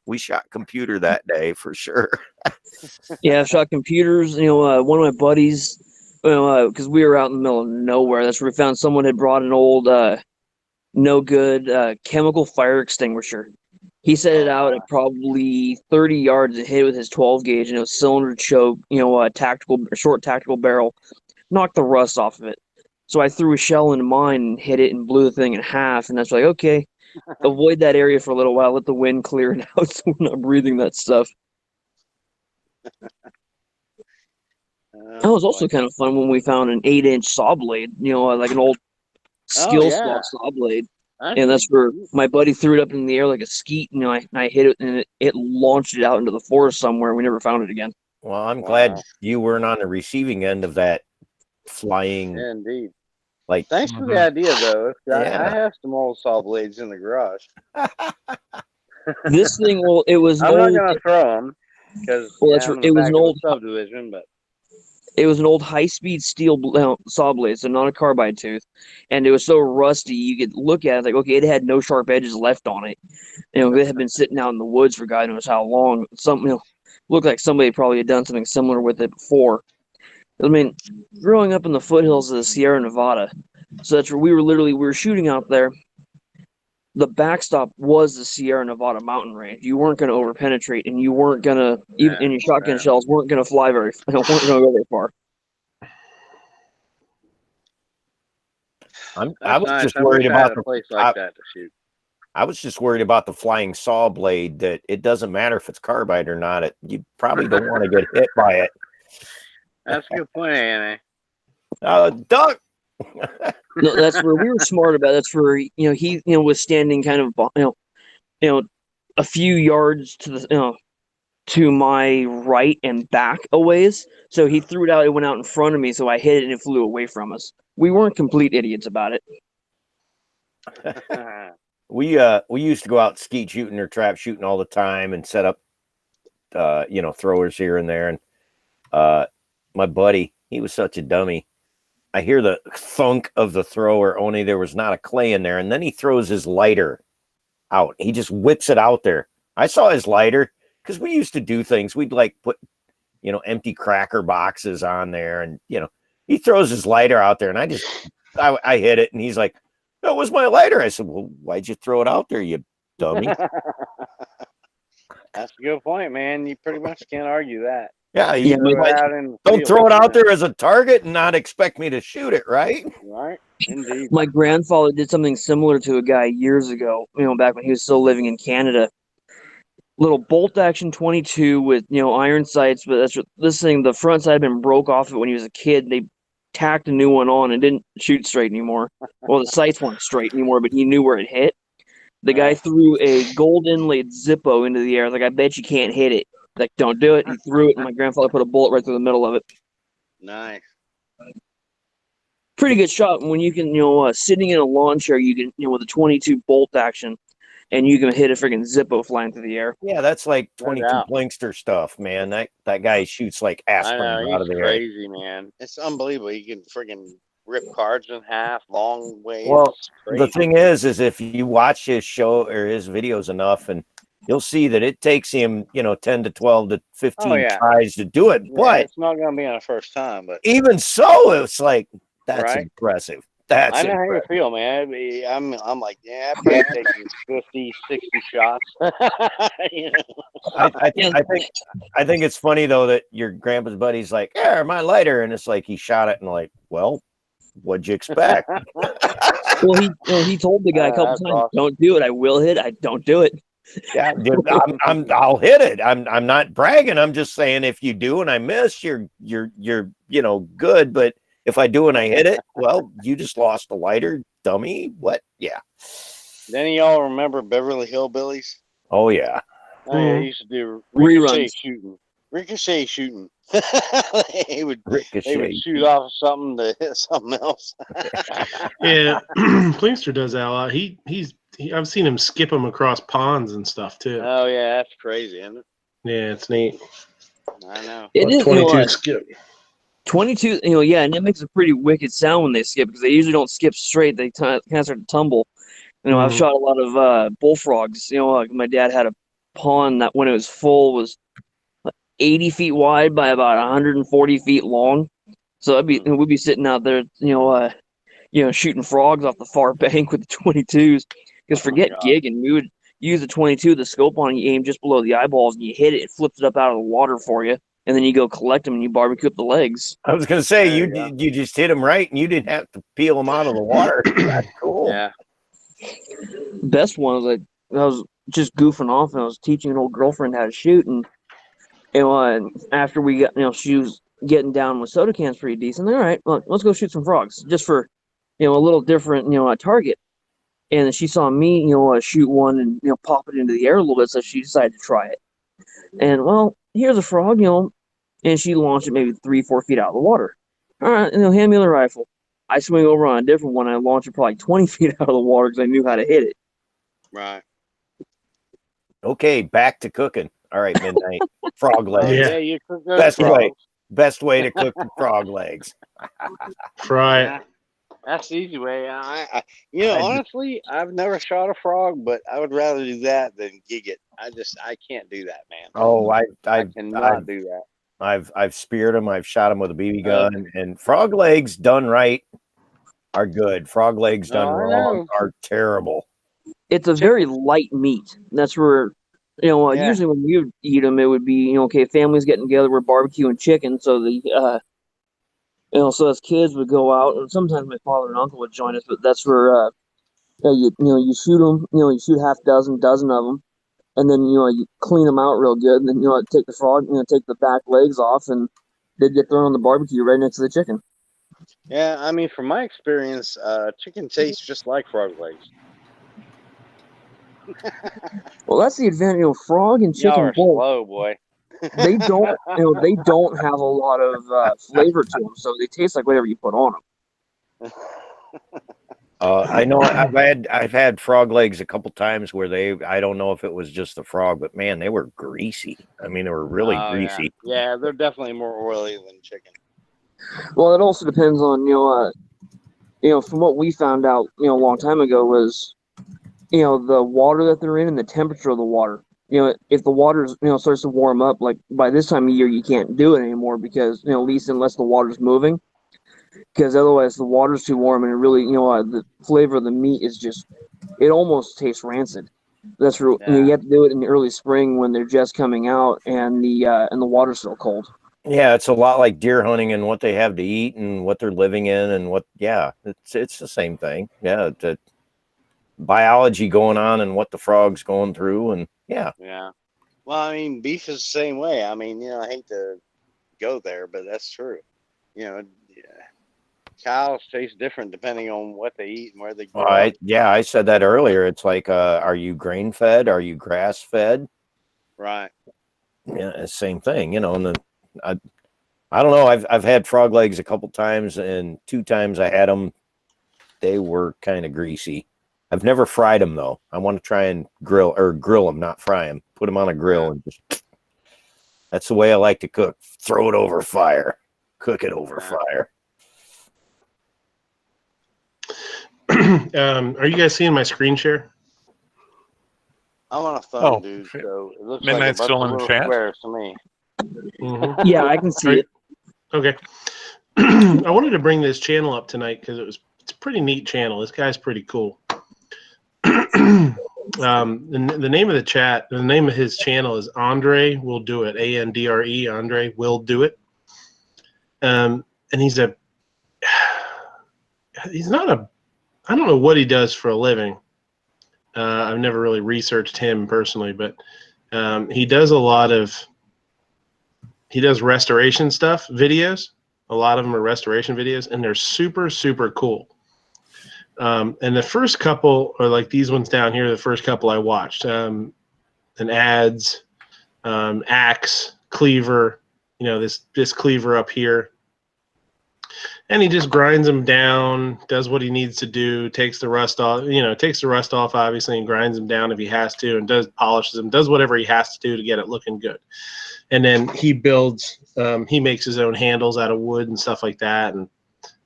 we shot computer that day for sure. Yeah, I shot computers. One of my buddies, because we were out in the middle of nowhere. That's where we found someone had brought an old no good chemical fire extinguisher. He set it out at probably 30 yards and hit it with his 12 gauge, and it was cylinder choke, short tactical barrel. Knocked the rust off of it. So I threw a shell into mine and hit it and blew the thing in half. And that's like, okay, avoid that area for a little while. Let the wind clear it out so we're not breathing that stuff. That was also kind of fun when we found an 8-inch saw blade, like an old skill saw blade. And that's where my buddy threw it up in the air like a skeet. I hit it and it launched it out into the forest somewhere. We never found it again. Well, I'm glad you weren't on the receiving end of that flying. Yeah, indeed. Like, thanks for the idea, though. I have some old saw blades in the garage. This thing, it was. I'm not gonna throw them because it was an old subdivision, but it was an old high-speed steel saw blade, so not a carbide tooth, and it was so rusty you could look at it like, okay, it had no sharp edges left on it. It had been sitting out in the woods for God knows how long. Looked like somebody probably had done something similar with it before. I mean, growing up in the foothills of the Sierra Nevada, so that's where we were shooting out there. The backstop was the Sierra Nevada mountain range. You weren't going to overpenetrate, and you weren't going to, even in your shotgun shells, weren't going to fly weren't going to go very far. I was just worried about the place like that to shoot. I was just worried about the flying saw blade, that it doesn't matter if it's carbide or not. You probably don't want to get hit by it. That's a good point, Annie. Duck. No, that's where we were smart about. That's where he was standing kind of a few yards to the to my right and back a ways. So he threw it out. It went out in front of me. So I hit it and it flew away from us. We weren't complete idiots about it. We used to go out skeet shooting or trap shooting all the time and set up throwers here and there. And my buddy, he was such a dummy. I hear the thunk of the thrower, only there was not a clay in there. And then he throws his lighter out. He just whips it out there. I saw his lighter because we used to do things. We'd like put, empty cracker boxes on there. And, he throws his lighter out there. And I hit it. And he's like, that was my lighter. I said, well, why'd you throw it out there, you dummy? That's a good point, man. You pretty much can't argue that. Yeah, don't throw it out there as a target and not expect me to shoot it, right? Right, indeed. My grandfather did something similar to a guy years ago, back when he was still living in Canada. Little bolt action 22 with, iron sights, but this thing, the front side had been broke off of it when he was a kid. They tacked a new one on and didn't shoot straight anymore. Well, the sights weren't straight anymore, but he knew where it hit. The guy threw a gold inlaid Zippo into the air. Like, I bet you can't hit it. Like, don't do it. He threw it, and my grandfather put a bullet right through the middle of it. Nice. Pretty good shot when you can, sitting in a lawn chair, you can, with a 22 bolt action, and you can hit a freaking Zippo flying through the air. Yeah, that's like 22 Blinkster stuff, man. That guy shoots like aspirin out of the air. Crazy, man. It's unbelievable. You can freaking rip cards in half, long ways. Well, the thing is if you watch his show or his videos enough, and you'll see that it takes him, 10 to 12 to 15 tries to do it. But it's not going to be on the first time. But even so, it's like, that's impressive. I know how you feel, man. I'm like, I'm probably taking 50, 60 shots. I think it's funny though that your grandpa's buddy's like, yeah, my lighter, and it's like he shot it and like, well, What'd you expect? Well, he told the guy a couple times, awesome. "Don't do it. I will hit. I don't do it." Yeah, dude, I'll hit it. I'm not bragging. I'm just saying if you do and I miss, you're good. But if I do and I hit it, well, you just lost a lighter, dummy. What? Yeah. Then y'all remember Beverly Hillbillies? Oh yeah. Oh yeah, he used to do reruns shooting. Ricochet shooting. they would shoot off something to hit something else. Yeah, Plinkster does that a lot. I've seen him skip them across ponds and stuff too. Oh yeah, that's crazy, isn't it? Yeah, it's neat. I know. It is 22 skip. 22, yeah, and it makes a pretty wicked sound when they skip because they usually don't skip straight. They kind of start to tumble. I've shot a lot of bullfrogs. Like my dad had a pond that when it was full was 80 feet wide by about 140 feet long. So we'd be sitting out there, shooting frogs off the far bank with the 22s. Because forget gigging, we would use the 22, the scope on, you aim just below the eyeballs, and you hit it. It flips it up out of the water for you, and then you go collect them and you barbecue up the legs. I was gonna say you just hit them right, and you didn't have to peel them out of the water. That's cool. Yeah. Best one was I was just goofing off, and I was teaching an old girlfriend how to shoot, and after we got, she was getting down with soda cans pretty decent. All right, well, let's go shoot some frogs, just for, a little different, target. And then she saw me, shoot one and, pop it into the air a little bit, so she decided to try it. And, well, here's a frog, and she launched it maybe 3-4 feet out of the water. All right, hand me the rifle. I swing over on a different one, and I launch it probably 20 feet out of the water because I knew how to hit it. Right. Okay, back to cooking. All right, Midnight. Frog legs. Yeah, you cook those best way to cook the frog legs. Fry it. That's the easy way. Honestly, I've never shot a frog, but I would rather do that than gig it. I can't do that, man. Oh, I cannot do that. I've speared them. I've shot them with a BB gun, and frog legs done right are good. Frog legs done wrong are terrible. It's a very light meat. That's where, usually when we would eat them, it would be, okay, families getting together, we're barbecuing chicken, so so as kids would go out, and sometimes my father and uncle would join us, but that's where, you shoot them, you shoot half dozen of them, and then, you clean them out real good, and then, take the frog, take the back legs off, and they'd get thrown on the barbecue right next to the chicken. Yeah, I mean, from my experience, chicken tastes just like frog legs. Well, that's the advantage, frog and chicken. Y'all are slow, boy. They don't, they don't have a lot of flavor to them, so they taste like whatever you put on them. I know I've had frog legs a couple times where I don't know if it was just the frog, but man, they were greasy. I mean, they were really greasy. Yeah, they're definitely more oily than chicken. Well, it also depends on, from what we found out, a long time ago was, the water that they're in and the temperature of the water. If the water starts to warm up, like by this time of year, you can't do it anymore because, at least unless the water's moving, because otherwise the water's too warm and it really, the flavor of the meat is just, it almost tastes rancid. That's for, you have to do it in the early spring when they're just coming out and the water's still cold. Yeah, it's a lot like deer hunting and what they have to eat and what they're living in and it's the same thing. Yeah, the biology going on and what the frog's going through and yeah. Well, I mean, beef is the same way. I mean, I hate to go there, but that's true. Cows taste different depending on what they eat and where they grow up. I said that earlier. It's like, are you grain fed? Are you grass fed? Right. Yeah, same thing. And then I don't know. I've had frog legs a couple times, and 2 times I had them, they were kind of greasy. I've never fried them though. I want to try and grill them, not fry them. Put them on a grill and just. That's the way I like to cook. Throw it over fire. Cook it over fire. Are you guys seeing my screen share? I'm on a phone, dude. So it looks Midnight's like a still bunch in of the little chat. squares to me. Mm-hmm. Yeah, I can see it. Okay. I wanted to bring this channel up tonight because it's a pretty neat channel. This guy's pretty cool. The name of the name of his channel is Andre Will Do It. ANDRE. Andre Will Do It. And he's he's not a, I don't know what he does for a living. I've never really researched him personally, but he does a lot of, he does restoration stuff, videos. A lot of them are restoration videos, and they're super, super cool. And the first couple are like these ones down here, the first couple I watched. An ads, axe, cleaver, you know, this cleaver up here. And he just grinds them down, does what he needs to do, takes the rust off, you know, takes the rust off, obviously, and grinds them down if he has to, and polishes them, does whatever he has to do to get it looking good. And then he builds, he makes his own handles out of wood and stuff like that. And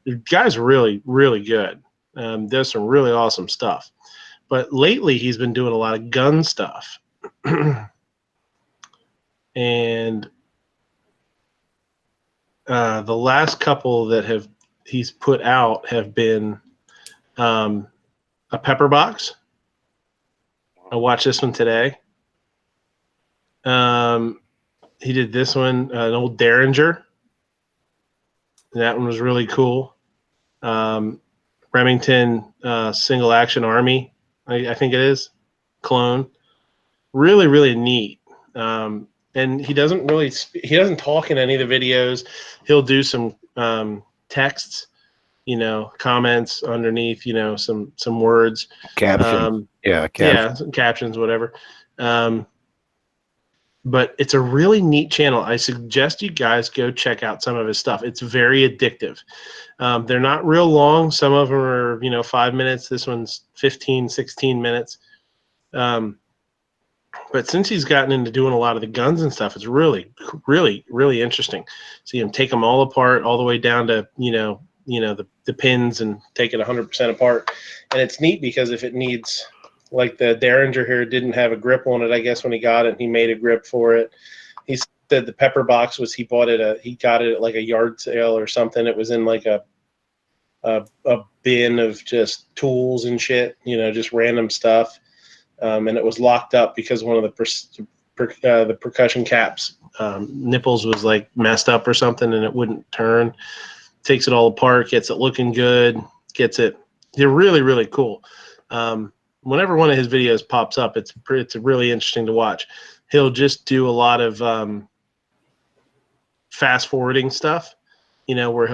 the guy's really, really good. Does some really awesome stuff. But lately he's been doing a lot of gun stuff. And the last couple that he's put out have been a pepper box. I watched this one today. He did this one, an old Derringer. That one was really cool. Remington Single Action Army, I think it is, clone. Really, really neat. And he doesn't talk in any of the videos. He'll do some texts, you know, comments underneath, you know, some words. Captions. Some captions, whatever. But it's a really neat channel. I suggest you guys go check out some of his stuff. It's very addictive. They're not real long. Some of them are, you know, 5 minutes. This one's 15, 16 minutes. But since he's gotten into doing a lot of the guns and stuff, it's really, really, really interesting. See him take them all apart, all the way down to, you know, the pins, and take it 100% apart. And it's neat because if it needs, like the Derringer here didn't have a grip on it, I guess, when he got it, he made a grip for it. He said the pepper box was, he got it at like a yard sale or something. It was in like a bin of just tools and shit, you know, just random stuff. And it was locked up because one of the percussion caps nipples was like messed up or something, and it wouldn't turn. Takes it all apart, gets it looking good, they're really, really cool. Whenever one of his videos pops up, it's really interesting to watch. He'll just do a lot of fast forwarding stuff, you know, where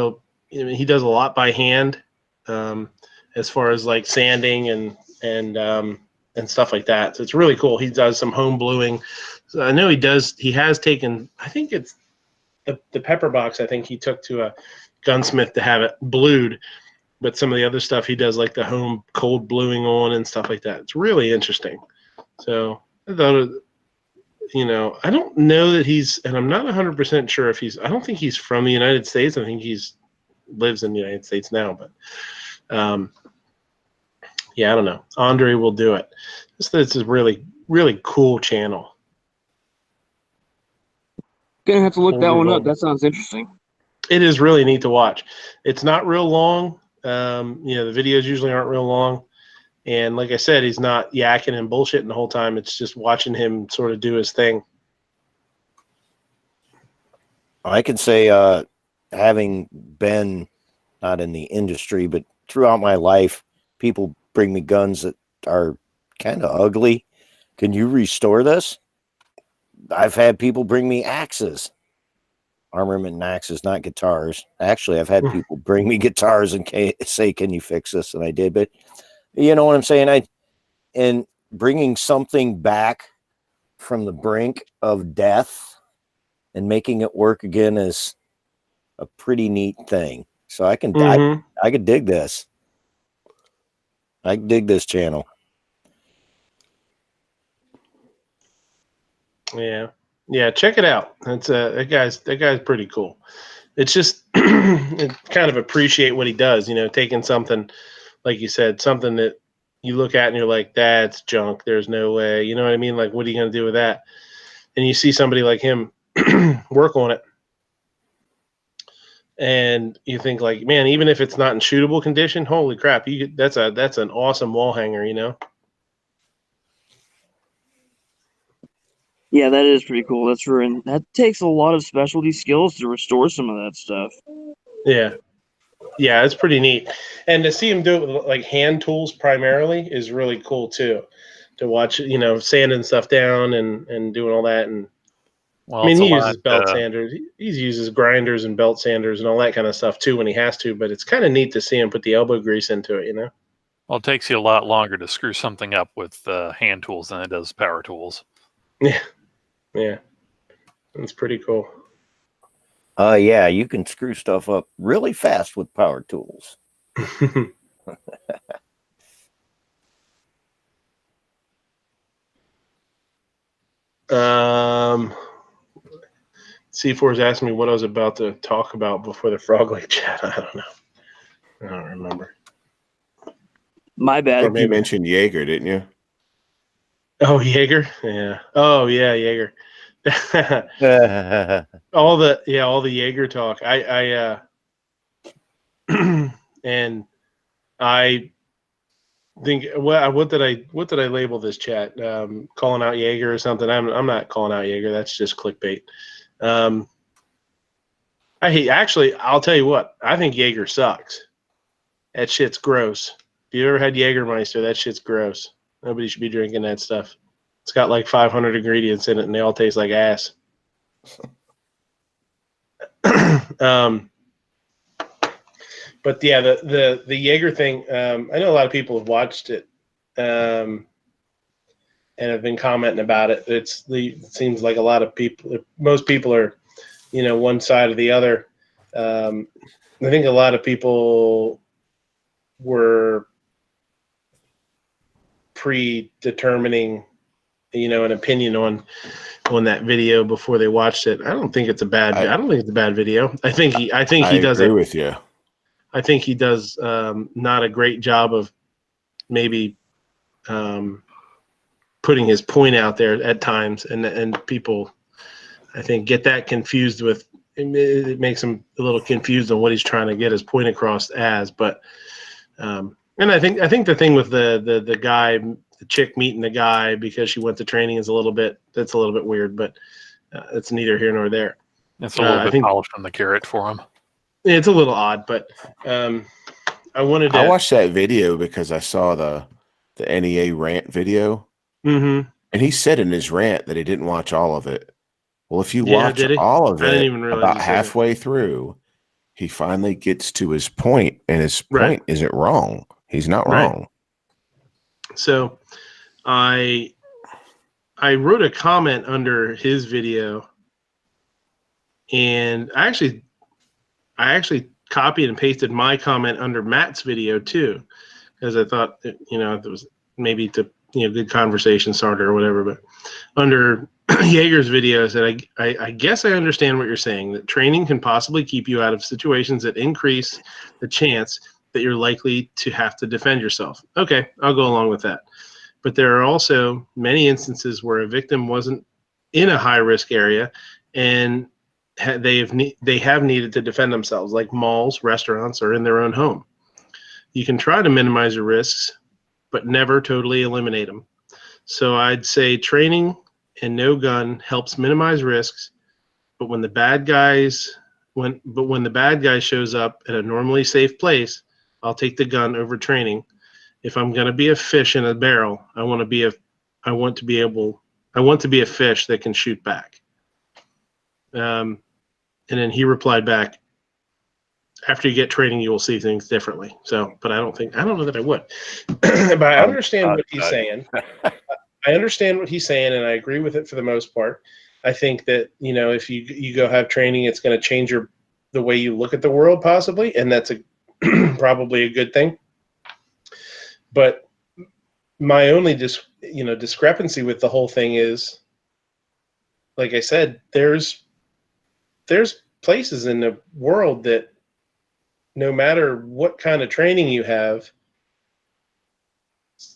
he does a lot by hand, as far as like sanding and stuff like that. So it's really cool. He does some home bluing. So I know he has taken, I think it's the pepper box, I think he took to a gunsmith to have it blued. But some of the other stuff he does, like the home cold bluing on and stuff like that. It's really interesting. So I thought, you know, I don't know that and I'm not 100% sure if I don't think he's from the United States. I think lives in the United States now, but yeah, I don't know. Andre will do it. This is a really, really cool channel. Gonna have to look that one up. That sounds interesting. It is really neat to watch. It's not real long. You know, the videos usually aren't real long. And like I said, he's not yakking and bullshitting the whole time. It's just watching him sort of do his thing. I could say, having been not in the industry, but throughout my life, people bring me guns that are kind of ugly. Can you restore this? I've had people bring me axes. Armament and axes, not guitars. Actually, I've had people bring me guitars and say, "Can you fix this?" And I did, but you know what I'm saying? And bringing something back from the brink of death and making it work again is a pretty neat thing. So I can I could dig this. I dig this channel. Yeah, check it out. That's that guy's pretty cool. It's just kind of appreciate what he does, you know, taking something, like you said, something that you look at and you're like, that's junk. There's no way. You know what I mean? Like, what are you going to do with that? And you see somebody like him work on it, and you think like, man, even if it's not in shootable condition, holy crap, that's an awesome wall hanger, you know? Yeah, that is pretty cool. That's true, and that takes a lot of specialty skills to restore some of that stuff. Yeah. Yeah, it's pretty neat. And to see him do it with like hand tools primarily is really cool too. To watch, sanding stuff down and doing all that. And Well, I mean, it's a he lot. uses belt sanders. He uses grinders and belt sanders and all that kind of stuff too when he has to. But it's kind of neat to see him put the elbow grease into it, Well, it takes you a lot longer to screw something up with hand tools than it does power tools. Yeah, that's pretty cool. Yeah, you can screw stuff up really fast with power tools. C4 is asking me what I was about to talk about before the Frog Lake chat. I don't know. I don't remember. My bad. I think you mentioned Yeager, didn't you? Oh, Yeager? Yeah. Oh, yeah, Yeager. all the Yeager talk. I and I think what did I label this chat? Calling out Yeager or something? I'm not calling out Yeager. That's just clickbait. I'll tell you what. I think Yeager sucks. That shit's gross. If you ever had Jägermeister, that shit's gross. Nobody should be drinking that stuff. It's got like 500 ingredients in it, and they all taste like ass. But yeah, the Yeager thing. I know a lot of people have watched it, and have been commenting about it. It seems like a lot of people, most people are, one side or the other. I think a lot of people were predetermining, an opinion on that video before they watched it. I don't think it's a bad. I don't think it's a bad video. I think he does. I agree with you. I think he does not a great job of maybe putting his point out there at times, and people, I think, get that confused with. It makes him a little confused on what he's trying to get his point across as. But and I think the thing with the guy, the chick meeting the guy because she went to training is a little bit weird, but it's neither here nor there. It's a little bit polished on the carrot for him. It's a little odd, but I watched that video because I saw the NEA rant video, and he said in his rant that he didn't watch all of it. Well, if you Yeah, watch did he? all of I didn't it, even realize about he said it. halfway through, he finally gets to his point, and his point isn't wrong. He's not wrong. So I wrote a comment under his video, and I actually copied and pasted my comment under Matt's video too, because I thought it was maybe to good conversation starter or whatever. But under Yeager's video, I said, I guess I understand what you're saying, that training can possibly keep you out of situations that increase the chance that you're likely to have to defend yourself. Okay, I'll go along with that. But there are also many instances where a victim wasn't in a high-risk area and they have needed to defend themselves, like malls, restaurants, or in their own home. You can try to minimize your risks, but never totally eliminate them. So I'd say training and no gun helps minimize risks, but when the bad guy shows up at a normally safe place, I'll take the gun over training. If I'm going to be a fish in a barrel, I want to be a fish that can shoot back. And then he replied back, after you get training, you will see things differently. So, but I don't know that I would. But I understand what he's saying. I understand what he's saying, and I agree with it for the most part. I think that, if you go have training, it's going to change the way you look at the world, possibly, and that's probably a good thing. But my only discrepancy with the whole thing is, like I said, there's places in the world that no matter what kind of training you have,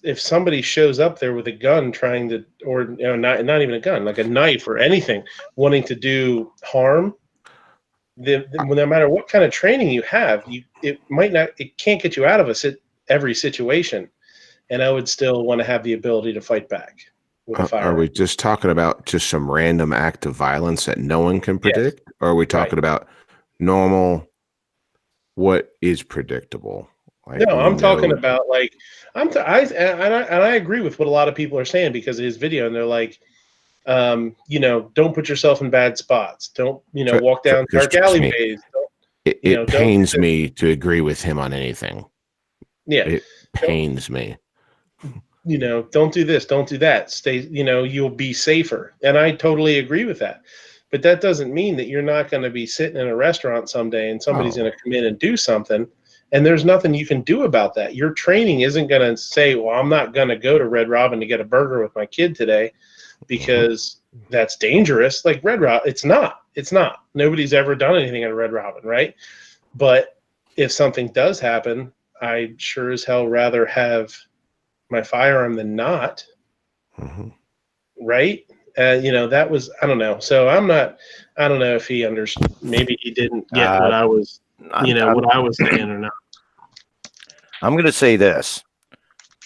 if somebody shows up there with a gun trying to, or not even a gun, like a knife or anything, wanting to do harm, no matter what kind of training you have, it can't get you out of every situation. And I would still want to have the ability to fight back with a firearm. Are we just talking about just some random act of violence that no one can predict? Yes. Or are we talking about normal what is predictable. Like, No, I'm talking know, about like I agree with what a lot of people are saying because of his video, and they're like, don't put yourself in bad spots. Don't walk down dark alleyways. It pains me to agree with him on anything. Yeah, it pains me. Don't do this, don't do that. Stay, you'll be safer, and I totally agree with that. But that doesn't mean that you're not going to be sitting in a restaurant someday and somebody's going to come in and do something. And there's nothing you can do about that. Your training isn't going to say, well, I'm not going to go to Red Robin to get a burger with my kid today because that's dangerous. Like Red Robin, it's not. Nobody's ever done anything at a Red Robin, right? But if something does happen, I'd sure as hell rather have my firearm than not. Right? That was, I don't know. So I don't know if he understood. Maybe he didn't get what I was, what I was saying or not. I'm going to say this: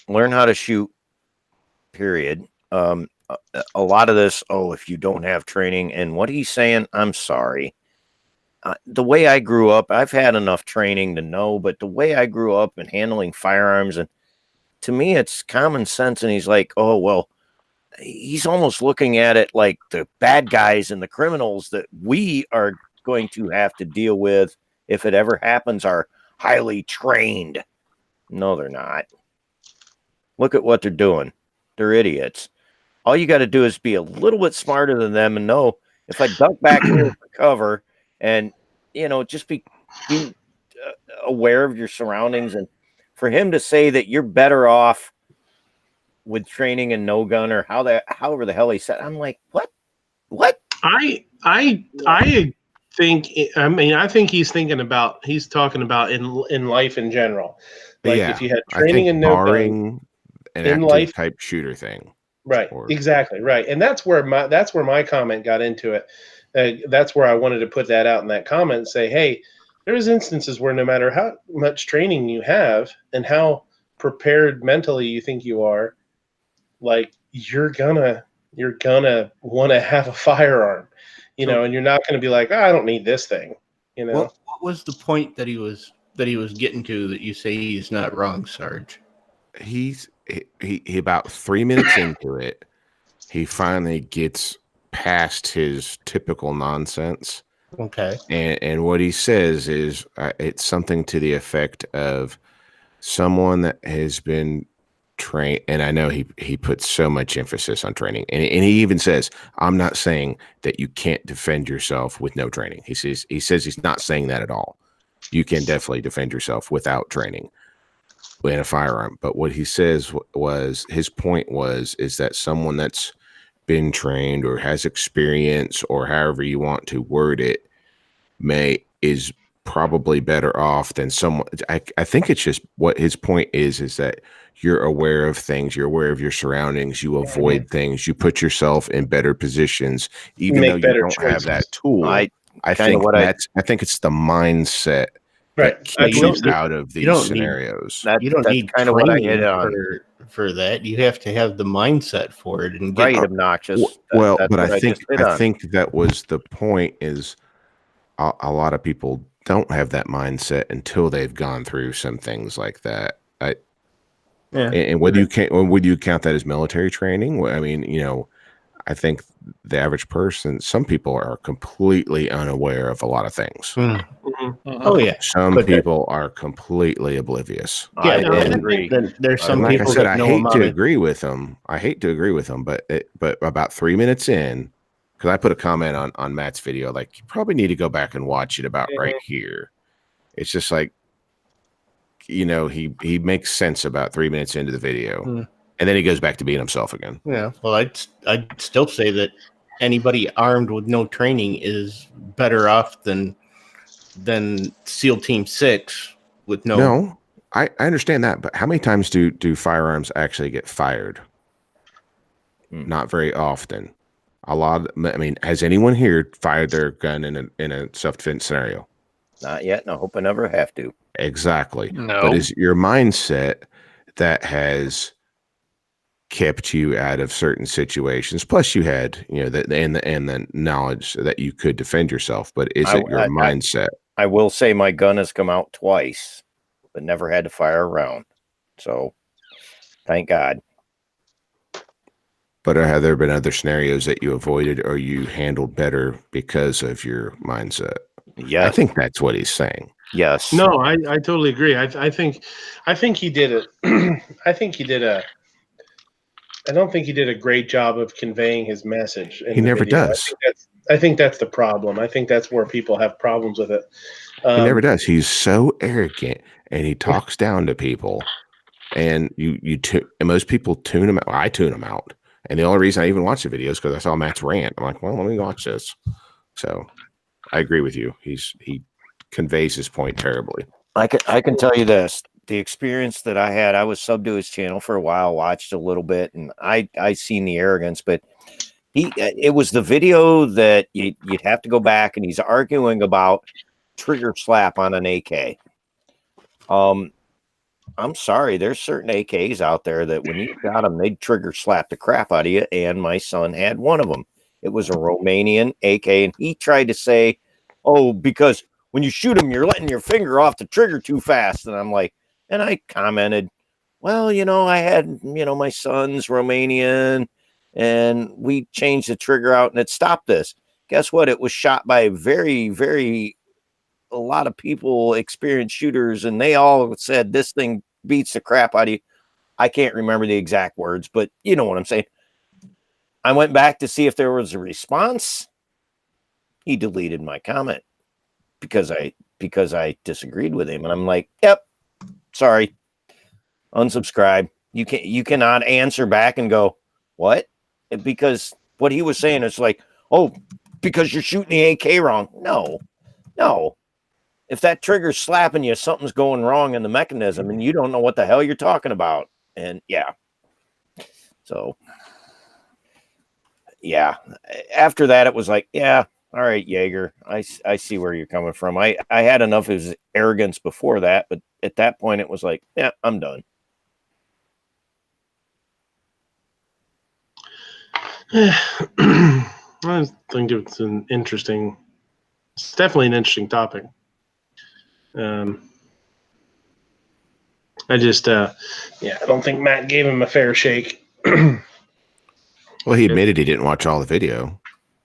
learn how to shoot. Period. A lot of this. Oh, if you don't have training, and what he's saying, I'm sorry. The way I grew up, I've had enough training to know, but the way I grew up in handling firearms, and to me, it's common sense. And he's like, oh, well, he's almost looking at it like the bad guys and the criminals that we are going to have to deal with if it ever happens are highly trained. No, they're not. Look at what they're doing. They're idiots. All you got to do is be a little bit smarter than them and know if I duck back here for cover and, just be aware of your surroundings. And for him to say that you're better off with training and no gun or however the hell he said, I'm like, what? I think he's talking about in life in general. Like if you had training and no gun an in active life type shooter thing. Right. Exactly. Right. And that's where my comment got into it. That's where I wanted to put that out in that comment and say, hey, there's instances where no matter how much training you have and how prepared mentally you think you are, like you're gonna want to have a firearm, and you're not going to be like, I don't need this thing, What was the point that he was getting to that you say he's not wrong, Sarge? He about 3 minutes into it, he finally gets past his typical nonsense. Okay. And what he says is it's something to the effect of someone that has been trained. And I know he puts so much emphasis on training. And he even says, I'm not saying that you can't defend yourself with no training. He says he's not saying that at all. You can definitely defend yourself without training in a firearm. But what he says his point is that someone that's been trained or has experience or however you want to word it is probably better off than someone. I think it's just what his point is that you're aware of things, you're aware of your surroundings, you avoid things, you put yourself in better positions, even though you don't have that tool. I think it's the mindset that keeps you out of these scenarios. You don't need kind of what I hit on for that. You have to have the mindset for it and get obnoxious. But I think that was the point. Is a lot of people don't have that mindset until they've gone through some things like that. And whether you count that as military training, I mean, I think the average person, some people are completely unaware of a lot of things. Oh yeah, some people are completely oblivious. Yeah, I agree. There's some like people I said, that I know hate about to it. agree with them. But about 3 minutes in, because I put a comment on Matt's video, like you probably need to go back and watch it about right here. It's just like, he makes sense about 3 minutes into the video, and then he goes back to being himself again. Yeah, well, I'd still say that anybody armed with no training is better off than SEAL Team 6 with no. No, I understand that, but how many times do firearms actually get fired? Not very often. Has anyone here fired their gun in a self-defense scenario? Not yet, and I hope I never have to. Exactly. No. But is your mindset that has kept you out of certain situations? Plus, you had the knowledge that you could defend yourself. But is it your mindset? I will say my gun has come out twice, but never had to fire a round. So thank God. But have there been other scenarios that you avoided or you handled better because of your mindset? Yeah, I think that's what he's saying. Yes. No, I totally agree. I think he did it. I don't think he did a great job of conveying his message in He the never video. does. I think that's the problem. I think that's where people have problems with it. He never does. He's so arrogant and he talks down to people. And and most people tune him out. I tune him out. And the only reason I even watch the video is because I saw Matt's rant. I'm like, well, let me watch this. So I agree with you. He conveys his point terribly. I can tell you this. The experience that I had, I was subbed to his channel for a while, watched a little bit, and I seen the arrogance, but it was the video that you'd have to go back, and he's arguing about trigger slap on an AK. I'm sorry, there's certain AKs out there that when you got them, they'd trigger slap the crap out of you, and my son had one of them. It was a Romanian AK, and he tried to say, oh, because when you shoot them, you're letting your finger off the trigger too fast. And I'm like, and I commented, well, I had, my son's Romanian, and we changed the trigger out, and it stopped this. Guess what? It was shot by very, very a lot of people, experienced shooters, and they all said this thing beats the crap out of you. I can't remember the exact words, but you know what I'm saying. I went back to see if there was a response. He deleted my comment because I disagreed with him, and I'm like, yep, sorry, unsubscribe. You cannot answer back and go, what? Because what he was saying is like, oh, because you're shooting the AK wrong. No. If that trigger's slapping you, something's going wrong in the mechanism, and you don't know what the hell you're talking about. And yeah. So, yeah. After that, it was like, yeah, all right, Yeager, I see where you're coming from. I had enough of his arrogance before that, but at that point, it was like, yeah, I'm done. I think it's definitely an interesting topic. I don't think Matt gave him a fair shake. Well, he admitted he didn't watch all the video.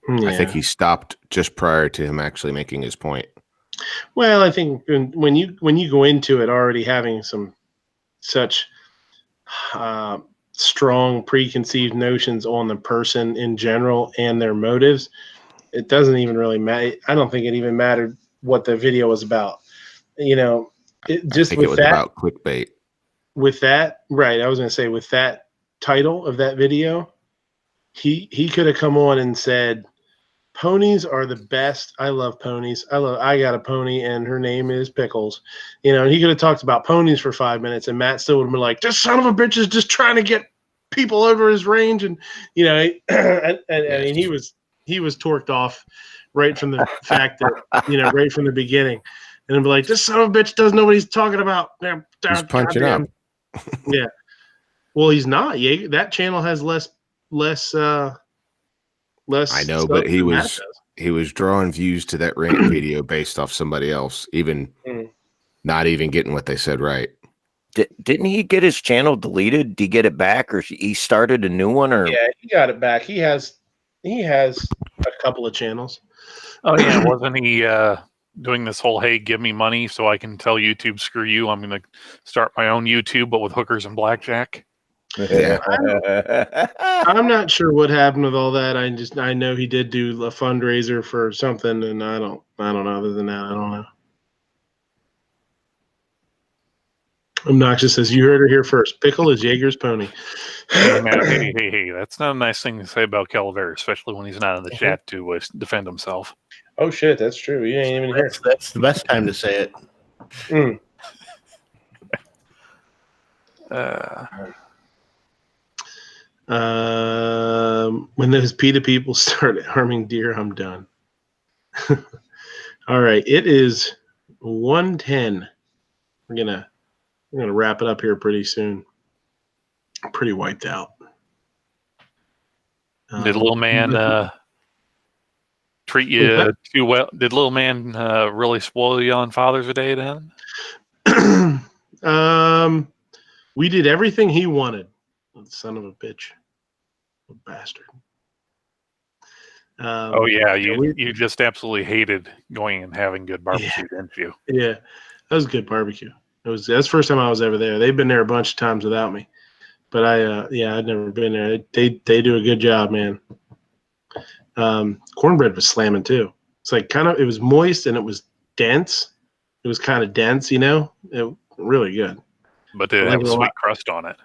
Yeah. I think he stopped just prior to him actually making his point. Well, I think when you go into it already having such strong preconceived notions on the person in general and their motives, it doesn't even really matter. I don't think it even mattered what the video was about. It was about clickbait. With that, right? I was going to say with that title of that video, he could have come on and said, "Ponies are the best. I love ponies. I got a pony, and her name is Pickles." And he could have talked about ponies for 5 minutes, and Matt still would have been like, "This son of a bitch is just trying to get people over his range," and and he was torqued off right from the fact that right from the beginning, and be like, "This son of a bitch doesn't know what he's talking about." He's punching up. Yeah. Well, he's not. Yeah, that channel has less. I know, but he was drawing views to that rant video based off somebody else, even not even getting what they said right. Didn't he get his channel deleted? Did he get it back, or he started a new one? Or yeah, he got it back. He has a couple of channels. Oh yeah, wasn't he doing this whole "Hey, give me money so I can tell YouTube screw you"? I'm going to start my own YouTube, but with hookers and blackjack. Yeah. I'm not sure what happened with all that. I know he did do a fundraiser for something, and I don't know. Other than that, I don't know. Obnoxious says, "You heard it here first. Pickle is Yeager's pony." Hey, Matt, hey, that's not a nice thing to say about Calavera, especially when he's not in the chat to defend himself. Oh shit, that's true. You ain't even here. That's the best time to say it. When those PETA people start harming deer, I'm done. All right, it is 1:10. We're gonna wrap it up here pretty soon. I'm pretty wiped out. Did little man treat you too well? Did little man really spoil you on Father's Day then? We did everything he wanted. Son of a bitch. Bastard. Oh yeah, you just absolutely hated going and having good barbecue, didn't you? Yeah, that was good barbecue. That's the first time I was ever there. They've been there a bunch of times without me, but I'd never been there. They do a good job, man. Cornbread was slamming too. It's like it was moist and it was dense. It was kind of dense, really good. But did it have a sweet crust on it?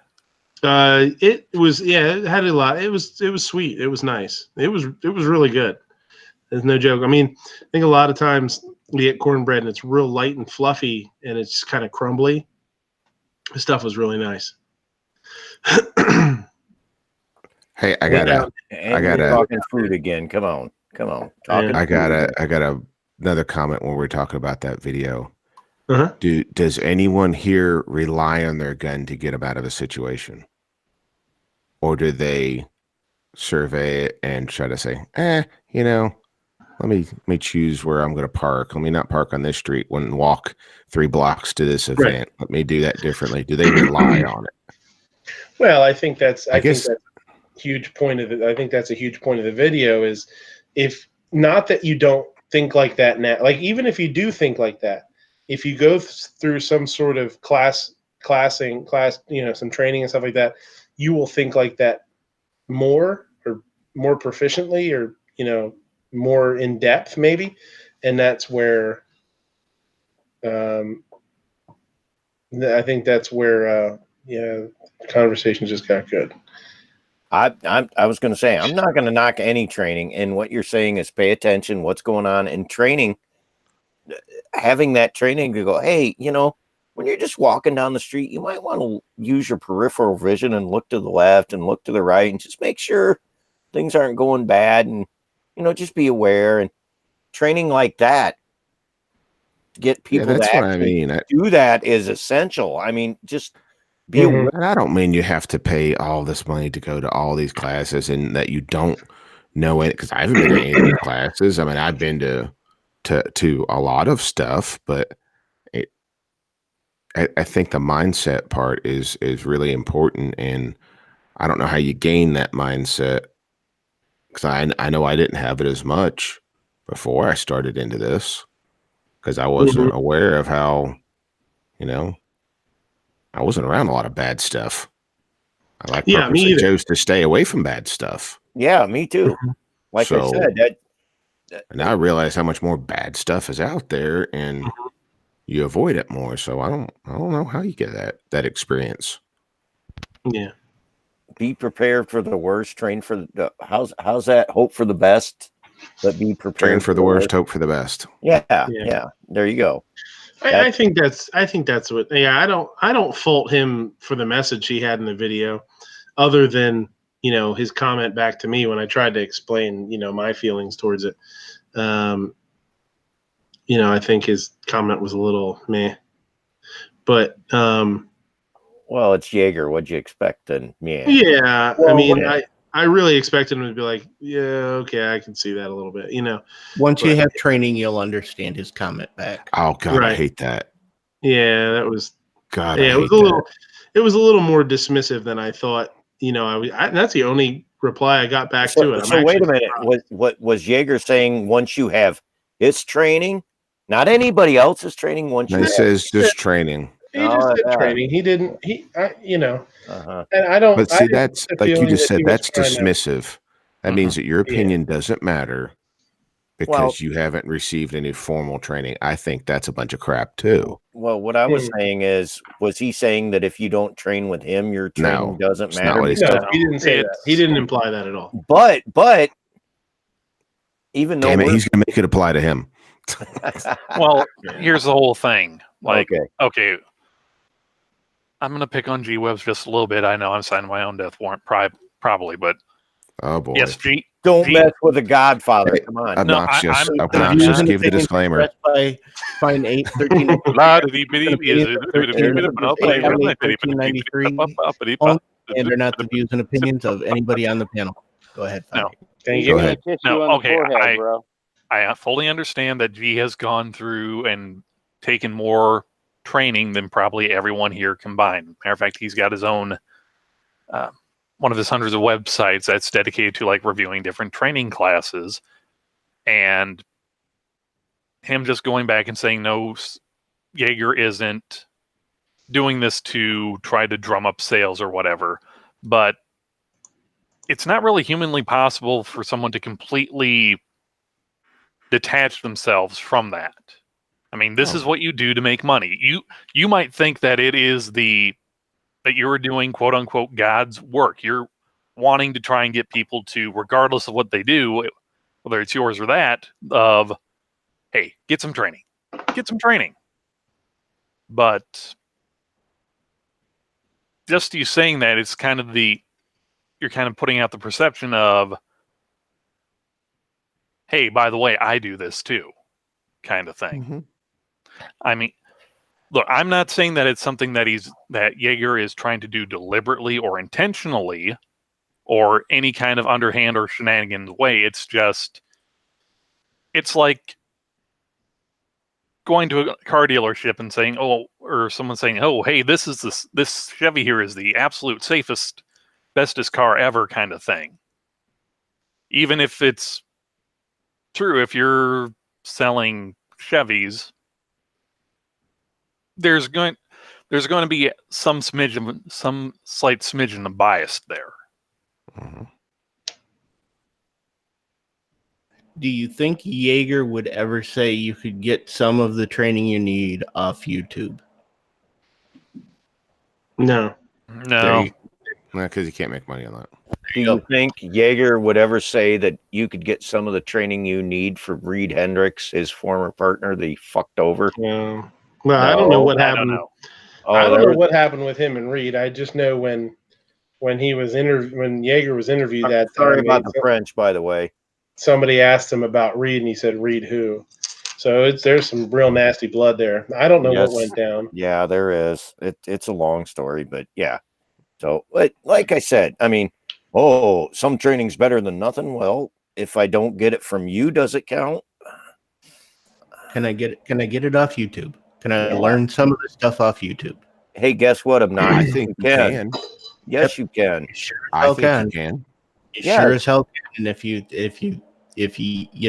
It was, it had a lot. It was sweet. It was nice. It was really good. There's no joke. I mean, I think a lot of times you get cornbread and it's real light and fluffy and it's kind of crumbly. The stuff was really nice. Hey, I gotta talking food again. Come on. I got another comment when we're talking about that video. Does anyone here rely on their gun to get them out of a situation? Or do they survey it and try to say, let me choose where I'm going to park. Let me not park on this street and walk 3 blocks to this event. Right. Let me do that differently. Do they rely on it? Well, I think that's a huge point of I think that's a huge point of the video is if not that you don't think like that now, like even if you do think like that, if you go through some sort of some training and stuff like that, you will think like that more proficiently or, more in depth maybe. And that's where, I think that's where, conversation just got good. I was going to say, I'm not going to knock any training. And what you're saying is pay attention, what's going on in training. Having that training to go, hey, when you're just walking down the street, you might want to use your peripheral vision and look to the left and look to the right and just make sure things aren't going bad and, just be aware. And training like that to get people to actually do that is essential. I mean, just be aware. And I don't mean you have to pay all this money to go to all these classes and that you don't know it, because I haven't been to any of these classes. I mean, I've been to a lot of stuff, but I think the mindset part is really important, and I don't know how you gain that mindset, because I know I didn't have it as much before I started into this, because I wasn't aware of how, I wasn't around a lot of bad stuff. I like purposely chose to stay away from bad stuff. Yeah, me too. Like I said, and I realize how much more bad stuff is out there, and you avoid it more. So I don't know how you get that experience. Yeah. Be prepared for the worst. Train for the how's that? Hope for the best, but be prepared. Train for the worst, hope for the best. Yeah. There you go. I think that's what. Yeah, I don't fault him for the message he had in the video, other than his comment back to me when I tried to explain my feelings towards it. I think his comment was a little meh, but well, it's Yeager. What'd you expect? And yeah, well, I mean, I really expected him to be like, yeah, okay, I can see that a little bit, Once you have training, you'll understand his comment back. Oh God, I hate that. Yeah, that was God. Yeah, it was a little more dismissive than I thought. That's the only reply I got back to it. So wait a minute. What was Yeager saying? Once you have his training, not anybody else's training. Once you says just training. He just said training. He didn't. And I don't. But see, that's like you just said. That's dismissive. That means that your opinion doesn't matter because you haven't received any formal training. I think that's a bunch of crap too. Well, what I was saying is, was he saying that if you don't train with him, your training doesn't matter? Not what he said. He didn't say that. He didn't imply that at all. But even though he's going to make it apply to him. Well, here's the whole thing. Like, okay. I'm going to pick on G-Webs just a little bit. I know I'm signing my own death warrant, probably, but oh boy, yes, don't mess with the Godfather. Come on, obnoxious. Obnoxious. Give the disclaimer. By fine 8/13 and they're not the views and opinions of anybody on the panel. Go ahead. No, okay. I fully understand that G has gone through and taken more training than probably everyone here combined. Matter of fact, he's got his own one of his hundreds of websites that's dedicated to like reviewing different training classes, and him just going back and saying no, Yeager isn't doing this to try to drum up sales or whatever, but it's not really humanly possible for someone to completely detach themselves from that. I mean, this is what you do to make money. You might think that it is that you're doing quote unquote God's work. You're wanting to try and get people to, regardless of what they do, whether it's yours or that, of, hey, get some training. Get some training. But just you saying that, it's kind of you're kind of putting out the perception of, hey, by the way, I do this too, kind of thing. Mm-hmm. I mean, look, I'm not saying that it's something that Yeager is trying to do deliberately or intentionally or any kind of underhand or shenanigans way. It's just, it's like going to a car dealership and saying, oh, or someone saying, oh, hey, this Chevy here is the absolute safest, bestest car ever kind of thing. Even if it's true, if you're selling Chevys, there's going to be some slight smidgen of bias there. Mm-hmm. Do you think Yeager would ever say you could get some of the training you need off YouTube? No. Because you can't make money on that. Do you think Yeager would ever say that you could get some of the training you need from Reed Hendricks, his former partner that he fucked over? No. Well, I don't know what happened. I don't know what happened with him and Reed. I just know when Yeager was interviewed that time. Sorry about the French, by the way. Somebody asked him about Reed, and he said, "Reed who?" So there's some real nasty blood there. I don't know what went down. Yeah, there is. It's a long story, but yeah. So, like I said, I mean, some training's better than nothing. Well, if I don't get it from you, does it count? Can I get it off YouTube? Can I learn some of the stuff off YouTube? Hey, guess what? I'm not. I think you can. Yes, you can. Sure I think you can. Sure as hell can. And if you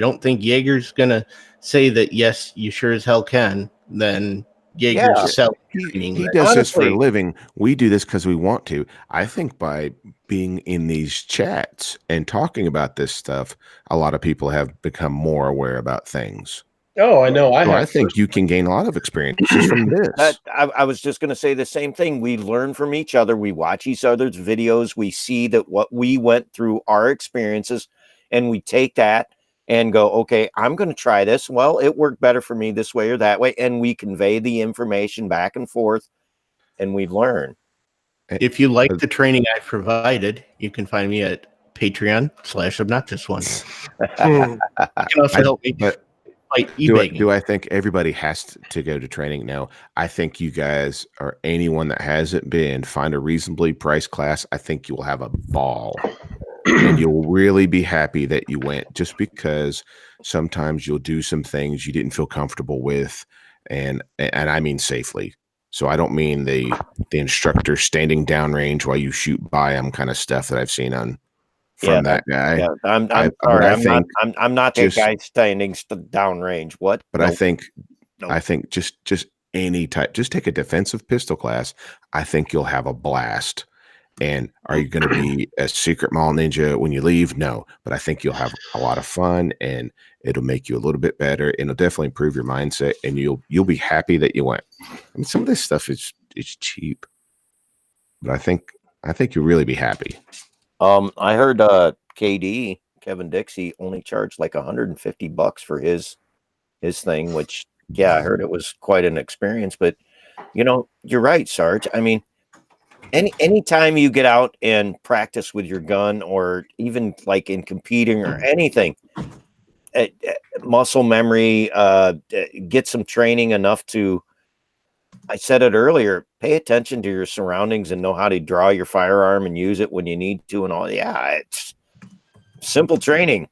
don't think Yeager's gonna say that yes, you sure as hell can, then Yeager's selling training. He does this for a living. We do this because we want to. I think by being in these chats and talking about this stuff, a lot of people have become more aware about things. Oh, I know. I think you can gain a lot of experiences from this. I was just going to say the same thing. We learn from each other. We watch each other's videos. We see that what we went through, our experiences, and we take that and go, okay, I'm going to try this. Well, it worked better for me this way or that way. And we convey the information back and forth, and we learn. If you like the training I provided, you can find me at Patreon/ObnoxiousOne. You can also help me. Do I think everybody has to go to training? No. I think you guys, or anyone that hasn't been, find a reasonably priced class. I think you will have a ball. And you'll really be happy that you went, just because sometimes you'll do some things you didn't feel comfortable with, and I mean safely. So I don't mean the instructor standing downrange while you shoot by them kind of stuff that I've seen from that guy. Yeah, I'm sorry. I'm not that guy standing downrange. What? But I think just any type, just take a defensive pistol class. I think you'll have a blast. And are you going to be a secret mall ninja when you leave? No, but I think you'll have a lot of fun, and it'll make you a little bit better, and it'll definitely improve your mindset, and you'll be happy that you went. I mean, some of this stuff is cheap, but I think you'll really be happy. I heard KD Kevin Dixie only charged like $150 for his thing, which I heard it was quite an experience. But you're right, Sarge. I mean, anytime you get out and practice with your gun, or even like in competing or anything, muscle memory, get some training enough to, I said it earlier, pay attention to your surroundings and know how to draw your firearm and use it when you need to and all. Yeah, it's simple training.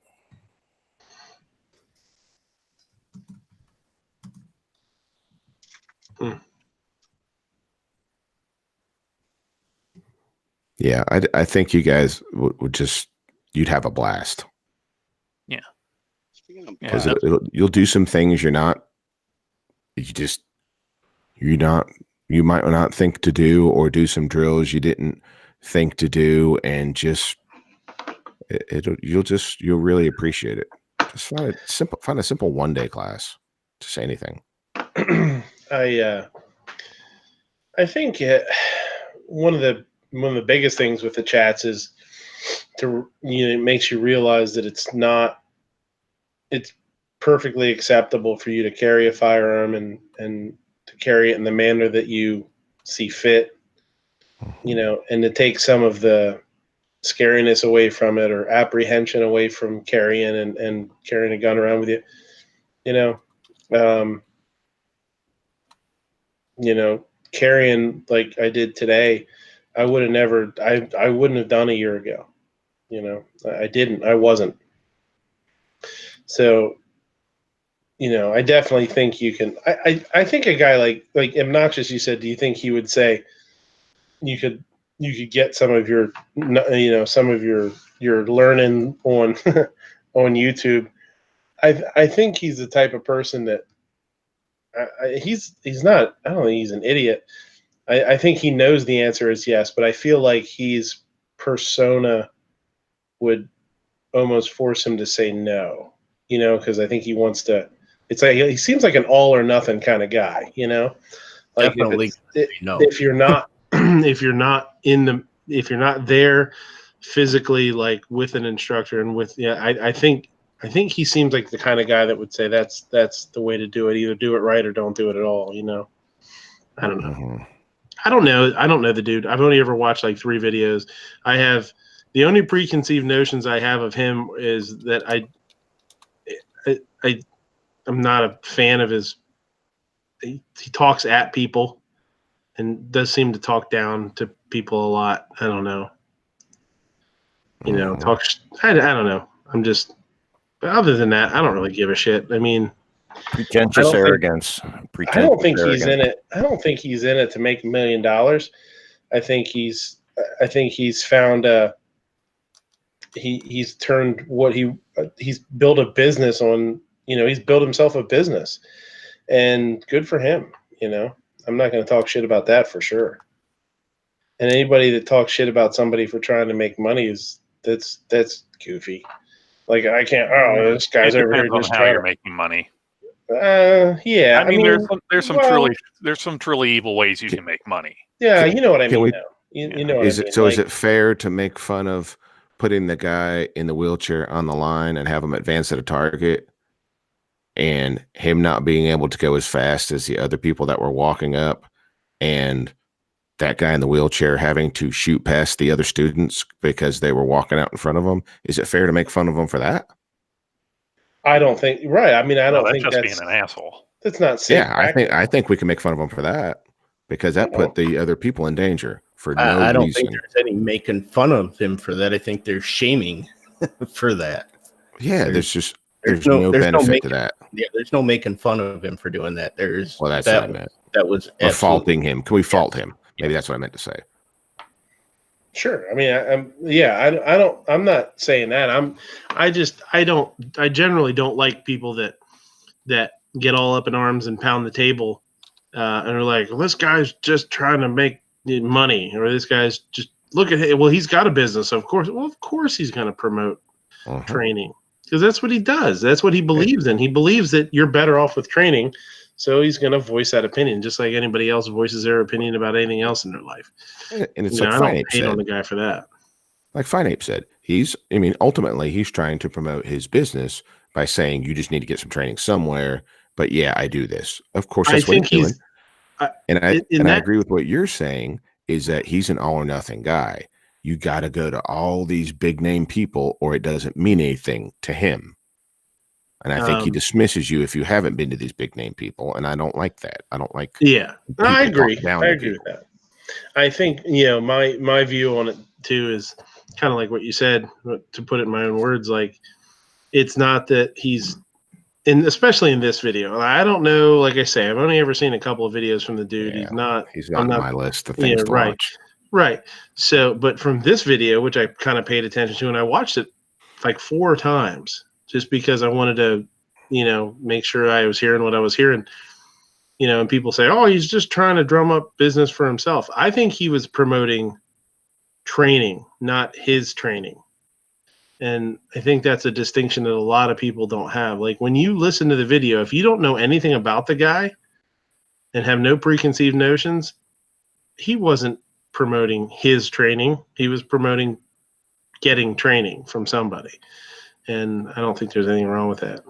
Yeah, I think you guys would just, you'd have a blast. Yeah. Because you'll do some things you might not think to do, or do some drills you didn't think to do, and just you'll really appreciate it. Just find a simple 1-day class. Just say anything. I think one of the biggest things with the chats is it makes you realize that it's perfectly acceptable for you to carry a firearm and to carry it in the manner that you see fit, and to take some of the scariness away from it, or apprehension away from carrying and carrying a gun around with you. Carrying like I did today, I wouldn't have done a year ago. I wasn't. So, I definitely think you can. I think a guy like Obnoxious, you said, do you think he would say you could get some of your learning on on YouTube? I think he's the type of person that he's not. I don't think he's an idiot. I think he knows the answer is yes, but I feel like his persona would almost force him to say no. Because I think he wants to. It's like he seems like an all or nothing kind of guy. Like Definitely. if you're not if you're not there physically, like with an instructor and with I think he seems like the kind of guy that would say that's the way to do it. Either do it right or don't do it at all. I don't know. Mm-hmm. I don't know the dude. I've only ever watched like 3 videos. The only preconceived notions I have of him is that I'm not a fan of his. He talks at people and does seem to talk down to people a lot. I don't know. I don't know. I'm just. Other than that, I don't really give a shit. I mean, pretentious arrogance. I don't think he's in it. I don't think he's in it to make $1 million. I think he's found he's turned he's built a business on. He's built himself a business, and good for him. I'm not going to talk shit about that for sure. And anybody that talks shit about somebody for trying to make money that's goofy. Like I can't. Oh, this guy's over here just how you're making money. Yeah. I mean there's some truly evil ways you can make money. Yeah, you know what I mean. You know what I mean. So is it fair to make fun of putting the guy in the wheelchair on the line and have him advance at a target, and him not being able to go as fast as the other people that were walking up, and that guy in the wheelchair having to shoot past the other students because they were walking out in front of him? Is it fair to make fun of him for that? I don't think. Right. I mean, I don't think that's being an asshole. That's not safe. Yeah, I think we can make fun of him for that, because that put the other people in danger for no reason. I don't think there's any making fun of him for that. I think there's shaming for that. Yeah, there's no benefit to that. Yeah, there's no making fun of him for doing that. That's what I meant. That was faulting him. Can we fault him? Maybe that's what I meant to say. Sure. I mean, I'm not saying that. I generally don't like people that get all up in arms and pound the table and are like, well, this guy's just trying to make money, or this guy's just look at it. Well, he's got a business, of course. Well, of course he's going to promote training, because that's what he does. That's what he believes in. He believes that you're better off with training. So he's going to voice that opinion, just like anybody else voices their opinion about anything else in their life. And it's I like don't hate on the guy for that. Like Fine Ape said, ultimately he's trying to promote his business by saying you just need to get some training somewhere. But yeah, I do this. Of course, that's what he's doing. I agree with what you're saying, is that he's an all or nothing guy. You got to go to all these big name people, or it doesn't mean anything to him. And I think he dismisses you if you haven't been to these big name people. And I don't like that. I don't like. Yeah, I agree. I agree with that. I think, my view on it too is kind of like what you said, to put it in my own words. Like, it's not that he's especially in this video. I don't know. Like I say, I've only ever seen a couple of videos from the dude. Yeah, he's not on my list of things to right, watch. Right. So, but from this video, which I kind of paid attention to, and I watched it like 4 times just because I wanted to, make sure I was hearing what I was hearing. And people say, "Oh, he's just trying to drum up business for himself." I think he was promoting training, not his training. And I think that's a distinction that a lot of people don't have. Like when you listen to the video, if you don't know anything about the guy and have no preconceived notions, he wasn't promoting his training. He was promoting getting training from somebody. And I don't think there's anything wrong with that.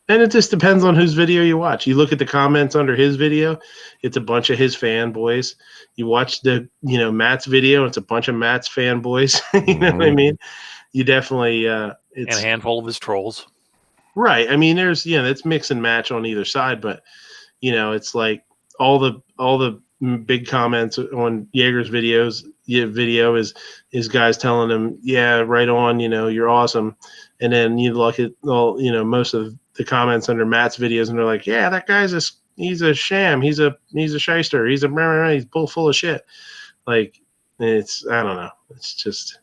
And it just depends on whose video you watch. You look at the comments under his video, it's a bunch of his fanboys. You watch the, Matt's video, it's a bunch of Matt's fanboys. You know what I mean? You definitely and a handful of his trolls. Right. I mean, there's it's mix and match on either side, but it's like all the big comments on Yeager's video is guys telling him, yeah, right on, you're awesome. And then you look at all, most of the comments under Matt's videos and they're like, yeah, that guy's he's a sham, he's a shyster, he's full of shit. Like I don't know. It's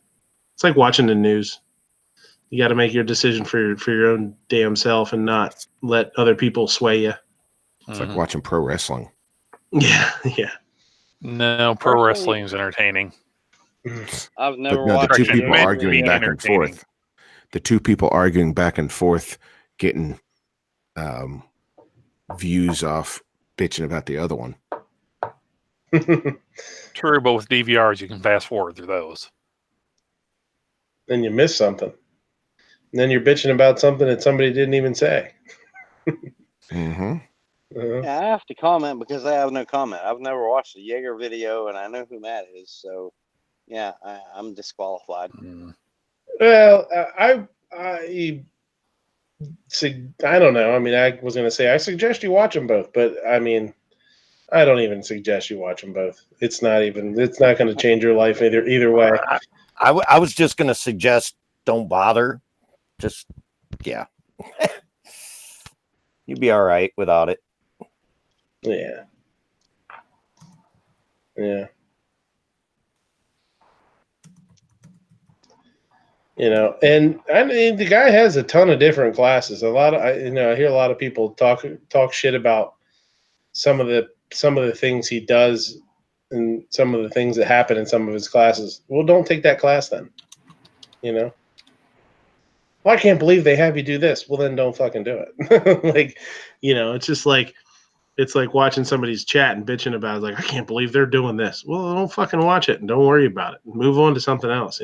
like watching the news. You got to make your decision for your own damn self and not let other people sway you. It's like watching pro wrestling. Yeah, yeah. No, pro wrestling is entertaining. I've never the watched two people arguing back and forth. The two people arguing back and forth, getting views off bitching about the other one. True, but with DVRs, you can fast forward through those. Then you miss something. And then you're bitching about something that somebody didn't even say. Mm-hmm. Yeah, I have to comment because I have no comment. I've never watched the Yeager video, and I know who Matt is. So, yeah, I'm disqualified. Well, I don't know. I mean, I was going to say I suggest you watch them both, but I mean, I don't even suggest you watch them both. It's not going to change your life either way. I was just going to suggest don't bother. Just, yeah. You'd be all right without it. Yeah. Yeah. And I mean, the guy has a ton of different classes. I hear a lot of people talk shit about some of the things he does and some of the things that happen in some of his classes. Well, don't take that class then. Well, I can't believe they have you do this. Well, then don't fucking do it. It's just like, it's like watching somebody's chat and bitching about it. Like, I can't believe they're doing this. Well, don't fucking watch it and don't worry about it. Move on to something else,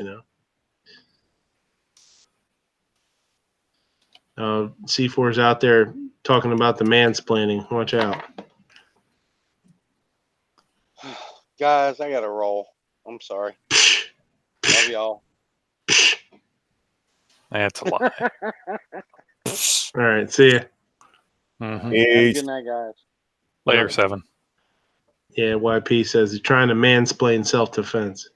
C4's out there talking about the mansplaining. Watch out. Guys, I got to roll. I'm sorry. Love y'all. That's a lie. All right, see ya. Mm-hmm. Good night, guys. Later, 7. Yeah, YP says he's trying to mansplain self-defense.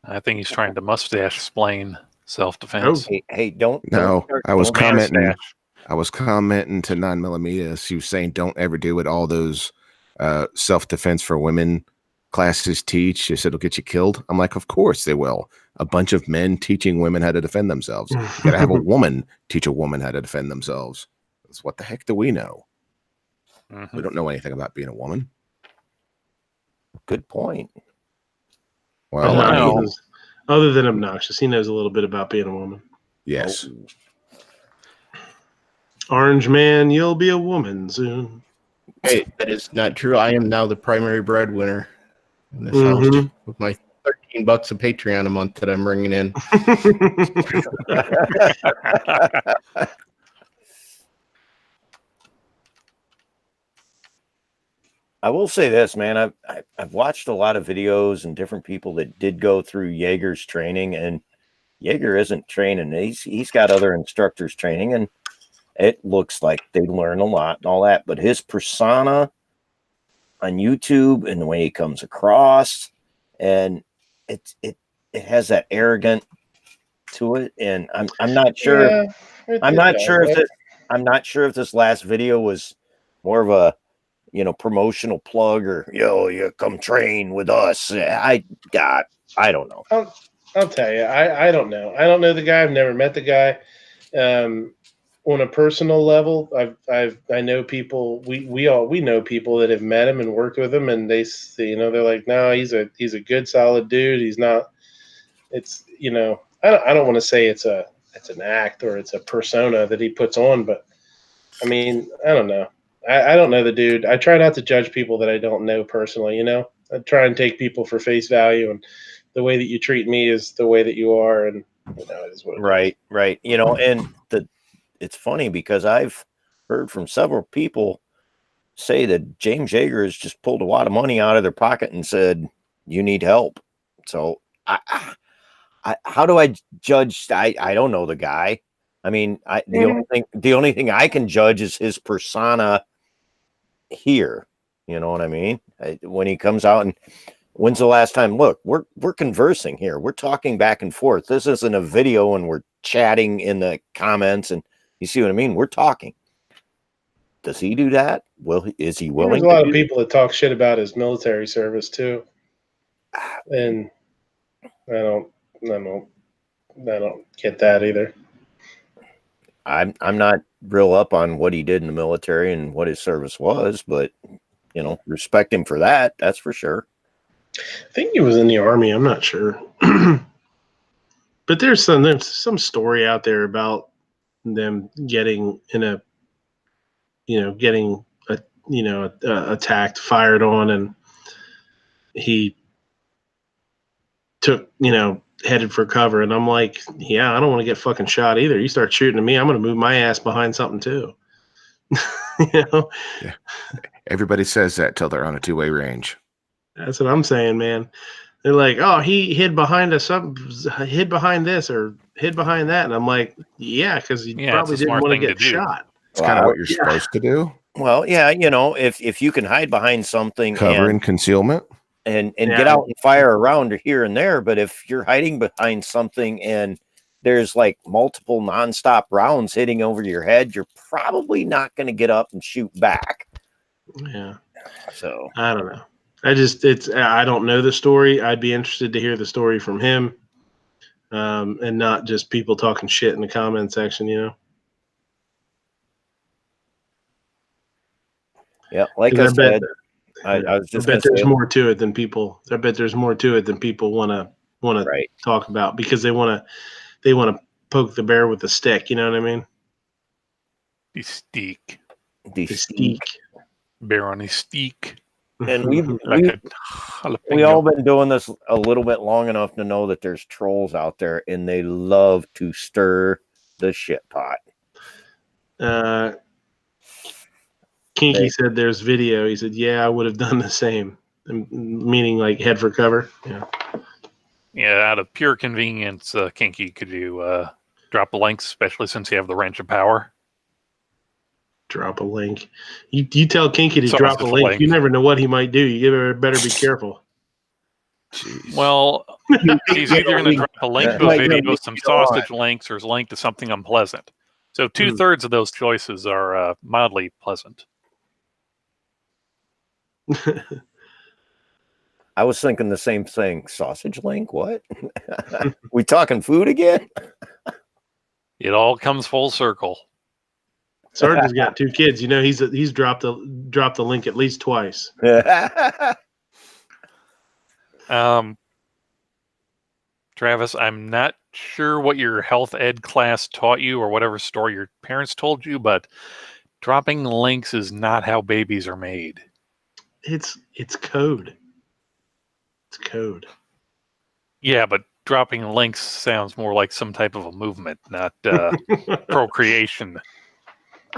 I think he's trying to mustache-splain self-defense. Hey, don't. No, I was commenting. Mustache. I was commenting to 9mm. She was saying, "Don't ever do what all those self-defense for women classes teach." She said it'll get you killed. I'm like, of course they will. A bunch of men teaching women how to defend themselves. You got to have a woman teach a woman how to defend themselves. Because what the heck do we know? Mm-hmm. We don't know anything about being a woman. Good point. Well, other than obnoxious, he knows a little bit about being a woman. Yes. Orange man, you'll be a woman soon. Hey, that is not true. I am now the primary breadwinner in this house with my $13 of Patreon a month that I'm bringing in. I will say this, man. I've watched a lot of videos and different people that did go through Yeager's training, and Yeager isn't training. He's got other instructors training, and it looks like they learn a lot and all that. But his persona on YouTube and the way he comes across, and it has that arrogant to it, and I'm not sure. Yeah, I'm not sure if I'm not sure if this last video was more of a, promotional plug or, you come train with us. I don't know. I'll tell you, I don't know. I don't know the guy. I've never met the guy. On a personal level, I know people. We know people that have met him and worked with him, and they're like, no, he's a good, solid dude. He's not. It's I don't want to say it's an act or it's a persona that he puts on, but I mean, I don't know. I don't know the dude. I try not to judge people that I don't know personally. I try and take people for face value, and the way that you treat me is the way that you are, and it is what it is. Right. And it's funny because I've heard from several people say that James Yeager has just pulled a lot of money out of their pocket and said, "You need help." So how do I judge? I don't know the guy. I mean, the only thing I can judge is his persona here. You know what I mean? When he comes out and when's the last time? Look, we're conversing here. We're talking back and forth. This isn't a video and we're chatting in the comments, and you see what I mean? We're talking. Does he do that? Is he willing? There's a lot of people that talk shit about his military service too, and I don't get that either. I'm not real up on what he did in the military and what his service was, but respect him for that. That's for sure. I think he was in the Army. I'm not sure, but there's some story out there about them getting attacked, fired on, and he took headed for cover, and I'm like, yeah, I don't want to get fucking shot either. You start shooting at me, I'm going to move my ass behind something too. Yeah. Everybody says that till they're on a two-way range. That's what I'm saying, man. They're like, oh, he hid behind hid behind this or hid behind that, and I'm like, yeah, because he probably didn't want to get shot. It's kind of what you're supposed to do. Well, yeah, if you can hide behind something, cover and concealment, and get out and fire around here and there, but if you're hiding behind something and there's like multiple nonstop rounds hitting over your head, you're probably not going to get up and shoot back. Yeah. So I don't know. I don't know the story. I'd be interested to hear the story from him, and not just people talking shit in the comment section. Yeah, like I said, I was just I bet there's more to it than people. I bet there's more to it than people want to talk about because they want to poke the bear with the stick. You know what I mean? The steak. The bear on his steak. And we've all been doing this a little bit long enough to know that there's trolls out there, and they love to stir the shit pot. Kinky said there's video. He said, yeah, I would have done the same. Meaning like head for cover. Yeah, out of pure convenience, Kinky, could you drop a link, especially since you have the wrench of power? Drop a link. You tell Kinky to drop a link. You never know what he might do. You better be careful. Jeez. Well, he's either going to drop a link to a video, some sausage links, or a link to something unpleasant. So 2/3 of those choices are mildly pleasant. I was thinking the same thing. Sausage link? What? We talking food again? It all comes full circle. Sergeant's got 2 kids. He's dropped the link at least twice. Travis, I'm not sure what your health ed class taught you or whatever story your parents told you, but dropping links is not how babies are made. It's code. It's code. Yeah, but dropping links sounds more like some type of a movement, not procreation.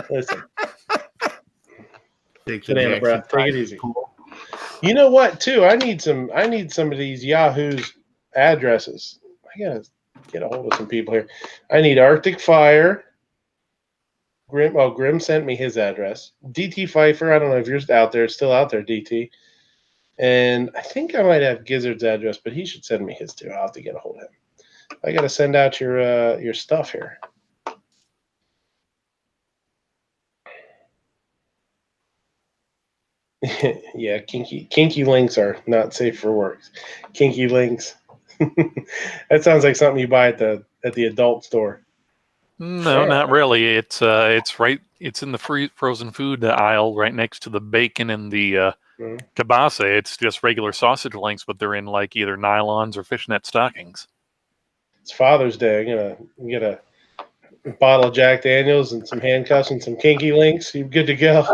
Listen. Take it easy. You know what, too? I need some of these Yahoo's addresses. I gotta get a hold of some people here. I need Arctic Fire. Grim sent me his address. DT Pfeiffer, I don't know if you're out there, still out there, DT. And I think I might have Gizzard's address, but he should send me his too. I'll have to get a hold of him. I gotta send out your stuff here. Yeah, kinky links are not safe for work. Kinky links. That sounds like something you buy at the adult store. No, not really. It's right. It's in the frozen food aisle, right next to the bacon and the kielbasa. It's just regular sausage links, but they're in like either nylons or fishnet stockings. It's Father's Day. I'm gonna get a bottle of Jack Daniels and some handcuffs and some kinky links. You're good to go.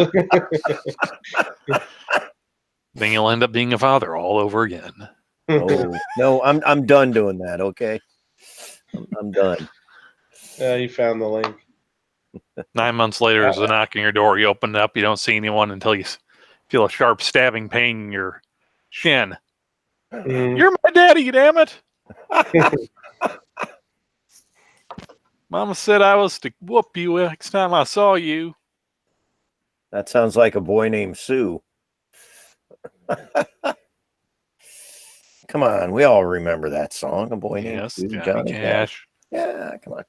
Then you'll end up being a father all over again. Oh no, I'm done doing that. Okay, I'm done. You found the link. 9 months later, there's a knock on your door. You open it up. You don't see anyone until you feel a sharp stabbing pain in your shin. You're my daddy, damn it! Mama said I was to whoop you next time I saw you. That sounds like a boy named Sue. Come on, we all remember that song. A boy named Sue. Johnny Cash. Yeah, come on.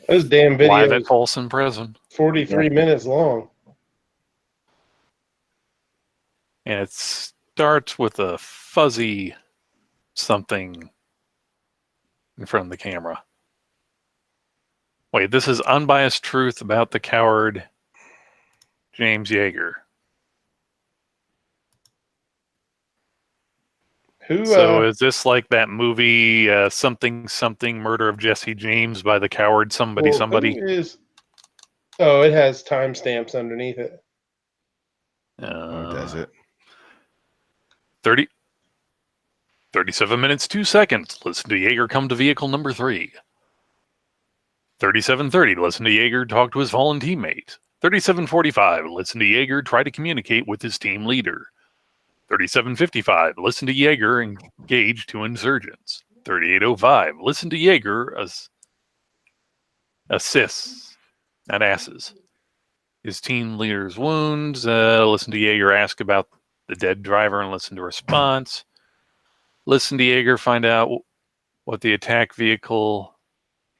Those damn videos. Live at Folsom Prison. 43 minutes long. And it starts with a fuzzy something in front of the camera. Wait, this is unbiased truth about the coward James Yeager. So is this like that movie, something Murder of Jesse James by the coward somebody? Oh, it has timestamps underneath it. Does it? 37 minutes, 2 seconds. Listen to Yeager come to vehicle number 3. 37:30. Listen to Yeager talk to his fallen teammate. 37:45. Listen to Yeager try to communicate with his team leader. 37:55. Listen to Yeager engage 2 insurgents. 38:05. Listen to Yeager assists, not asses, his team leader's wounds. Listen to Yeager ask about the dead driver and listen to response. Listen to Yeager find out what the attack vehicle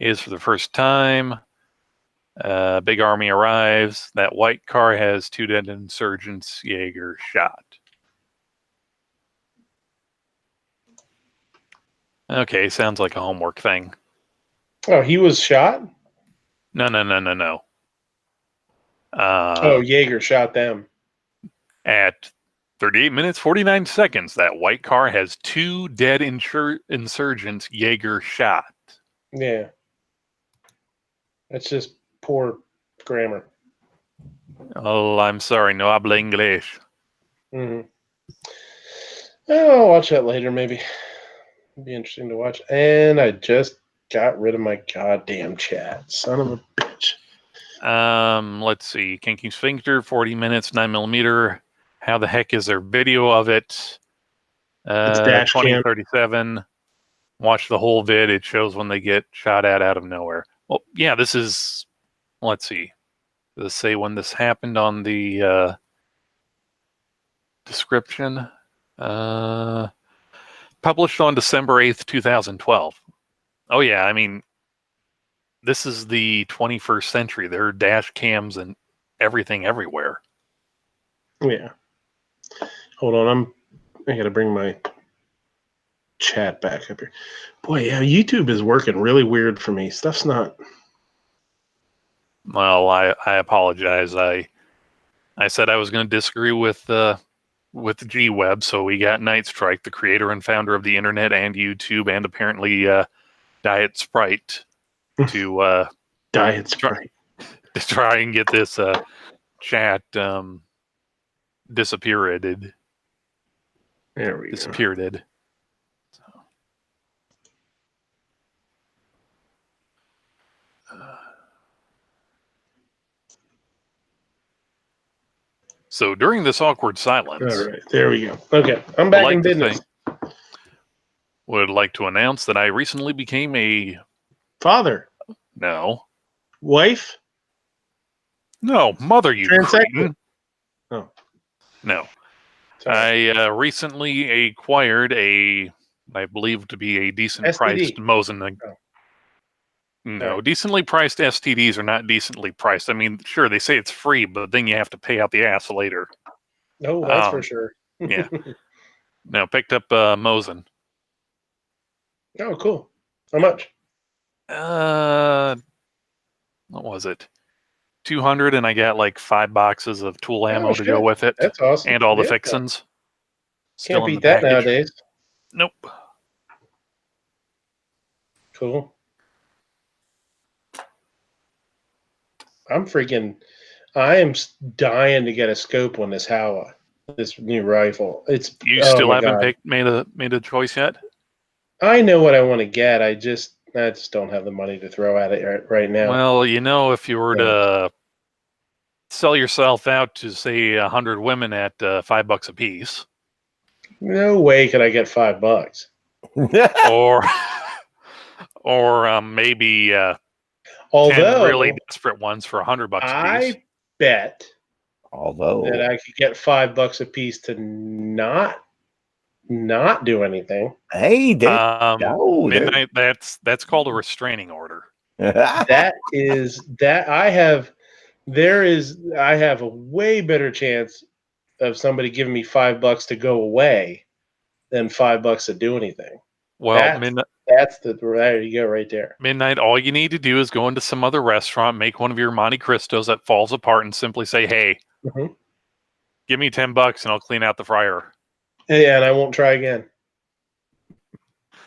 is for the first time. Big army arrives. That white car has 2 dead insurgents. Yeager shot. Okay, sounds like a homework thing. Oh, he was shot? No. Yeager shot them. At 38 minutes, 49 seconds, that white car has 2 dead insurgents Yeager shot. Yeah. That's just poor grammar. Oh, I'm sorry. No habla inglés. Mm-hmm. I'll watch that later, maybe. It'd be interesting to watch. And I just got rid of my goddamn chat. Son of a bitch. Let's see. Kinky Sphincter, 40 minutes, 9mm. How the heck is there video of it? It's dash 2037. Watch the whole vid. It shows when they get shot at out of nowhere. Well, yeah, this is, let's see. Does it say when this happened on the description? Published on December 8th, 2012. Oh, yeah, I mean, this is the 21st century. There are dash cams and everything everywhere. Yeah. Hold on, I gotta bring my chat back up here. Boy, yeah, YouTube is working really weird for me. Stuff's not. Well, I apologize. I said I was going to disagree with G-Web, so we got Night Strike, the creator and founder of the internet and YouTube, and apparently Diet Sprite to Diet Sprite to try and get this chat disappeared. There we go. So during this awkward silence, all right, there we go. Okay, I'm back in business. Would like to announce that I recently became a father. No. Wife? No, mother. You cretin. Oh. No. I recently acquired I believe to be a decent STD. Priced Mosin. Oh. No, decently priced STDs are not decently priced. I mean, sure, they say it's free, but then you have to pay out the ass later. No, that's for sure. Yeah. Now picked up Mosin. Oh, cool. How much? What was it? 200, and I got like 5 boxes of tool ammo to go shit. with it. That's awesome. And all the Yeah. fixins. Still Can't in beat the that package. nowadays. Nope. Cool. I am dying to get a scope on this Howa, this new rifle. You oh still my haven't God. made a choice yet? I know what I want to get. I just don't have the money to throw at it right now. Well, if you were to sell yourself out to say 100 women at $5 a piece, No way could I get $5. or maybe 10 really desperate ones for $100 a piece. I bet that I could get $5 a piece to not do anything. Hey, Midnight. That's called a restraining order. I have a way better chance of somebody giving me $5 to go away than $5 to do anything. Well, there you go right there. Midnight, all you need to do is go into some other restaurant, make one of your Monte Cristos that falls apart, and simply say, "Hey, give me $10 and I'll clean out the fryer." Yeah, and I won't try again.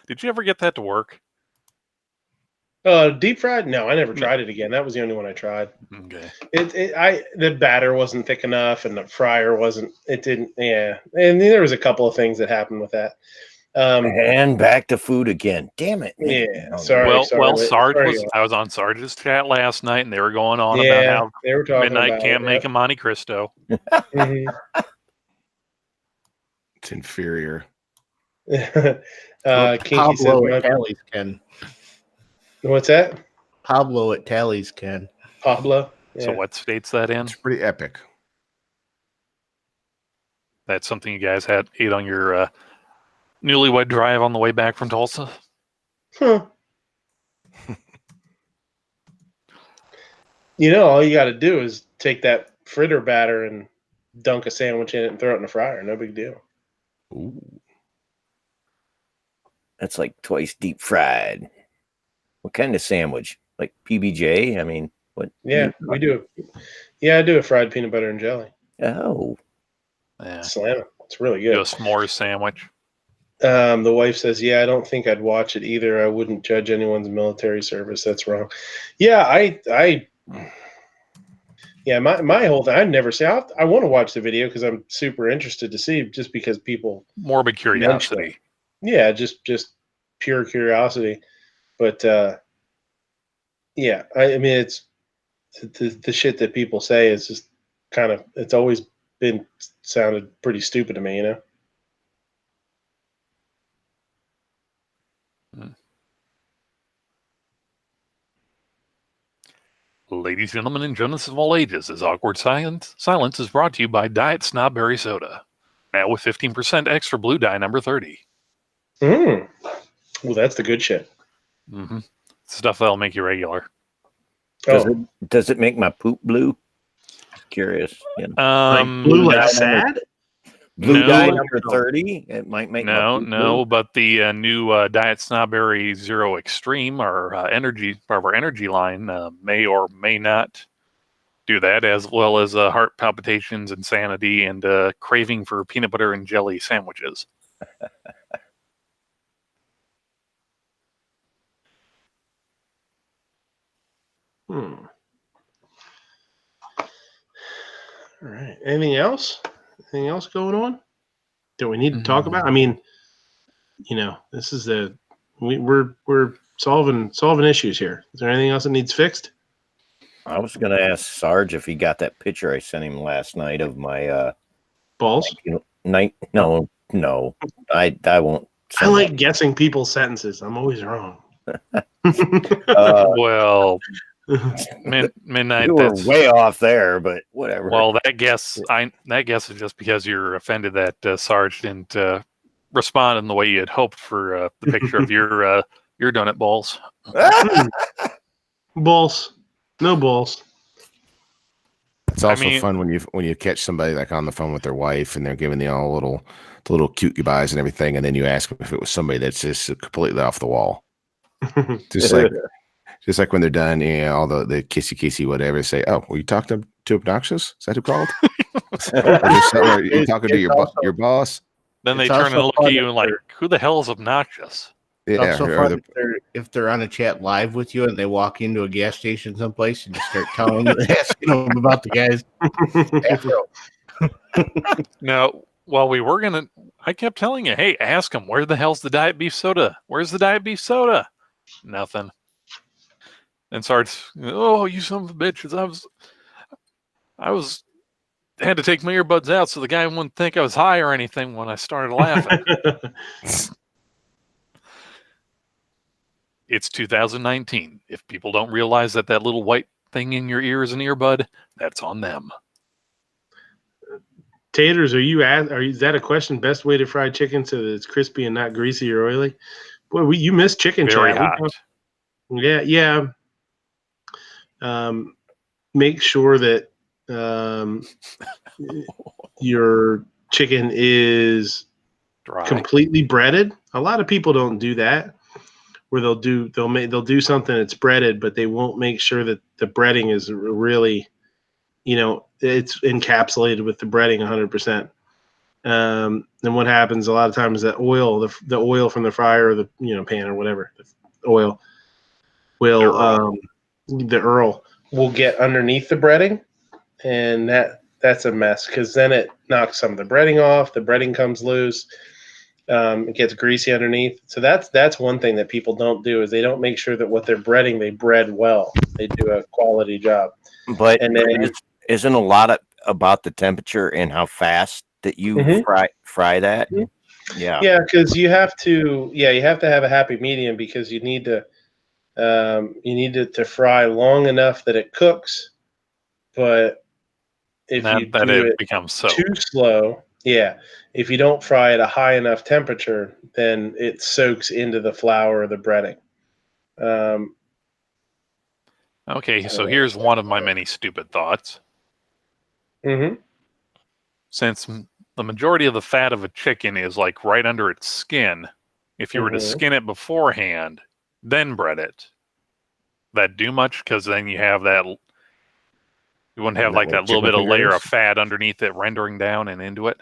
Did you ever get that to work? Deep fried? No, I never tried it again. That was the only one I tried. Okay. The batter wasn't thick enough, and the fryer wasn't. It didn't. Yeah, and there was a couple of things that happened with that. And back to food again. Damn it. Yeah. Sorry. Sarge I was on Sarge's chat last night, and they were going on about how they were talking Midnight about can't make a Monte Cristo. It's inferior. Pablo at Tally's can. What's that? Pablo at Tally's can. Pablo. Yeah. So what state's that in? It's pretty epic. That's something you guys ate on your newlywed drive on the way back from Tulsa? Huh. All you got to do is take that fritter batter and dunk a sandwich in it and throw it in the fryer. No big deal. Ooh. That's like twice deep fried. What kind of sandwich? Like PBJ? I mean, what? Yeah, we do. I do a fried peanut butter and jelly. Oh. Yeah. Slam it. It's really good. Do a s'mores sandwich. The wife says, "Yeah, I don't think I'd watch it either. I wouldn't judge anyone's military service. That's wrong." Yeah, my whole thing. I've never seen. I want to watch the video because I'm super interested to see, just because people morbid curiosity. Yeah, just pure curiosity. But yeah, I mean, it's the shit that people say is just kind of. It's always been sounded pretty stupid to me, Ladies, gentlemen, and gentlemen of all ages, this awkward silence is brought to you by Diet Snobberry Soda. Now with 15% extra blue dye number 30. Well, that's the good shit. Mm-hmm. Stuff that'll make you regular. Does it make my poop blue? Curious. Like blue like sad? Blue dye number 30. It might make no, but the new Diet Snobberry Zero Extreme, our energy line, may or may not do that, as well as heart palpitations, insanity, and craving for peanut butter and jelly sandwiches. All right. Anything else? Anything else going on that we need to talk about? I mean, this is we're solving issues here. Is there anything else that needs fixed? I was going to ask Sarge if he got that picture I sent him last night of my balls. No, I won't. I like guessing people's sentences. I'm always wrong. Well, Midnight. You were way off there, but whatever. Well, that guess is just because you're offended that Sarge didn't respond in the way you had hoped for the picture of your donut balls. Balls, no balls. It's also fun when you catch somebody like on the phone with their wife and they're giving you all the little cute goodbyes and everything, and then you ask them if it was somebody that's just completely off the wall. just like when they're done, all the kissy whatever. Say, oh, well, you talked to Obnoxious? Is that who called? Or you talking to your boss? Then they turn and look at you and like, who the hell is Obnoxious? It's also fun if they're on a chat live with you and they walk into a gas station someplace and you start telling them, asking them about the guys. Now, while we were I kept telling you, hey, ask them, where the hell's the diet beef soda? Where's the diet beef soda? Nothing. And starts, oh, you son of a bitches! I had to take my earbuds out so the guy wouldn't think I was high or anything when I started laughing. It's 2019. If people don't realize that little white thing in your ear is an earbud, that's on them. Taters, is that a question? Best way to fry chicken so that it's crispy and not greasy or oily? Boy, you missed chicken Very chat. hot. Yeah. Make sure that your chicken is dry, completely breaded. A lot of people don't do that, where they'll do something that's breaded, but they won't make sure that the breading is really, it's encapsulated with the breading 100%. And what happens a lot of times is that oil, the oil from the fryer or the pan or whatever, the oil will the Earl will get underneath the breading, and that's a mess because then it knocks some of the breading off. The breading comes loose. It gets greasy underneath. So that's one thing that people don't do is they don't make sure that what they're breading, they bread well. They do a quality job. But isn't a lot about the temperature and how fast that you fry that? Mm-hmm. Yeah, because you have to have a happy medium because you need to to fry long enough that it cooks, but if you do it becomes too slow, if you don't fry at a high enough temperature, then it soaks into the flour or the breading. Okay, so here's one of my many stupid thoughts. Mm-hmm. Since the majority of the fat of a chicken is like right under its skin, if you were to skin it beforehand, then bread it, that do much? Because then you have that. You wouldn't have like that little bit of layer of fat underneath it rendering down and into it.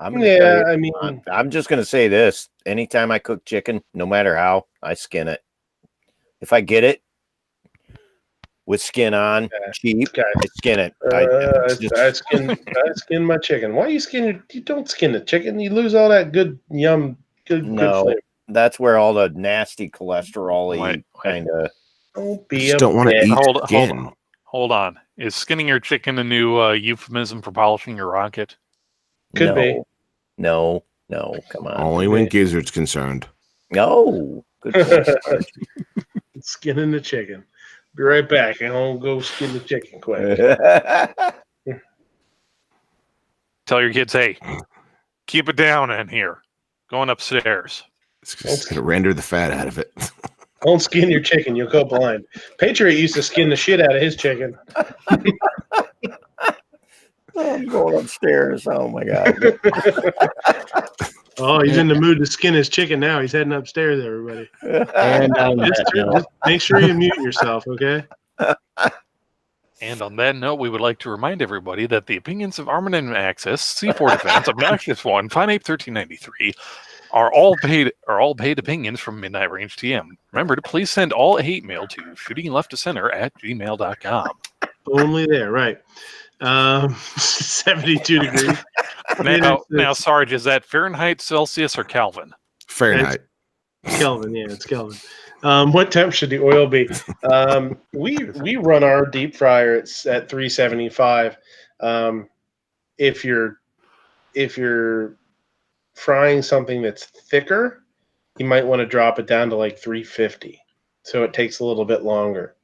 I'm just gonna say this: anytime I cook chicken, no matter how, I skin it. If I get it with skin on, cheap, I skin it. I skin my chicken. Why you skin? You don't skin the chicken. You lose all that good flavor. That's where all the nasty cholesterol kind of. Don't want to eat skin. Hold on. Is skinning your chicken a new euphemism for polishing your rocket? Could be. No, come on. Only when Gizzard's concerned. No. Good point. Skinning the chicken. Be right back. And I'll go skin the chicken quick. Tell your kids, hey, keep it down in here. Going upstairs. It's going to render the fat out of it. Don't skin your chicken. You'll go blind. Patriot used to skin the shit out of his chicken. I'm going upstairs. Oh, my God. Oh, he's in the mood to skin his chicken now. He's heading upstairs, everybody. And just make sure you mute yourself, okay? And on that note, we would like to remind everybody that the opinions of Armament Access, C4 Defense, Obnoxious One, Fine Ape 1393 are all paid opinions from Midnight Range TM. Remember to please send all hate mail to shootingleftofcenter@gmail.com. Only there, right. 72 degrees. Now, Sarge, is that Fahrenheit, Celsius, or Kelvin? Fahrenheit. Kelvin, yeah, it's Kelvin. What temp should the oil be? We run our deep fryer at 375. If you're frying something that's thicker, you might want to drop it down to like 350, so it takes a little bit longer.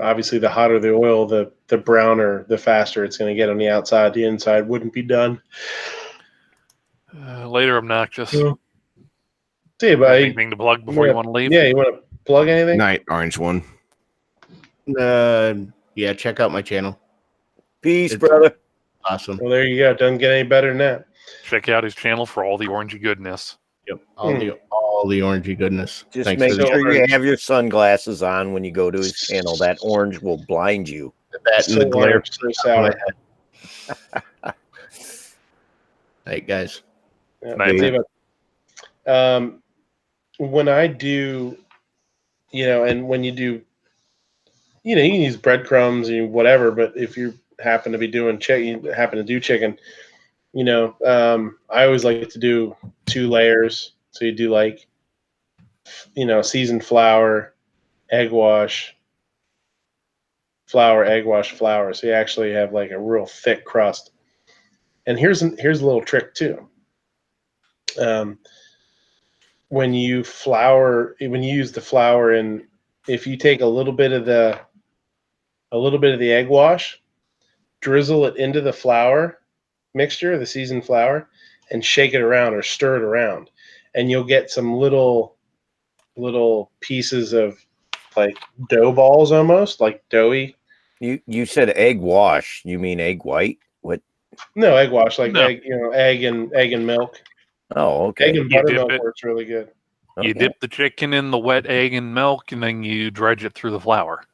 Obviously, the hotter the oil, the browner, the faster it's going to get on the outside. The inside wouldn't be done. Later, Obnoxious. See, buddy. Anything to plug before you want to leave? Yeah, you want to plug anything? Night, Orange One. Yeah, check out my channel. Peace, It's brother. Awesome. Well, there you go. Doesn't get any better than that. Check out his channel for all the orangey goodness. Yep. All the orangey goodness. Just Thanks make for the sure you have your sunglasses on when you go to his channel. That orange will blind you. That and the glare. So sour. Hey guys. Yeah, Night, man. When I do, and when you do, you can use breadcrumbs and whatever, but if you happen to be doing chicken, I always like to do 2 layers. So you do like, seasoned flour, egg wash, flour, egg wash, flour. So you actually have like a real thick crust. And here's a little trick too. When you use the flour, and if you take a little bit of the egg wash, drizzle it into the flour mixture, the seasoned flour, and shake it around or stir it around, and you'll get some little pieces of like dough balls, almost like doughy. You said egg wash. You mean egg white? What? No, egg wash, like No. egg and milk. Oh, okay. Egg and buttermilk works really good. You Okay. dip the chicken in the wet egg and milk, and then you dredge it through the flour.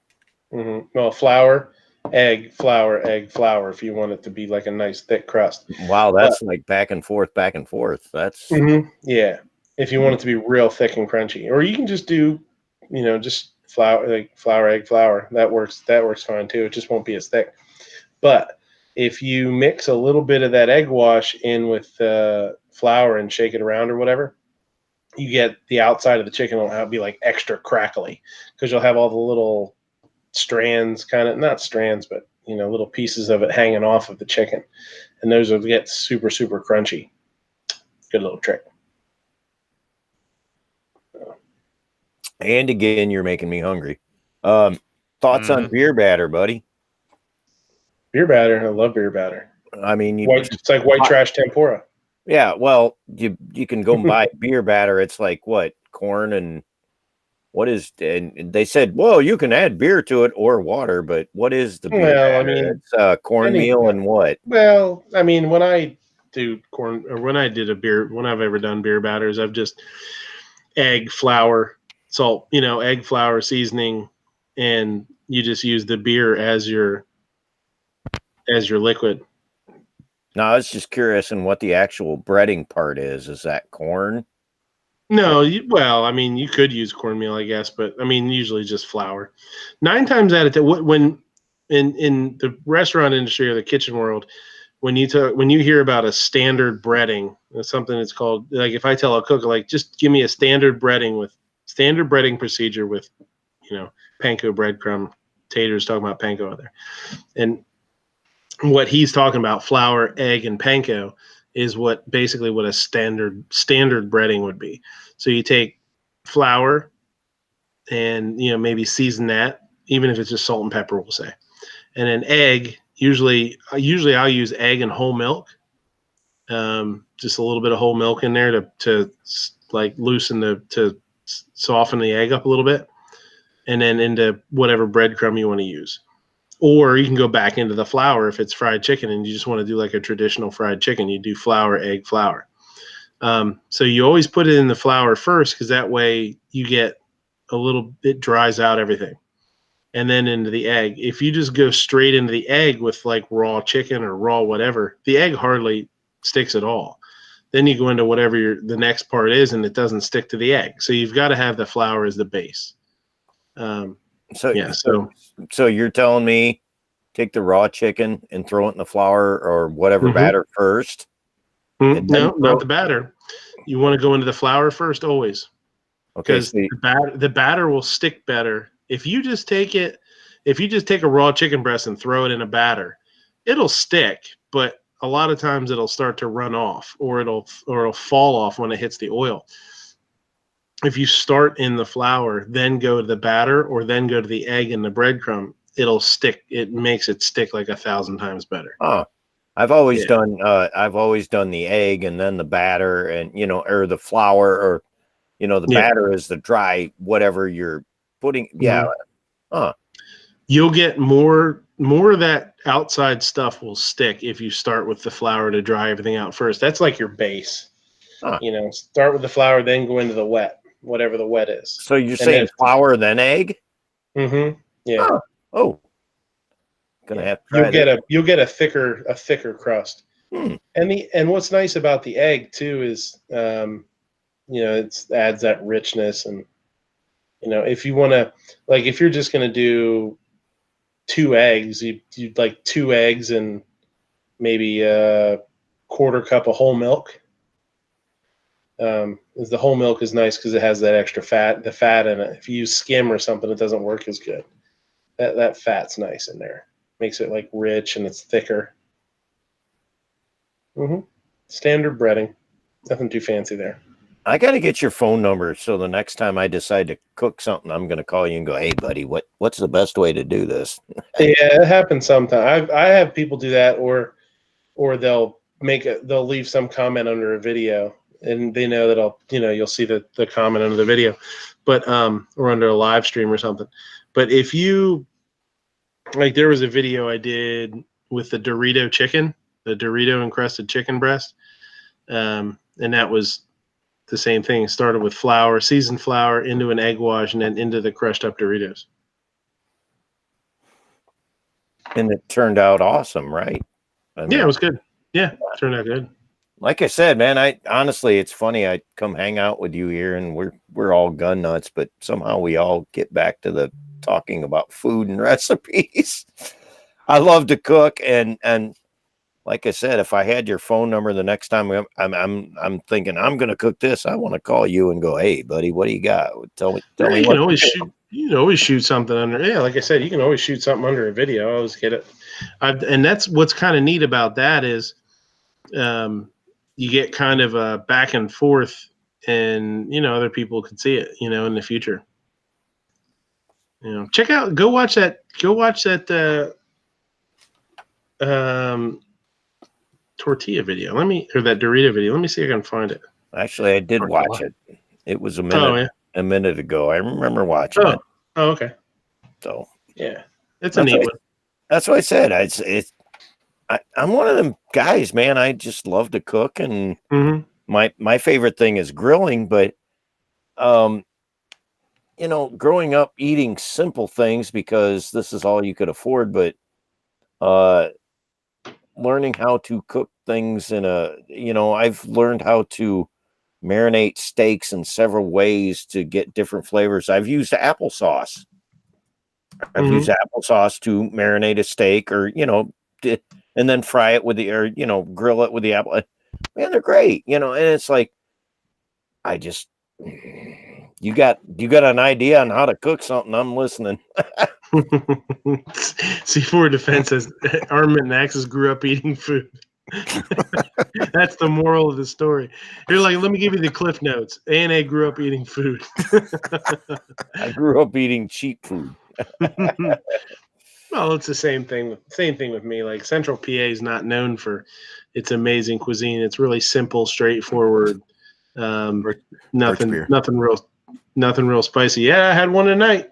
Mm-hmm. Well, flour, egg, flour, egg, flour. If you want it to be like a nice thick crust. Wow, that's like back and forth, back and forth. That's yeah. If you want it to be real thick and crunchy, or you can just do, just flour, like flour, egg, flour. That works. That works fine too. It just won't be as thick. But if you mix a little bit of that egg wash in with flour and shake it around or whatever, you get the outside of the chicken will be like extra crackly because you'll have all the little strands, not strands, but little pieces of it hanging off of the chicken, and those will get super, super crunchy. Good little trick. And again, you're making me hungry. Thoughts on beer batter, buddy? Beer batter, I love beer batter. I mean, it's like white trash tempura. Yeah, well, you can go and buy beer batter. It's like what, corn and what is? And they said, well, you can add beer to it or water, but what is the beer batter? I mean, it's cornmeal and what? Well, I mean, when I do corn, or when I did when I've ever done beer batters, I've just egg, flour, salt, egg, flour, seasoning, and you just use the beer as your liquid. No, I was just curious in what the actual breading part is. Is that corn? No, I mean, you could use cornmeal, I guess, but I mean, usually just flour. 9 times out of 10, when in the restaurant industry or the kitchen world, when you hear about a standard breading, it's something that's called, like, if I tell a cook, like, just give me a standard breading procedure with, panko breadcrumb, Tater's talking about panko out there, and what he's talking about, flour, egg, and panko, is basically what a standard breading would be. So you take flour and maybe season that, even if it's just salt and pepper, we'll say, and then egg. Usually I'll use egg and whole milk, just a little bit of whole milk in there to like to soften the egg up a little bit, and then into whatever breadcrumb you want to use. Or you can go back into the flour if it's fried chicken and you just want to do like a traditional fried chicken. You do flour, egg, flour. So you always put it in the flour first, because that way you get it dries out everything. And then into the egg. If you just go straight into the egg with like raw chicken or raw whatever, the egg hardly sticks at all. Then you go into whatever the next part is, and it doesn't stick to the egg. So you've got to have the flour as the base. So you're telling me take the raw chicken and throw it in the flour or whatever batter first? No, not the batter. You want to go into the flour first always. Okay. Because the batter will stick better. If you just take a raw chicken breast and throw it in a batter, it'll stick, but a lot of times it'll start to run off, or it'll fall off when it hits the oil. If you start in the flour, then go to the batter, or then go to the egg and the breadcrumb, it'll stick. It makes it stick like 1,000 times better. Oh, I've always done the egg and then the batter, and or the flour, or the batter is the dry whatever you're putting. Yeah. you'll get more of that outside stuff will stick if you start with the flour to dry everything out first. That's like your base. Huh. You know, start with the flour, then go into the wet, whatever the wet is. So you're saying flour then egg? Mm-hmm. Yeah. Oh. Gonna have to try you'll get a thicker crust. And what's nice about the egg too is you know, it adds that richness. And you know, if you want to, like, if you're just going to do 2 eggs, you'd like 2 eggs and maybe a quarter cup of whole milk. The whole milk is nice because it has that extra fat, the fat in it. If you use skim or something, it doesn't work as good. That fat's nice in there. Makes it like rich and it's thicker. Standard breading. Nothing too fancy there. I got to get your phone number so the next time I decide to cook something, I'm going to call you and go, "Hey, buddy, what's the best way to do this?" Yeah, it happens sometimes. I have people do that, or they'll leave some comment under a video, and they know that you'll see the comment under the video, but or under a live stream or something. But if you like, there was a video I did with the Dorito chicken, the Dorito encrusted chicken breast, and that was the same thing. It started with flour, seasoned flour, into an egg wash, and then into the crushed up Doritos. And it turned out awesome, right? I mean, yeah, it was good. Yeah, it turned out good. Like I said, man, I honestly, it's funny. I come hang out with you here, and we're all gun nuts, but somehow we all get back to the talking about food and recipes. I love to cook, and like I said, if I had your phone number the next time I'm thinking I'm going to cook this, I want to call you and go, "Hey, buddy, what do you got? Tell me." You can always shoot something under. Yeah, like I said, you can always shoot something under a video. I always get it. And that's what's kind of neat about that is, you get kind of a back and forth, and other people can see it, in the future. Go watch that tortilla video. Or that Dorito video. Let me see if I can find it. Actually, I did watch it. It was a minute ago. I remember watching it. Oh, okay. So yeah, it's a neat one. That's what I said. I'm one of them guys, man. I just love to cook, and my favorite thing is grilling. But growing up eating simple things because this is all you could afford. But learning how to cook things I've learned how to marinate steaks in several ways to get different flavors. I've used applesauce. I've used applesauce to marinate a steak, or and then fry it with grill it with the apple. Man, they're great, and it's like, you got an idea on how to cook something, I'm listening. C4 Defense says Armament and Axis grew up eating food. That's the moral of the story. You're like, let me give you the cliff notes. A&A grew up eating food. I grew up eating cheap food. Well, it's the same thing with me. Like, Central PA is not known for its amazing cuisine. It's really simple, straightforward. Nothing real spicy. Yeah, I had one tonight.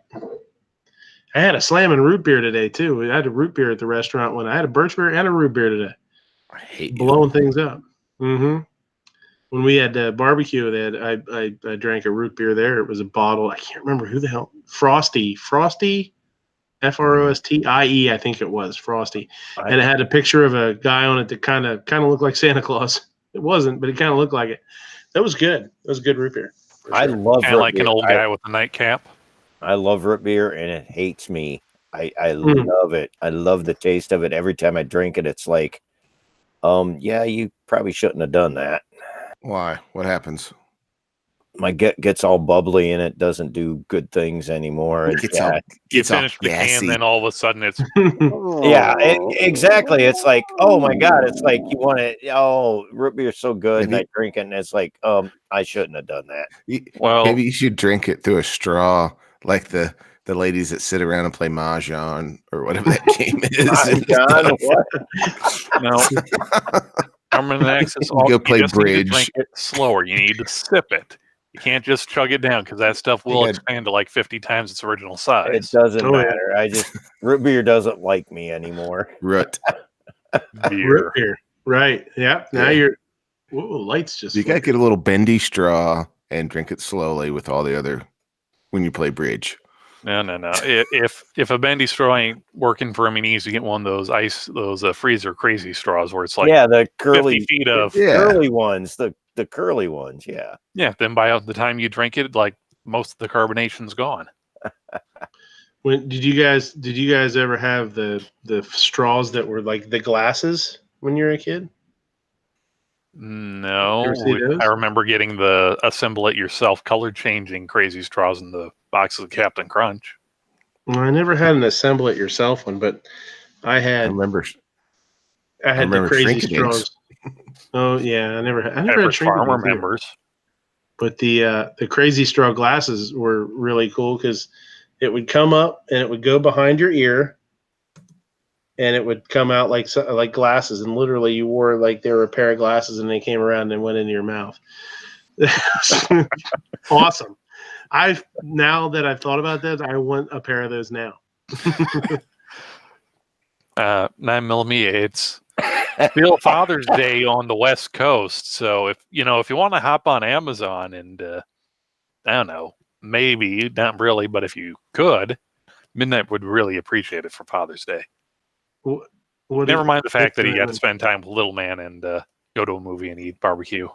I had a slamming root beer today too. I had a root beer at the restaurant when I had a birch beer and a root beer today. I hate blowing things up. When we had barbecue, I drank a root beer there. It was a bottle. I can't remember who the hell. Frosty, Frostie, I think it was Frosty, and it had a picture of a guy on it that kind of looked like Santa Claus. It wasn't, but it kind of looked like it. That was good. That was a good root beer. Sure. I love kind of like an old guy with a nightcap. I love root beer, and it hates me. I love it. I love the taste of it. Every time I drink it, it's like, yeah, you probably shouldn't have done that. Why? What happens? My gut gets all bubbly, and it doesn't do good things anymore. You finish the can, then all of a sudden it's exactly. It's like, oh my god, it's like you want to. Oh, root beer's so good, and I drink it, and it's like, I shouldn't have done that. Well, maybe you should drink it through a straw, like the ladies that sit around and play mahjong or whatever that game is. No. Armament and Axis. Go play bridge. Drink it slower. You need to sip it. You can't just chug it down because that stuff will expand to like 50 times its original size. It doesn't matter. Root beer doesn't like me anymore. Root beer. Right. Yep. Now you're. Whoa, lights just. You got to get a little bendy straw and drink it slowly with all the other when you play bridge. No. If a bendy straw ain't working for him, he needs to get one of those freezer crazy straws where it's like the curly 50 feet of curly ones, the curly ones. Yeah. Yeah. Then by the time you drink it, like most of the carbonation's gone. When did you guys ever have the straws that were like the glasses when you were a kid? No, I remember getting the assemble it yourself color changing crazy straws in the box of Captain Crunch. Well, I never had an assemble it yourself one, but I had. I had the crazy straws. Oh yeah, I never had farmer members. But the crazy straw glasses were really cool because it would come up and it would go behind your ear, and it would come out like glasses, and literally you wore like they were a pair of glasses, and they came around and went into your mouth. Awesome. Now that I've thought about that, I want a pair of those now. 9mm. It's still Father's Day on the West Coast, so if you want to hop on Amazon and I don't know, maybe not really, but if you could, Midnight would really appreciate it for Father's Day. Never mind the fact that he got to spend time with little man and go to a movie and eat barbecue.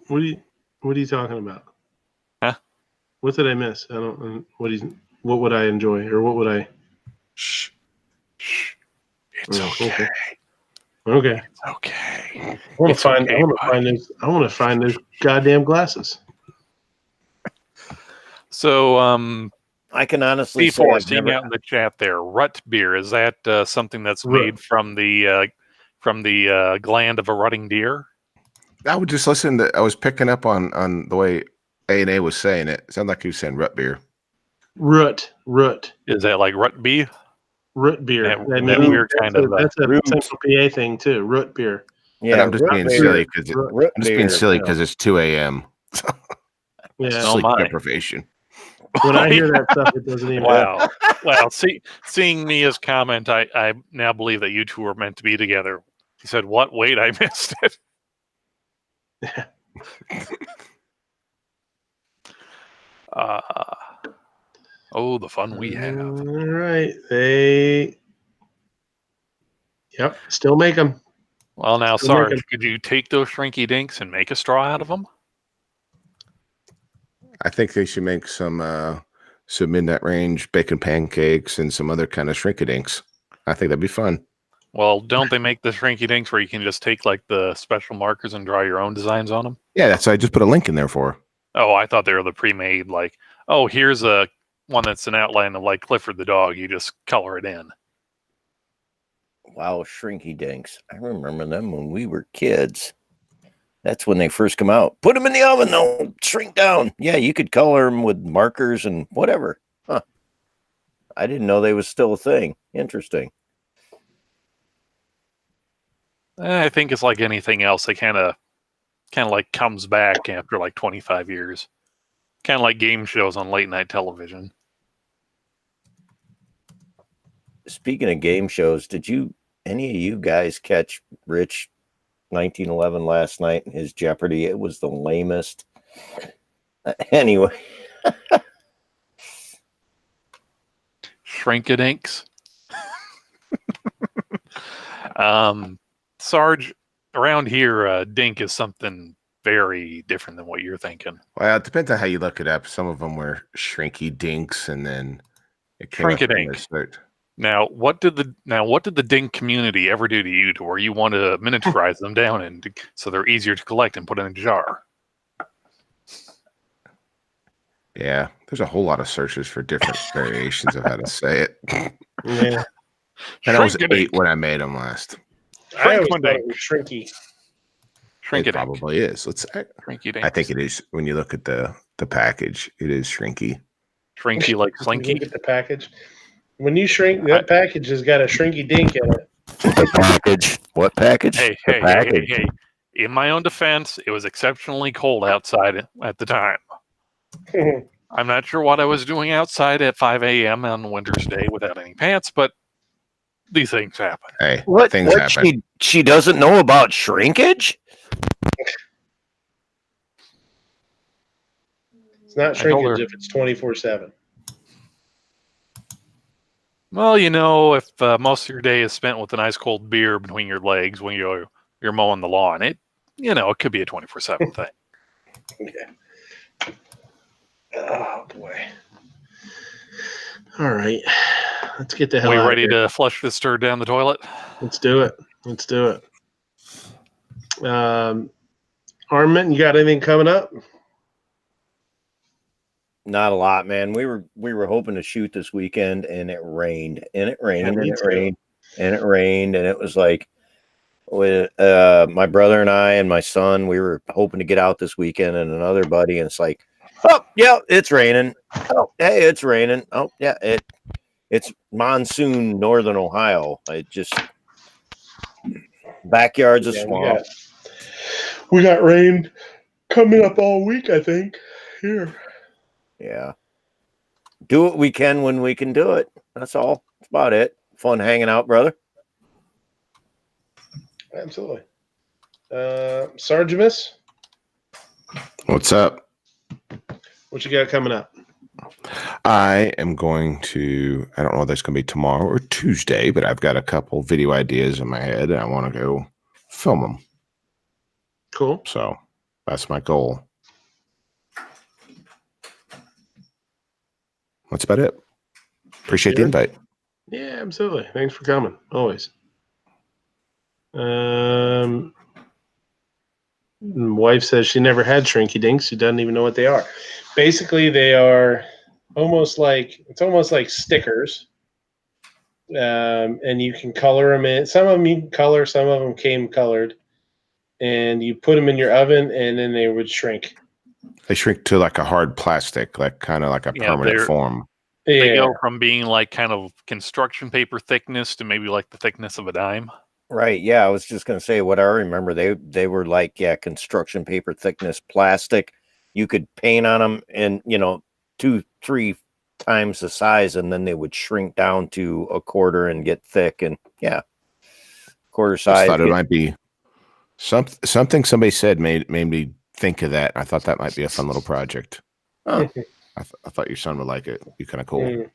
What are you talking about? Huh? What did I miss? I don't. What would I enjoy, or what would I? Shh. It's okay. Okay. It's okay. I want to find those goddamn glasses. So, I can honestly C4 seeing out in the chat there. Rut beer, is that something that's made from the gland of a rutting deer? I would just listen to. I was picking up on the way A&A was saying it. It sounded like he was saying rut beer. Root. Is that like rut beer? Root beer. That weird kind of. That's a Central PA thing too. Root beer. Yeah, and I'm just being silly because it's 2 a.m. Yeah, sleep deprivation. When I hear that stuff, it doesn't even. Wow. Well, seeing Mia's comment, I now believe that you two are meant to be together. He said, "What? Wait, I missed it." The fun we have. All right, still make them. Well, now, Sarge, could you take those shrinky dinks and make a straw out of them? I think they should make some Midnight Range bacon pancakes and some other kind of shrinky dinks. I think that'd be fun. Well, don't they make the shrinky dinks where you can just take like the special markers and draw your own designs on them? Yeah, that's what I just put a link in there for. Oh, I thought they were the pre-made, like, oh, here's a one that's an outline of like Clifford the dog. You just color it in. Wow, shrinky dinks. I remember them when we were kids. That's when they first come out. Put them in the oven, they'll shrink down. Yeah, you could color them with markers and whatever. Huh. I didn't know they was still a thing. Interesting. I think it's like anything else. It kind of like comes back after like 25 years. Kind of like game shows on late night television. Speaking of game shows, did any of you guys catch Rich 1911 last night in his Jeopardy? It was the lamest. Anyway. Shrinkadinks. Sarge, around here, dink is something very different than what you're thinking. Well, it depends on how you look it up. Some of them were shrinky dinks, and then it came Shrinkadink. Now, what did the dink community ever do to you to where you want to miniaturize them down and so they're easier to collect and put in a jar? Yeah, there's a whole lot of searches for different variations of how to say it. Yeah, and I was 8 when I made them last. I always thought it was shrinky. It probably is. I think it is. When you look at the package, it is shrinky. Shrinky like slinky. Look at the package. When you shrink, that package has got a shrinky dink in it. The package. What package? Hey. In my own defense, it was exceptionally cold outside at the time. I'm not sure what I was doing outside at 5 a.m. on Winter's Day without any pants, but these things happen. Hey, What? things happen. She doesn't know about shrinkage? It's not shrinkage if it's 24/7. Well, you know, if most of your day is spent with an ice cold beer between your legs when you're mowing the lawn, it could be a 24/7 thing. Yeah. Oh boy. All right, let's get the hell out of here. We ready to flush this turd down the toilet? Let's do it. Armament, you got anything coming up? Not a lot, man. We were hoping to shoot this weekend, and it rained, and it rained, and it rained, and it rained, and it was like, with my brother and I and my son, we were hoping to get out this weekend, and another buddy, and it's like, oh yeah, it's raining. Oh hey, it's raining. Oh yeah, it's monsoon northern Ohio. It just backyards of swamp. We got rain coming up all week, I think. Here. Yeah. Do what we can when we can do it. That's all. That's about it. Fun hanging out, brother. Absolutely. Sargemus? What's up? What you got coming up? I am going to, I don't know if that's going to be tomorrow or Tuesday, but I've got a couple video ideas in my head, and I want to go film them. Cool. So that's my goal. That's about it. Appreciate the invite. Yeah, absolutely. Thanks for coming. Always. Wife says she never had shrinky dinks. She doesn't even know what they are. Basically, they are almost like stickers. And you can color them in. Some of them you can color, some of them came colored. And you put them in your oven, and then they would shrink. They shrink to like a hard plastic, like kind of like a permanent form. They go from being like kind of construction paper thickness to maybe like the thickness of a dime. Right. Yeah, I was just gonna say what I remember. They were like construction paper thickness plastic. You could paint on them, and 2-3 times the size, and then they would shrink down to a quarter and get thick, and quarter size. I thought it might be something somebody said made me think of that. I thought that might be a fun little project. I thought your son would like it. It'd be kind of cool.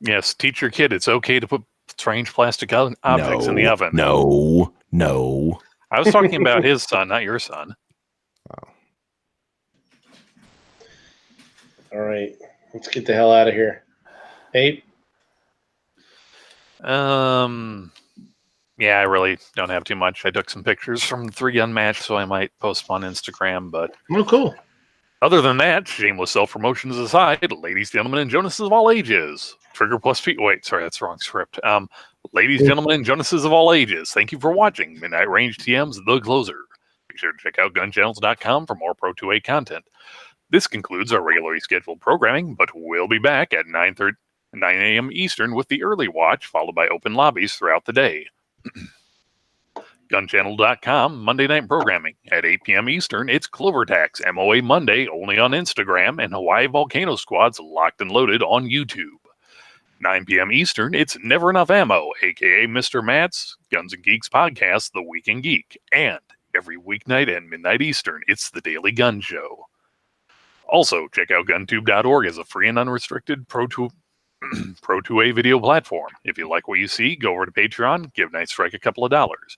Yes, teach your kid it's okay to put strange plastic objects in the oven. No. I was talking about his son, not your son. Oh. All right, let's get the hell out of here. Abe? Yeah, I really don't have too much. I took some pictures from the 3-gun match, so I might post them on Instagram. But cool. Other than that, shameless self-promotions aside, ladies, gentlemen, and Jonases of all ages. Trigger plus feet. Wait, sorry, that's the wrong script. Ladies, gentlemen, and Jonases of all ages, thank you for watching Midnight Range TM's The Closer. Be sure to check out gunchannels.com for more Pro 2A content. This concludes our regularly scheduled programming, but we'll be back at 9 a.m. Eastern with the early watch, followed by open lobbies throughout the day. Gunchannel.com, Monday night programming. At 8 p.m. Eastern, it's Clover Tax, MOA Monday, only on Instagram, and Hawaii Volcano Squad's Locked and Loaded on YouTube. 9 p.m. Eastern, it's Never Enough Ammo, a.k.a. Mr. Matt's Guns and Geeks podcast, The Weekend Geek. And every weeknight at midnight Eastern, it's The Daily Gun Show. Also, check out guntube.org as a free and unrestricted Pro 2A video platform. If you like what you see, go over to Patreon, give Night Strike a couple of dollars.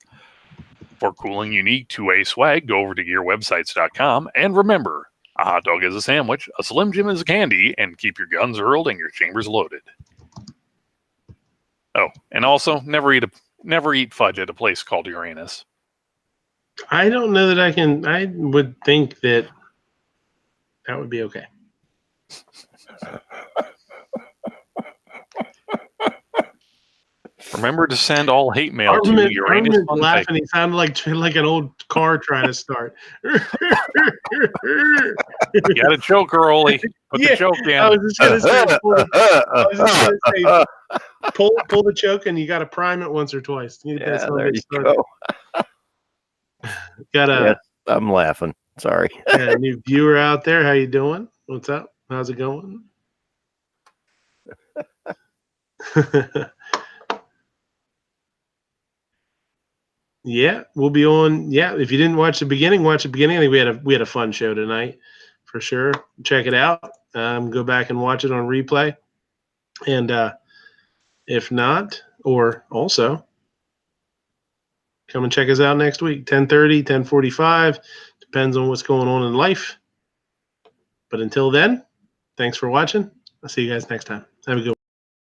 For cool and unique 2A swag, go over to gearwebsites.com. And remember, a hot dog is a sandwich, a Slim Jim is a candy, and keep your guns hurled and your chambers loaded. Oh, and also, never eat fudge at a place called Uranus. I don't know that I can. I would think that would be okay. Remember to send all hate mail to Uranus. Laughing. He sounded like an old car trying to start. You got a choker, Oli. Put the choke in. I was just gonna say, pull the choke, and you got to prime it once or twice. There you go. Gotta. I'm laughing. Sorry. Yeah, new viewer out there. How you doing? What's up? How's it going? Yeah, we'll be on. Yeah, if you didn't watch the beginning, watch the beginning. I think we had a fun show tonight, for sure. Check it out. Go back and watch it on replay, and if not, or also come and check us out next week, 10:30, 10:45. Depends on what's going on in life. But until then, thanks for watching. I'll see you guys next time. Have a good one.